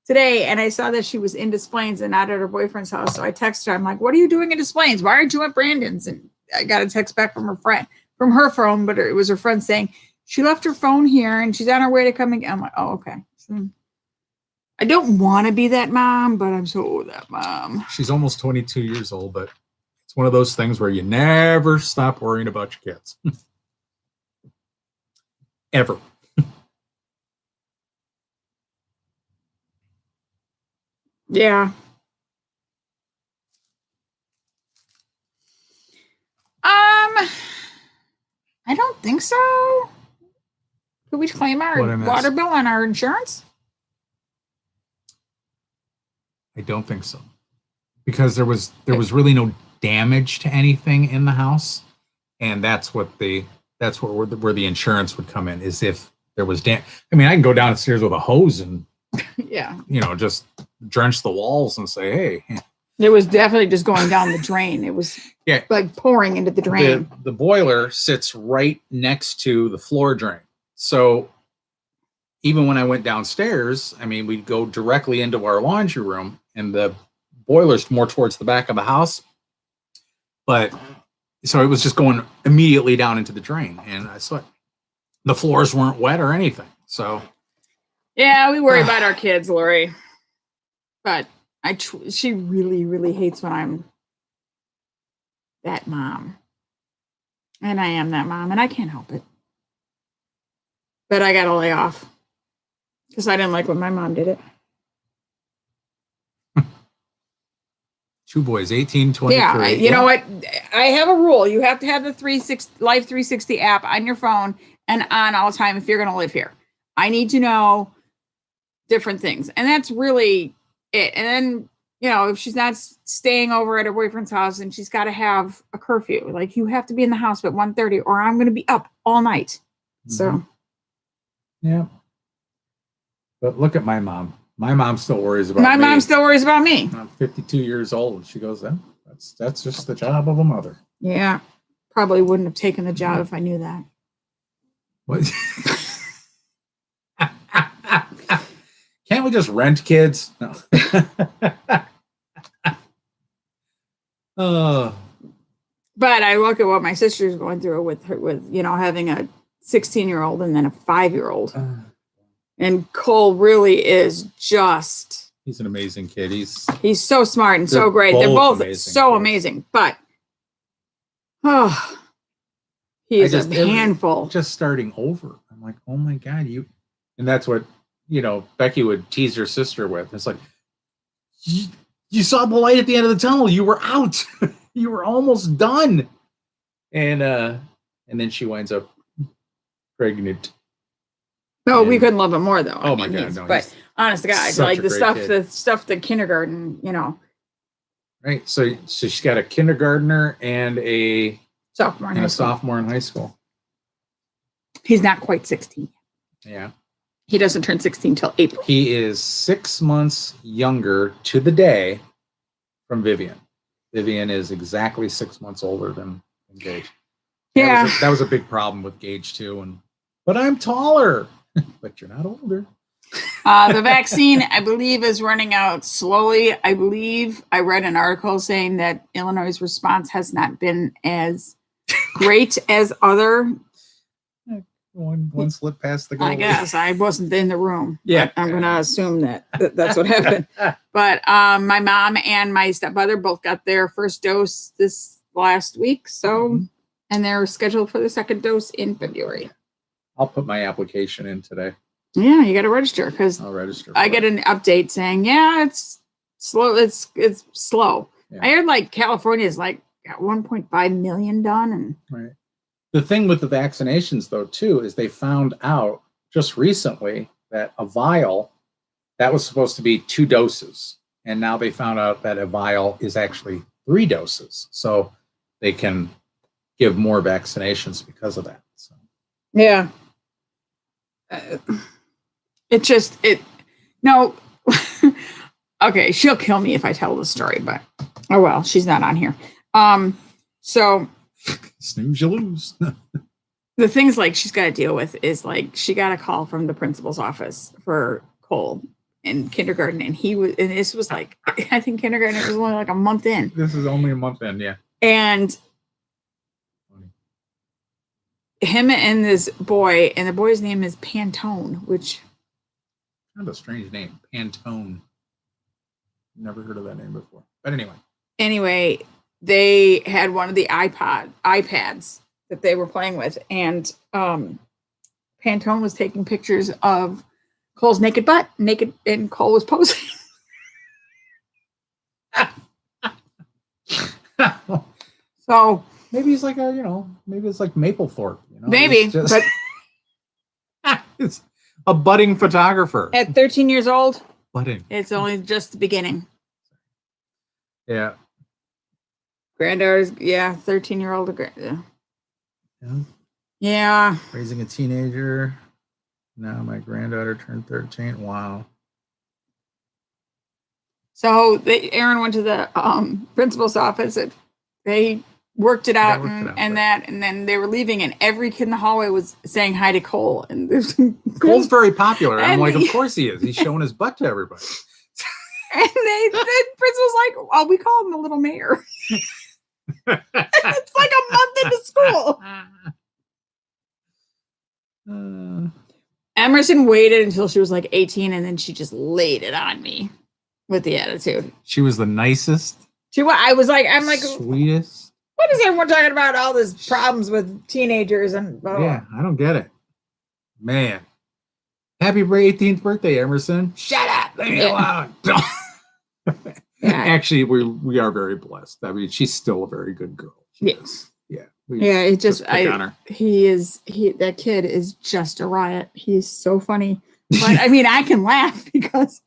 Speaker 1: today and I saw that she was in Des Plaines and not at her boyfriend's house. So I texted her. I'm like, what are you doing in Des Plaines? Why aren't you at Brandon's? And I got a text back from her phone, but it was her friend saying she left her phone here and she's on her way to come again. I'm like, oh, okay. So I don't want to be that mom, but I'm so that mom.
Speaker 2: She's almost 22 years old, but it's one of those things where you never stop worrying about your kids. Ever.
Speaker 1: Yeah. I don't think so. Could we claim our water bill on our insurance?
Speaker 2: I don't think so. Because there was really no damage to anything in the house. And that's where the insurance would come in, is if there was I mean, I can go downstairs with a hose and
Speaker 1: yeah,
Speaker 2: just drench the walls and say, hey.
Speaker 1: It was definitely just going down the drain. It was like pouring into the drain.
Speaker 2: The boiler sits right next to the floor drain. So even when I went downstairs, I mean, we'd go directly into our laundry room and the boiler's more towards the back of the house. But so it was just going immediately down into the drain. And I saw the floors weren't wet or anything. So.
Speaker 1: Yeah, we worry about our kids, Lori. But she really, really hates when I'm that mom. And I am that mom, and I can't help it. But I got to lay off because I didn't like when my mom did it.
Speaker 2: Two boys, 18, 23.
Speaker 1: Yeah, you know what? I have a rule. You have to have the Life 360 app on your phone and on all the time if you're going to live here. I need to know different things. And that's really it. And then, if she's not staying over at her boyfriend's house and she's got to have a curfew, like you have to be in the house at 1:30 or I'm going to be up all night. Mm-hmm. So.
Speaker 2: Yeah. But look at my mom. My mom still worries about me.
Speaker 1: My mom still worries about me.
Speaker 2: I'm 52 years old. She goes, that's just the job of a mother.
Speaker 1: Yeah. Probably wouldn't have taken the job if I knew that.
Speaker 2: What? Can't we just rent kids? No.
Speaker 1: But I look at what my sister's going through with having a 16-year-old and then a 5-year-old. And Cole really is just...
Speaker 2: He's an amazing kid.
Speaker 1: He's so smart and so great. They're both so amazing. But, he is a handful.
Speaker 2: Just starting over. I'm like, oh my God. And that's what, Becky would tease her sister with. It's like, you saw the light at the end of the tunnel. You were out. You were almost done. And then she winds up pregnant.
Speaker 1: No, we couldn't love him more though.
Speaker 2: Oh my God, no!
Speaker 1: But honest to God, like the stuff the kindergarten,
Speaker 2: Right. So she's got a kindergartner and a sophomore in high school.
Speaker 1: He's not quite 16.
Speaker 2: Yeah.
Speaker 1: He doesn't turn 16 till April.
Speaker 2: He is 6 months younger to the day from Vivian. Vivian is exactly 6 months older than Gage.
Speaker 1: Yeah.
Speaker 2: That was a big problem with Gage too, But I'm taller. But you're not older.
Speaker 1: The vaccine, I believe, is running out slowly. I believe I read an article saying that Illinois' response has not been as great as other.
Speaker 2: One slip past the goal.
Speaker 1: I guess I wasn't in the room.
Speaker 2: Yeah.
Speaker 1: I'm going to assume that's what happened. But my mom and my stepmother both got their first dose this last week. So, and they're scheduled for the second dose in February.
Speaker 2: I'll put my application in today.
Speaker 1: Yeah, you got to register because
Speaker 2: I'll register.
Speaker 1: I get an update saying, yeah, it's slow. It's slow.
Speaker 2: Yeah.
Speaker 1: I heard like California is like got 1.5 million done. And
Speaker 2: Right. The thing with the vaccinations, though, too, is they found out just recently that a vial that was supposed to be 2 doses. And now they found out that a vial is actually 3 doses. So they can give more vaccinations because of that. So.
Speaker 1: yeah. No. Okay, she'll kill me if I tell the story, but oh well, she's not on here. So
Speaker 2: Snooze, you lose.
Speaker 1: the things like she's got to deal with is like she got a call from the principal's office for Cole in kindergarten, and this was like I think kindergarten it was only like a month in.
Speaker 2: This is only a month in, yeah.
Speaker 1: And him and this boy, and the boy's name is Pantone, which
Speaker 2: kind of a strange name, Pantone. Never heard of that name before. But
Speaker 1: anyway, they had one of the iPads that they were playing with, and Pantone was taking pictures of Cole's naked butt, and Cole was posing. So
Speaker 2: maybe he's like maybe it's like Maplethorpe.
Speaker 1: Maybe, but
Speaker 2: it's a budding photographer.
Speaker 1: At 13 years old,
Speaker 2: budding.
Speaker 1: It's only just the beginning.
Speaker 2: Yeah.
Speaker 1: Granddaughter's 13-year-old. Yeah.
Speaker 2: Raising a teenager. Now my granddaughter turned 13. Wow.
Speaker 1: So Aaron went to the principal's office. They worked it out, and then they were leaving, and every kid in the hallway was saying hi to Cole. And
Speaker 2: Cole's very popular. I'm like, of course he is. He's showing his butt to everybody.
Speaker 1: And the principal's like, "Oh, we call him the little mayor." It's like a month into school. Emerson waited until she was like 18, and then she just laid it on me with the attitude.
Speaker 2: She was the nicest.
Speaker 1: I'm like,
Speaker 2: sweetest.
Speaker 1: What is everyone talking about? All these problems with teenagers and blah, blah.
Speaker 2: Yeah, I don't get it, man. Happy 18th birthday, Emerson. Shut up, leave me alone. Yeah. Actually, we are very blessed. I mean, she's still a very good girl.
Speaker 1: Yes.
Speaker 2: Yeah.
Speaker 1: It just that kid is just a riot. He's so funny. But I mean, I can laugh because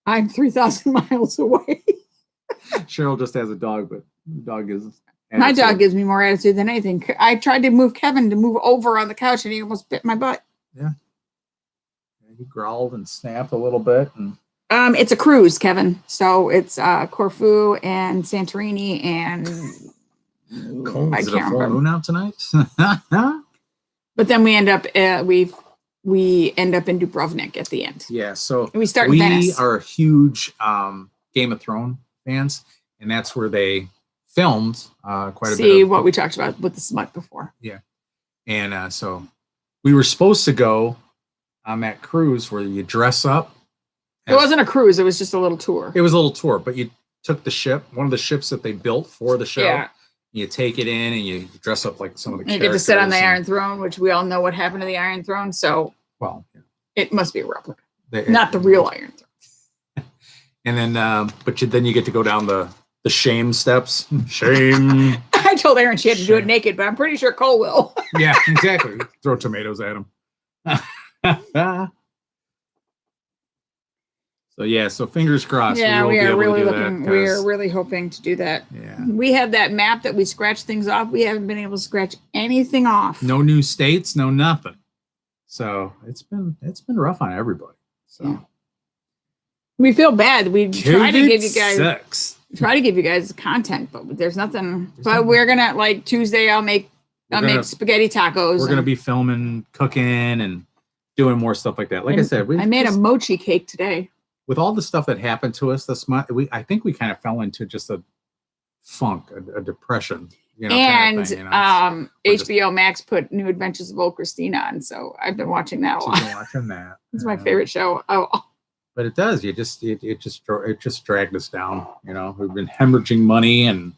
Speaker 1: I'm 3,000 miles away.
Speaker 2: Cheryl just has a dog, but the dog is
Speaker 1: my dog gives me more attitude than anything. I tried to move Kevin to move over on the couch, and he almost bit my butt.
Speaker 2: Yeah. He growled and snapped a little bit, and
Speaker 1: it's a cruise, Kevin. So it's Corfu and Santorini and
Speaker 2: I can't remember. Full moon out tonight.
Speaker 1: But then we end up we end up in Dubrovnik at the end.
Speaker 2: Yeah, so
Speaker 1: we start in Venice.
Speaker 2: We are huge Game of Thrones fans, and that's where they filmed quite a bit.
Speaker 1: See what we talked about with the smut before.
Speaker 2: Yeah, and so we were supposed to go on that cruise where you dress up.
Speaker 1: It wasn't a cruise; it was just a little tour.
Speaker 2: It was a little tour, but you took the ship, one of the ships that they built for the show.
Speaker 1: Yeah.
Speaker 2: You take it in and you dress up like some of the characters.
Speaker 1: You get to sit on the Iron Throne, which we all know what happened to the Iron Throne. So, it must be a replica, not the real Iron Throne.
Speaker 2: And then, then you get to go down the shame steps. Shame.
Speaker 1: I told Erin she had to do it naked, but I'm pretty sure Cole will.
Speaker 2: Yeah, exactly. Throw tomatoes at him. So fingers crossed.
Speaker 1: Yeah, we are really hoping to do that.
Speaker 2: Yeah.
Speaker 1: We have that map that we scratch things off. We haven't been able to scratch anything off.
Speaker 2: No new states, no nothing. So it's been rough on everybody. So yeah.
Speaker 1: We feel bad. We try to give you guys
Speaker 2: sucks.
Speaker 1: Try to give you guys content, but there's nothing. But we're gonna Tuesday. I'll make I'll make spaghetti tacos.
Speaker 2: We're gonna be filming, cooking, and doing more stuff like that. Like I said,
Speaker 1: I made a mochi cake today.
Speaker 2: With all the stuff that happened to us this month, I think we kind of fell into just a funk, a depression.
Speaker 1: And
Speaker 2: kind of thing,
Speaker 1: HBO Max put New Adventures of Old Christine on, so I've been watching that a lot.
Speaker 2: Watching that.
Speaker 1: It's my favorite show. Oh,
Speaker 2: but it does. It just dragged us down. We've been hemorrhaging money and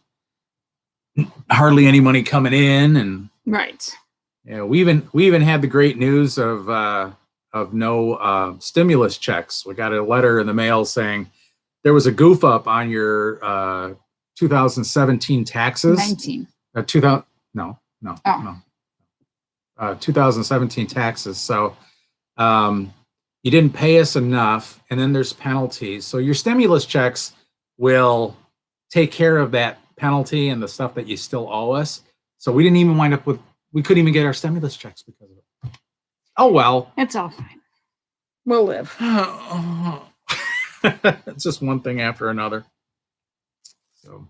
Speaker 2: hardly any money coming in, and
Speaker 1: right.
Speaker 2: We even had the great news of no stimulus checks. We got a letter in the mail saying there was a goof up on your 2017 taxes.
Speaker 1: 19.
Speaker 2: 2017 taxes. So you didn't pay us enough, and then there's penalties. So your stimulus checks will take care of that penalty and the stuff that you still owe us. So we didn't even we couldn't even get our stimulus checks because of it. Oh well.
Speaker 1: It's all fine. We'll live.
Speaker 2: It's just one thing after another. So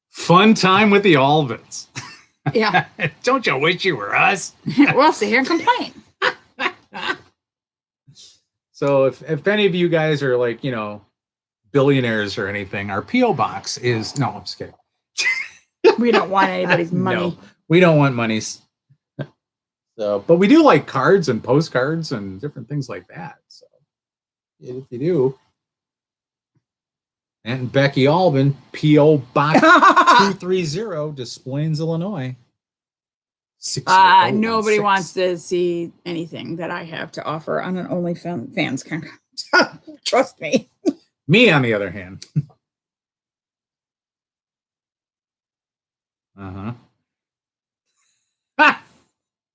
Speaker 2: fun time with the Alvins.
Speaker 1: Yeah.
Speaker 2: Don't you wish you were us?
Speaker 1: We'll sit here and complain.
Speaker 2: So if any of you guys are like, billionaires or anything, our P.O. box is no, I'm just kidding.
Speaker 1: We don't want anybody's money.
Speaker 2: No, we don't want monies. So, but we do like cards and postcards and different things like that. So if you do. And Becky Albin, P.O. Box 230, Des Plaines, Illinois.
Speaker 1: Nobody wants to see anything that I have to offer on an OnlyFans account. Trust me.
Speaker 2: Me, on the other hand.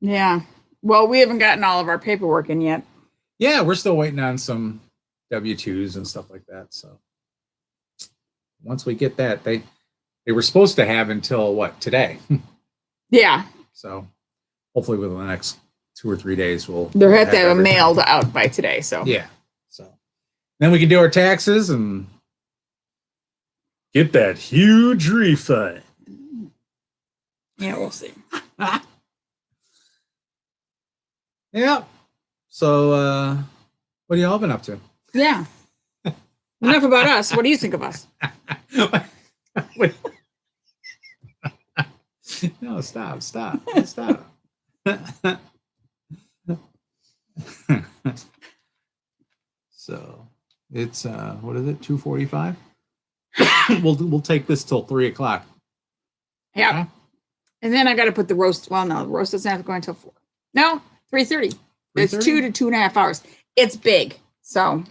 Speaker 1: Yeah. Well, we haven't gotten all of our paperwork in yet.
Speaker 2: Yeah, we're still waiting on some W-2s and stuff like that. So once we get that, they were supposed to have until what, today?
Speaker 1: Yeah.
Speaker 2: So hopefully within the next 2 or 3 days
Speaker 1: they'll have to have it mailed out by today. So
Speaker 2: yeah. So then we can do our taxes and get that huge refund.
Speaker 1: Yeah, we'll see.
Speaker 2: Yeah. So what have y'all been up to?
Speaker 1: Yeah. Enough about us. What do you think of us?
Speaker 2: No, stop. So it's what is it? 2:45. We'll take this till 3:00.
Speaker 1: Yeah.
Speaker 2: Okay.
Speaker 1: And then I got to put the roast. Well, no, the roast doesn't have to go until 4. No, 3:30. It's 2 to 2.5 hours. It's big. So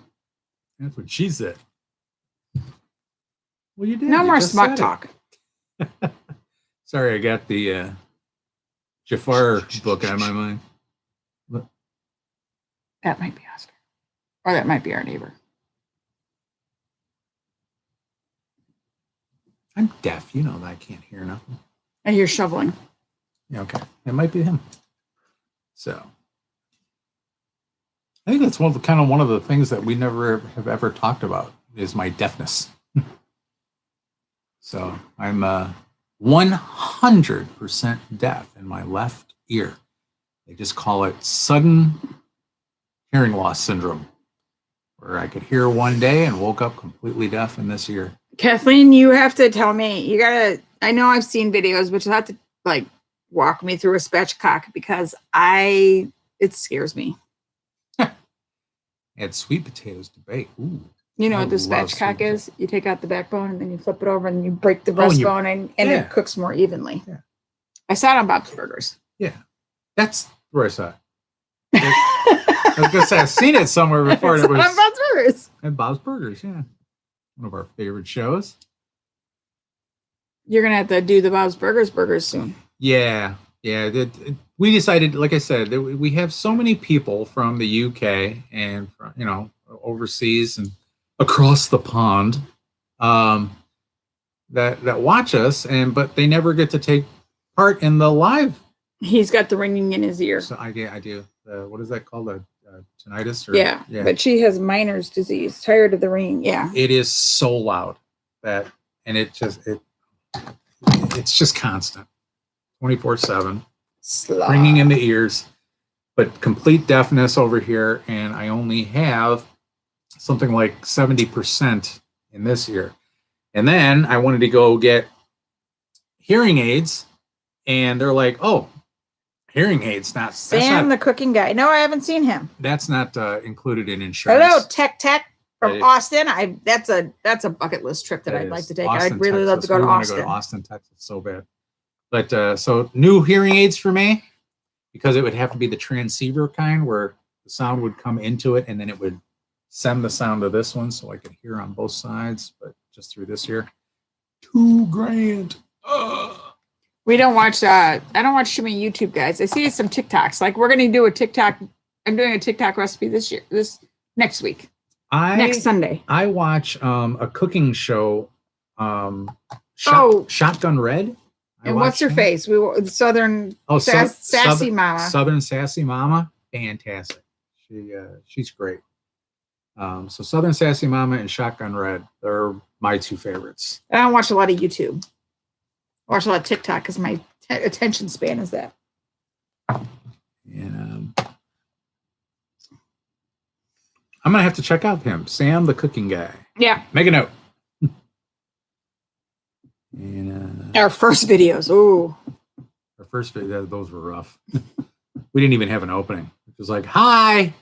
Speaker 2: that's what she said. Well, you did.
Speaker 1: No more smart talk.
Speaker 2: Sorry, I got the Jafar book on my mind.
Speaker 1: That might be Oscar. Or that might be our neighbor.
Speaker 2: I'm deaf. You know that I can't hear nothing.
Speaker 1: I hear shoveling.
Speaker 2: Yeah, okay. It might be him. So I think that's one of the things that we never have ever talked about is my deafness. So I'm 100% deaf in my left ear. They just call it sudden hearing loss syndrome, where I could hear one day and woke up completely deaf in this ear.
Speaker 1: Kathleen, you have to tell me. I know I've seen videos, but you have to walk me through a spatchcock because it scares me.
Speaker 2: Add sweet potatoes to bake. Ooh.
Speaker 1: You know what the spatchcock is? You take out the backbone and then you flip it over and you break the breastbone and it cooks more evenly. Yeah. I saw it on Bob's Burgers.
Speaker 2: Yeah. That's where I saw it. I was going to say, I've seen it somewhere before.
Speaker 1: It was on Bob's Burgers.
Speaker 2: And Bob's Burgers, yeah. One of our favorite shows.
Speaker 1: You're going to have to do the Bob's Burgers soon.
Speaker 2: Yeah. Yeah. We decided, like I said, that we have so many people from the UK and, overseas and across the pond that watch us, but they never get to take part in the live.
Speaker 1: He's got the ringing in his ear.
Speaker 2: So I do. What is that called? Tinnitus?
Speaker 1: Yeah, but she has Meniere's disease. Tired of the ringing. Yeah.
Speaker 2: It is so loud and it's just constant, 24/7,
Speaker 1: Slow.
Speaker 2: ringing in the ears, but complete deafness over here, and I only have something like 70% in this ear. And then I wanted to go get hearing aids, and they're like, "Oh, hearing aids not
Speaker 1: Sam, the cooking guy. No, I haven't seen him.
Speaker 2: that's not included in insurance."
Speaker 1: Hello, Tech from
Speaker 2: Hey.
Speaker 1: Austin. That's a bucket list trip that I'd like to take.
Speaker 2: Austin,
Speaker 1: I'd really love to
Speaker 2: Texas.
Speaker 1: go
Speaker 2: We
Speaker 1: to
Speaker 2: wanna
Speaker 1: Austin.
Speaker 2: go to Austin, Texas, so bad. But so new hearing aids for me, because it would have to be the transceiver kind where the sound would come into it and then it would send the sound to this one so I could hear on both sides, but just through this ear. $2,000.
Speaker 1: We don't watch. I don't watch too many YouTube guys. I see some TikToks. Like we're gonna do a TikTok. I'm doing a TikTok recipe this next week. Next Sunday.
Speaker 2: I watch a cooking show, Shotgun Red.
Speaker 1: And what's her face? We were Southern Sassy Mama.
Speaker 2: Southern Sassy Mama, fantastic. She's great. So Southern Sassy Mama and Shotgun Red, they're my two favorites.
Speaker 1: I don't watch a lot of YouTube. I watch a lot of TikTok because my attention span is that.
Speaker 2: And I'm gonna have to check out him, Sam, the cooking guy.
Speaker 1: Yeah.
Speaker 2: Make a note. And
Speaker 1: our first videos. Ooh.
Speaker 2: Our first video, those were rough. We didn't even have an opening. It was like, "Hi,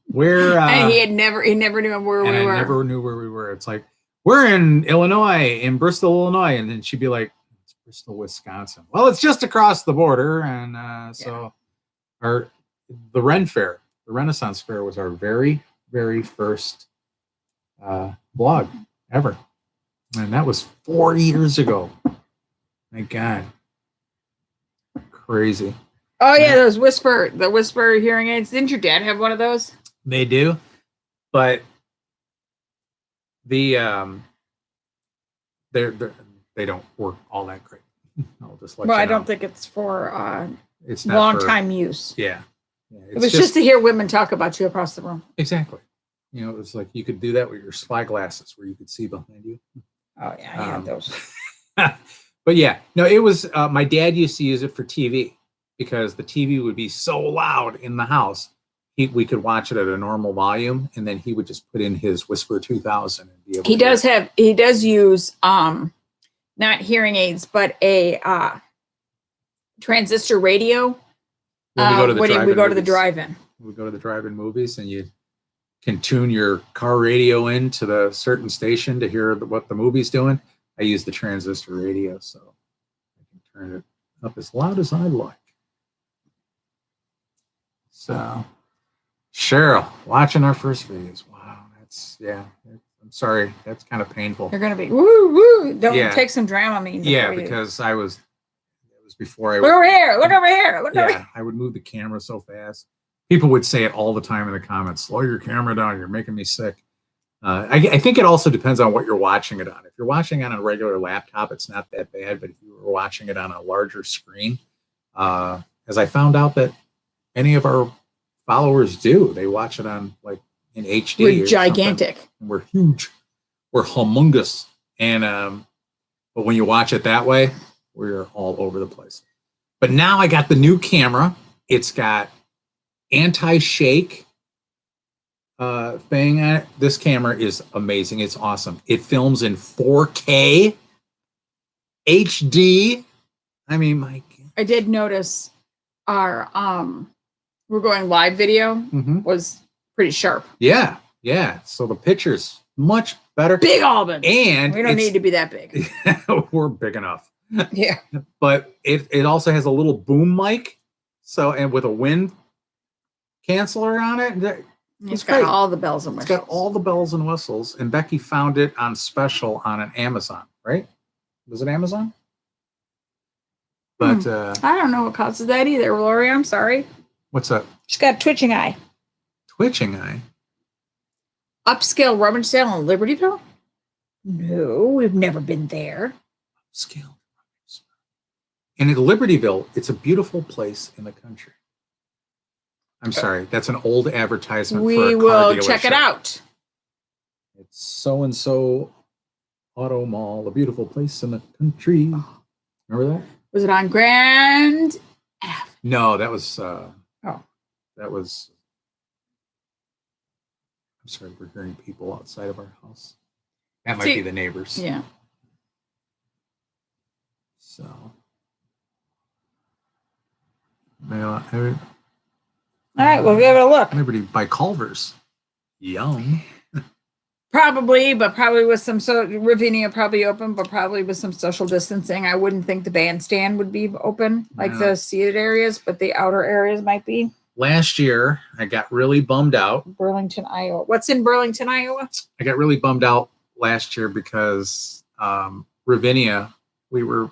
Speaker 2: we're."
Speaker 1: And he never knew where we were.
Speaker 2: I never knew where we were. It's like, "We're in Illinois, in Bristol, Illinois," and then she'd be like, "It's Bristol, Wisconsin." Well, it's just across the border, and so the Ren Fair, the Renaissance Fair, was our very, very first vlog ever. And that was 4 years ago. My God. Crazy.
Speaker 1: Oh yeah, the Whisper hearing aids. Didn't your dad have one of those?
Speaker 2: They do. But they don't work all that great. I'll just let you know.
Speaker 1: I don't think it's for
Speaker 2: it's not
Speaker 1: long time use.
Speaker 2: Yeah.
Speaker 1: It was just to hear women talk about you across the room.
Speaker 2: Exactly. You know, it's like you could do that with your spy glasses where you could see behind you.
Speaker 1: Oh yeah, I have those.
Speaker 2: But yeah, no, it was my dad used to use it for TV because the TV would be so loud in the house. We could watch it at a normal volume, and then he would just put in his Whisper 2000 and be able
Speaker 1: he does use not hearing aids, but a transistor radio.
Speaker 2: When we go to the drive-in
Speaker 1: we go to the drive-in.
Speaker 2: We go to the drive-in movies, and you can tune your car radio into the certain station to hear what the movie's doing. I use the transistor radio, so I can turn it up as loud as I like. So, Cheryl, watching our first videos. Wow, I'm sorry, that's kind of painful.
Speaker 1: You're gonna be woo. Don't take some Dramamine.
Speaker 2: Because it was before I.
Speaker 1: Look over here! Look over here! Look over here!
Speaker 2: I would move the camera so fast. People would say it all the time in the comments. Slow your camera down. You're making me sick. I think it also depends on what you're watching it on. If you're watching on a regular laptop, it's not that bad. But if you were watching it on a larger screen, as I found out that any of our followers do, they watch it on like in HD.
Speaker 1: We're gigantic.
Speaker 2: We're huge. We're humongous. And but when you watch it that way, we're all over the place. But now I got the new camera. It's got anti-shake thing on it. This camera is amazing. It's awesome. It films in 4K HD. I mean, my God.
Speaker 1: I did notice our we're going live video was pretty sharp.
Speaker 2: Yeah. So the picture's much better.
Speaker 1: Big Albans.
Speaker 2: And
Speaker 1: we don't need to be that big.
Speaker 2: We're big enough.
Speaker 1: Yeah.
Speaker 2: But it also has a little boom mic. So, and with a wind canceller on it.
Speaker 1: It's got all the bells and whistles.
Speaker 2: It's got all the bells and whistles. And Becky found it on special on an Amazon, right? Was it Amazon? But
Speaker 1: I don't know what causes that either, Lori. I'm sorry.
Speaker 2: What's that?
Speaker 1: She's got a twitching eye.
Speaker 2: Twitching eye?
Speaker 1: Upscale rummage sale in Libertyville? No, we've never been there.
Speaker 2: Upscale. And in Libertyville, it's a beautiful place in the country. I'm sorry, that's an old advertisement for a car dealership.
Speaker 1: We will check it out.
Speaker 2: It's so-and-so Auto Mall, a beautiful place in the country. Remember that?
Speaker 1: Was it on Grand Ave?
Speaker 2: No, that was.
Speaker 1: Oh.
Speaker 2: That was. I'm sorry, we're hearing people outside of our house. That might be the neighbors.
Speaker 1: Yeah.
Speaker 2: So. All
Speaker 1: right, we'll give it a look.
Speaker 2: Liberty by Culver's. Yum.
Speaker 1: Probably with some Ravinia probably open, but probably with some social distancing. I wouldn't think the bandstand would be open, like the seated areas, but the outer areas might be.
Speaker 2: Last year, I got really bummed out.
Speaker 1: Burlington, Iowa. What's in Burlington, Iowa?
Speaker 2: I got really bummed out last year because Ravinia, we were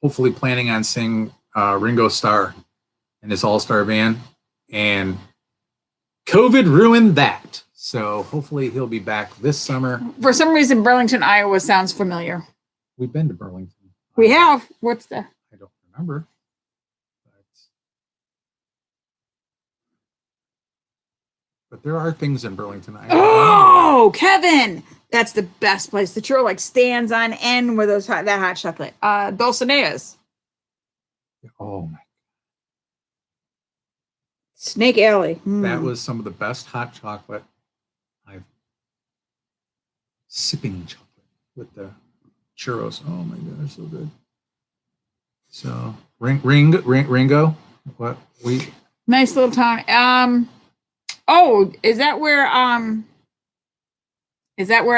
Speaker 2: hopefully planning on seeing Ringo Starr and his all-star band, and COVID ruined that. So hopefully he'll be back this summer.
Speaker 1: For some reason, Burlington, Iowa sounds familiar.
Speaker 2: We've been to Burlington.
Speaker 1: We have. What's the?
Speaker 2: I don't remember. But there are things in Burlington, Iowa.
Speaker 1: Oh, Kevin, that's the best place. The churro like stands on end with that hot chocolate. Dulcinea's.
Speaker 2: Oh my.
Speaker 1: Snake Alley.
Speaker 2: That was some of the best hot chocolate I've sipping chocolate with the churros. Oh my god, they're so good. So Ringo, what we
Speaker 1: nice little town. Oh, is that where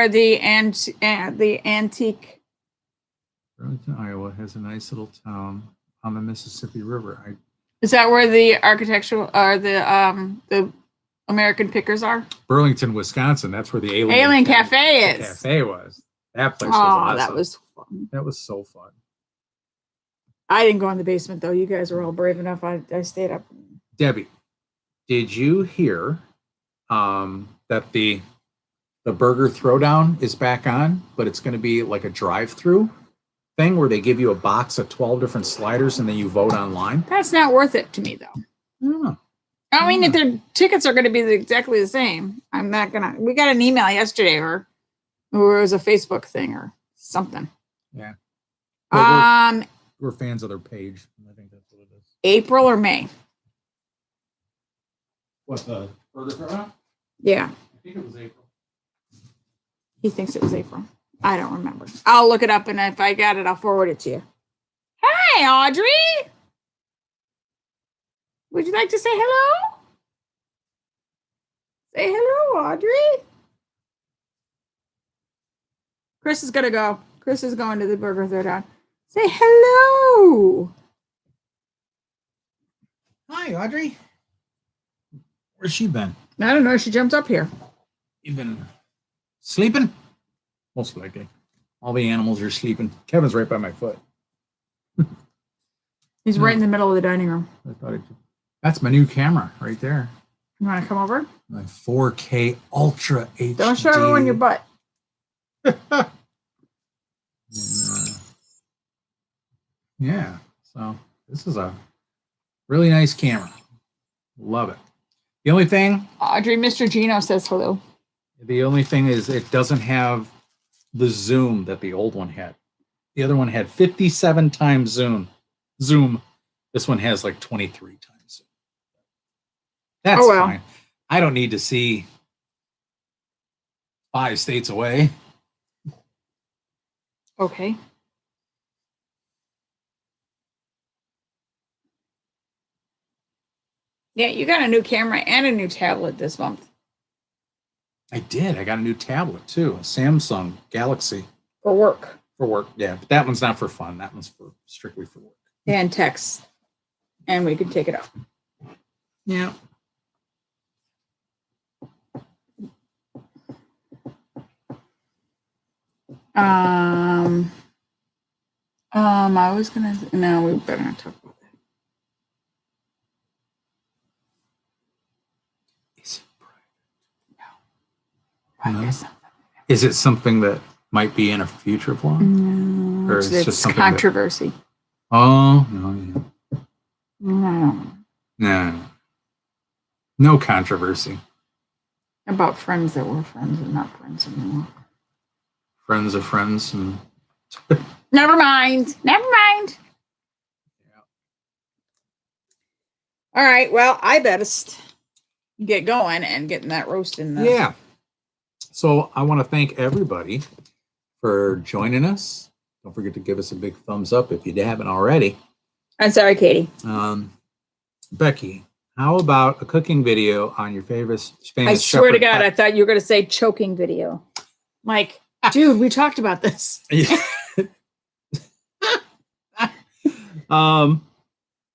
Speaker 1: the antique
Speaker 2: Burlington, Iowa has a nice little town on the Mississippi River.
Speaker 1: Is that where the architectural or the American Pickers are?
Speaker 2: Burlington, Wisconsin. That's where the
Speaker 1: Alien Cafe is.
Speaker 2: Cafe was. That place was awesome.
Speaker 1: That was fun.
Speaker 2: That was so fun.
Speaker 1: I didn't go in the basement though. You guys were all brave enough. I stayed up.
Speaker 2: Debbie, did you hear that the burger throwdown is back on, but it's going to be like a drive-through thing where they give you a box of 12 different sliders and then you vote online?
Speaker 1: That's not worth it to me though.
Speaker 2: Yeah.
Speaker 1: I mean, if their tickets are going to be exactly the same, I'm not going to. We got an email yesterday or it was a Facebook thing or something.
Speaker 2: Yeah. Well, we're fans of their page. I think that's what it is.
Speaker 1: April or May?
Speaker 2: What, the burger throwdown?
Speaker 1: Yeah.
Speaker 2: I think it was April.
Speaker 1: He thinks it was April. I don't remember. I'll look it up, and if I got it, I'll forward it to you. Hi, Audrey. Would you like to say hello? Say hello, Audrey. Chris is going to go. Chris is going to the burger throwdown. Say hello.
Speaker 2: Hi, Audrey. Where's she been?
Speaker 1: I don't know. She jumped up here.
Speaker 2: You been sleeping? Most likely. All the animals are sleeping. Kevin's right by my foot.
Speaker 1: He's right in the middle of the dining room.
Speaker 2: That's my new camera right there.
Speaker 1: You want to come over?
Speaker 2: My 4K Ultra HD.
Speaker 1: Don't show everyone your butt.
Speaker 2: Yeah. So this is a really nice camera. Love it. The only thing,
Speaker 1: Audrey, Mr. Gino says hello.
Speaker 2: The only thing is it doesn't have the zoom that the old one had. The other one had 57 times zoom. This one has like 23 times zoom. That's fine. I don't need to see 5 states away.
Speaker 1: Okay. Yeah, you got a new camera and a new tablet this month.
Speaker 2: I did. I got a new tablet too, a Samsung Galaxy.
Speaker 1: For work.
Speaker 2: For work, yeah. But that one's not for fun. That one's for strictly for work.
Speaker 1: And text. And we can take it out.
Speaker 2: Yeah.
Speaker 1: I was gonna. No, we better not talk about that.
Speaker 2: Is it private? No. Is it something that might be in a future vlog?
Speaker 1: No,
Speaker 2: or it's just something
Speaker 1: controversy.
Speaker 2: Oh no! Yeah.
Speaker 1: No.
Speaker 2: No controversy.
Speaker 1: About friends that were friends and not friends anymore.
Speaker 2: friends of friends. And
Speaker 1: Never mind. Never mind.
Speaker 2: Yeah.
Speaker 1: All right. Well, I best get going and getting that roast in the.
Speaker 2: Yeah. So I want to thank everybody for joining us. Don't forget to give us a big thumbs up if you haven't already.
Speaker 1: I'm sorry, Katie.
Speaker 2: Becky, how about a cooking video on your famous
Speaker 1: I swear to
Speaker 2: shepherd
Speaker 1: God,
Speaker 2: pie?
Speaker 1: I thought you were going to say choking video. Mike, dude, we talked about this. Yeah,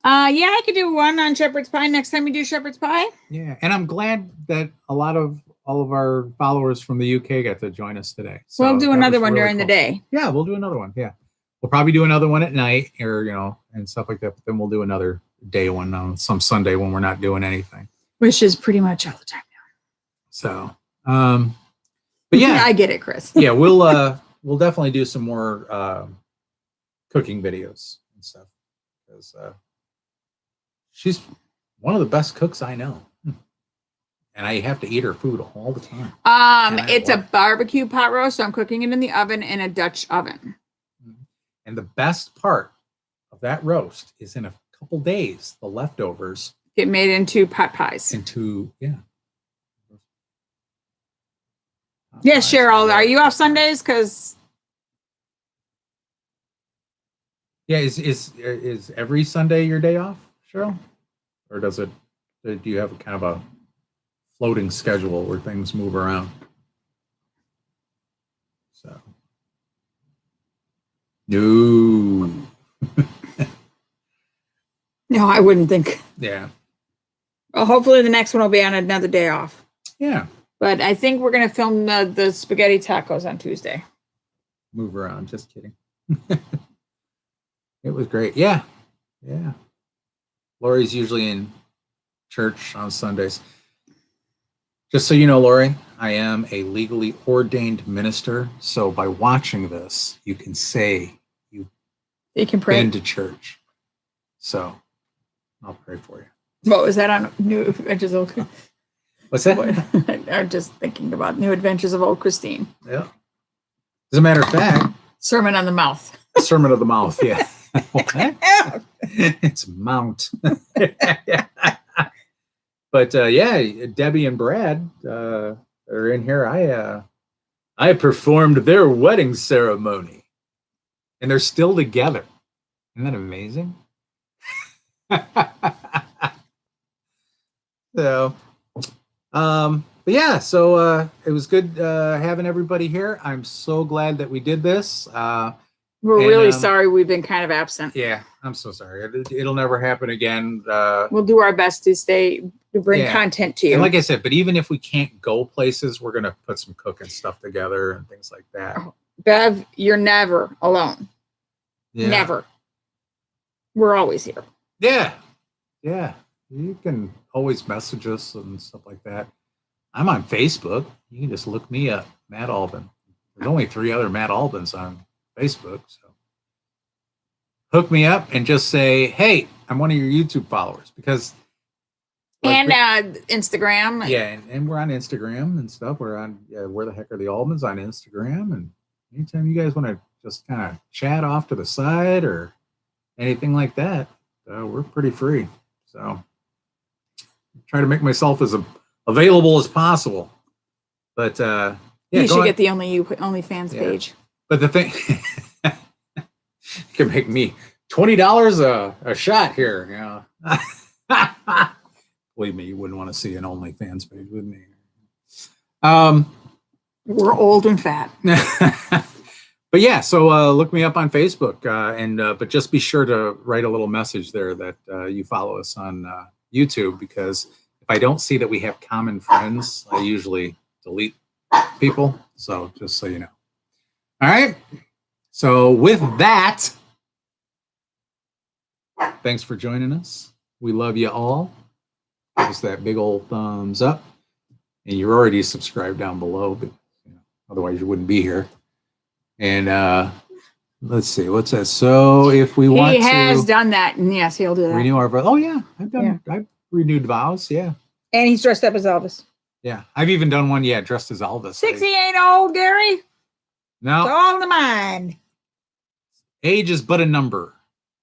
Speaker 1: I could do one on shepherd's pie next time we do shepherd's pie.
Speaker 2: Yeah, and I'm glad that all of our followers from the UK got to join us today. So
Speaker 1: we'll do
Speaker 2: that
Speaker 1: another
Speaker 2: was
Speaker 1: one
Speaker 2: really
Speaker 1: during the
Speaker 2: cool.
Speaker 1: day.
Speaker 2: Yeah, we'll do another one. Yeah, we'll probably do another one at night, or and stuff like that. But then we'll do another day one on some Sunday when we're not doing anything,
Speaker 1: which is pretty much all the time now.
Speaker 2: So, but yeah,
Speaker 1: I get it, Chris.
Speaker 2: Yeah, we'll definitely do some more cooking videos and stuff because she's one of the best cooks I know. And I have to eat her food all the time.
Speaker 1: It's a barbecue pot roast, so I'm cooking it in the oven in a Dutch oven.
Speaker 2: And the best part of that roast is in a couple days, the leftovers
Speaker 1: get made into pot pies. Yes, Cheryl, are you off Sundays? Because
Speaker 2: is every Sunday your day off, Cheryl? Or do you have kind of a floating schedule where things move around? So no.
Speaker 1: No, I wouldn't think.
Speaker 2: Yeah.
Speaker 1: Well, hopefully the next one will be on another day off.
Speaker 2: Yeah.
Speaker 1: But I think we're going to film the spaghetti tacos on Tuesday.
Speaker 2: Move around. Just kidding. It was great. Yeah. Yeah. Lori's usually in church on Sundays. Just so you know, Lori, I am a legally ordained minister. So by watching this, you can say you
Speaker 1: can pray.
Speaker 2: Been to church. So I'll pray for you.
Speaker 1: What was that on New Adventures of Old?
Speaker 2: What's that?
Speaker 1: I'm just thinking about New Adventures of Old Christine.
Speaker 2: Yeah. As a matter of fact,
Speaker 1: Sermon on the Mouth.
Speaker 2: Sermon of the Mouth. Yeah. It's Mount. But yeah, Debbie and Brad are in here. I performed their wedding ceremony, and they're still together. Isn't that amazing? So, but yeah, so it was good having everybody here. I'm so glad that we did this.
Speaker 1: We're really sorry we've been kind of absent.
Speaker 2: Yeah, I'm so sorry. It'll never happen again.
Speaker 1: We'll do our best to bring content to you.
Speaker 2: And like I said, but even if we can't go places, we're going to put some cooking stuff together and things like that.
Speaker 1: Bev, you're never alone. Yeah. Never. We're always here.
Speaker 2: Yeah. Yeah. You can always message us and stuff like that. I'm on Facebook. You can just look me up, Matt Albin. There's only 3 other Matt Albins on Facebook. So hook me up and just say, hey, I'm one of your YouTube followers because.
Speaker 1: And Instagram.
Speaker 2: Yeah. And we're on Instagram and stuff. We're on Where the Heck Are the Albins on Instagram. And anytime you guys want to just kind of chat off to the side or anything like that, we're pretty free. So try to make myself as available as possible. But
Speaker 1: you should get the OnlyFans page.
Speaker 2: But the thing can make me $20 a shot here. Believe me, you wouldn't want to see an OnlyFans page with me.
Speaker 1: We're old and fat.
Speaker 2: But yeah, so look me up on Facebook, but just be sure to write a little message there that you follow us on YouTube, because if I don't see that we have common friends, I usually delete people. So just so you know. All right. So with that, thanks for joining us. We love you all. Give us that big old thumbs up. And you're already subscribed down below, but otherwise you wouldn't be here. And let's see, what's that? So if we want to,
Speaker 1: he has done that, and yes, he'll do that.
Speaker 2: Renew our vows. Oh yeah, I've renewed vows. Yeah,
Speaker 1: and he's dressed up as Elvis.
Speaker 2: Yeah, I've even done one. Yeah, dressed as Elvis.
Speaker 1: 60 ain't old, Gary.
Speaker 2: No,
Speaker 1: all in the mind.
Speaker 2: age is but a number.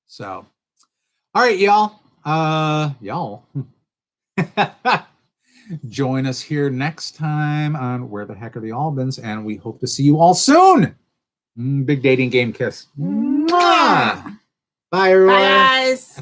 Speaker 2: So, all right, y'all. Y'all. Join us here next time on Where the Heck Are the Albans, and we hope to see you all soon. Big dating game kiss. Mwah! Bye, everyone.
Speaker 1: Bye, guys.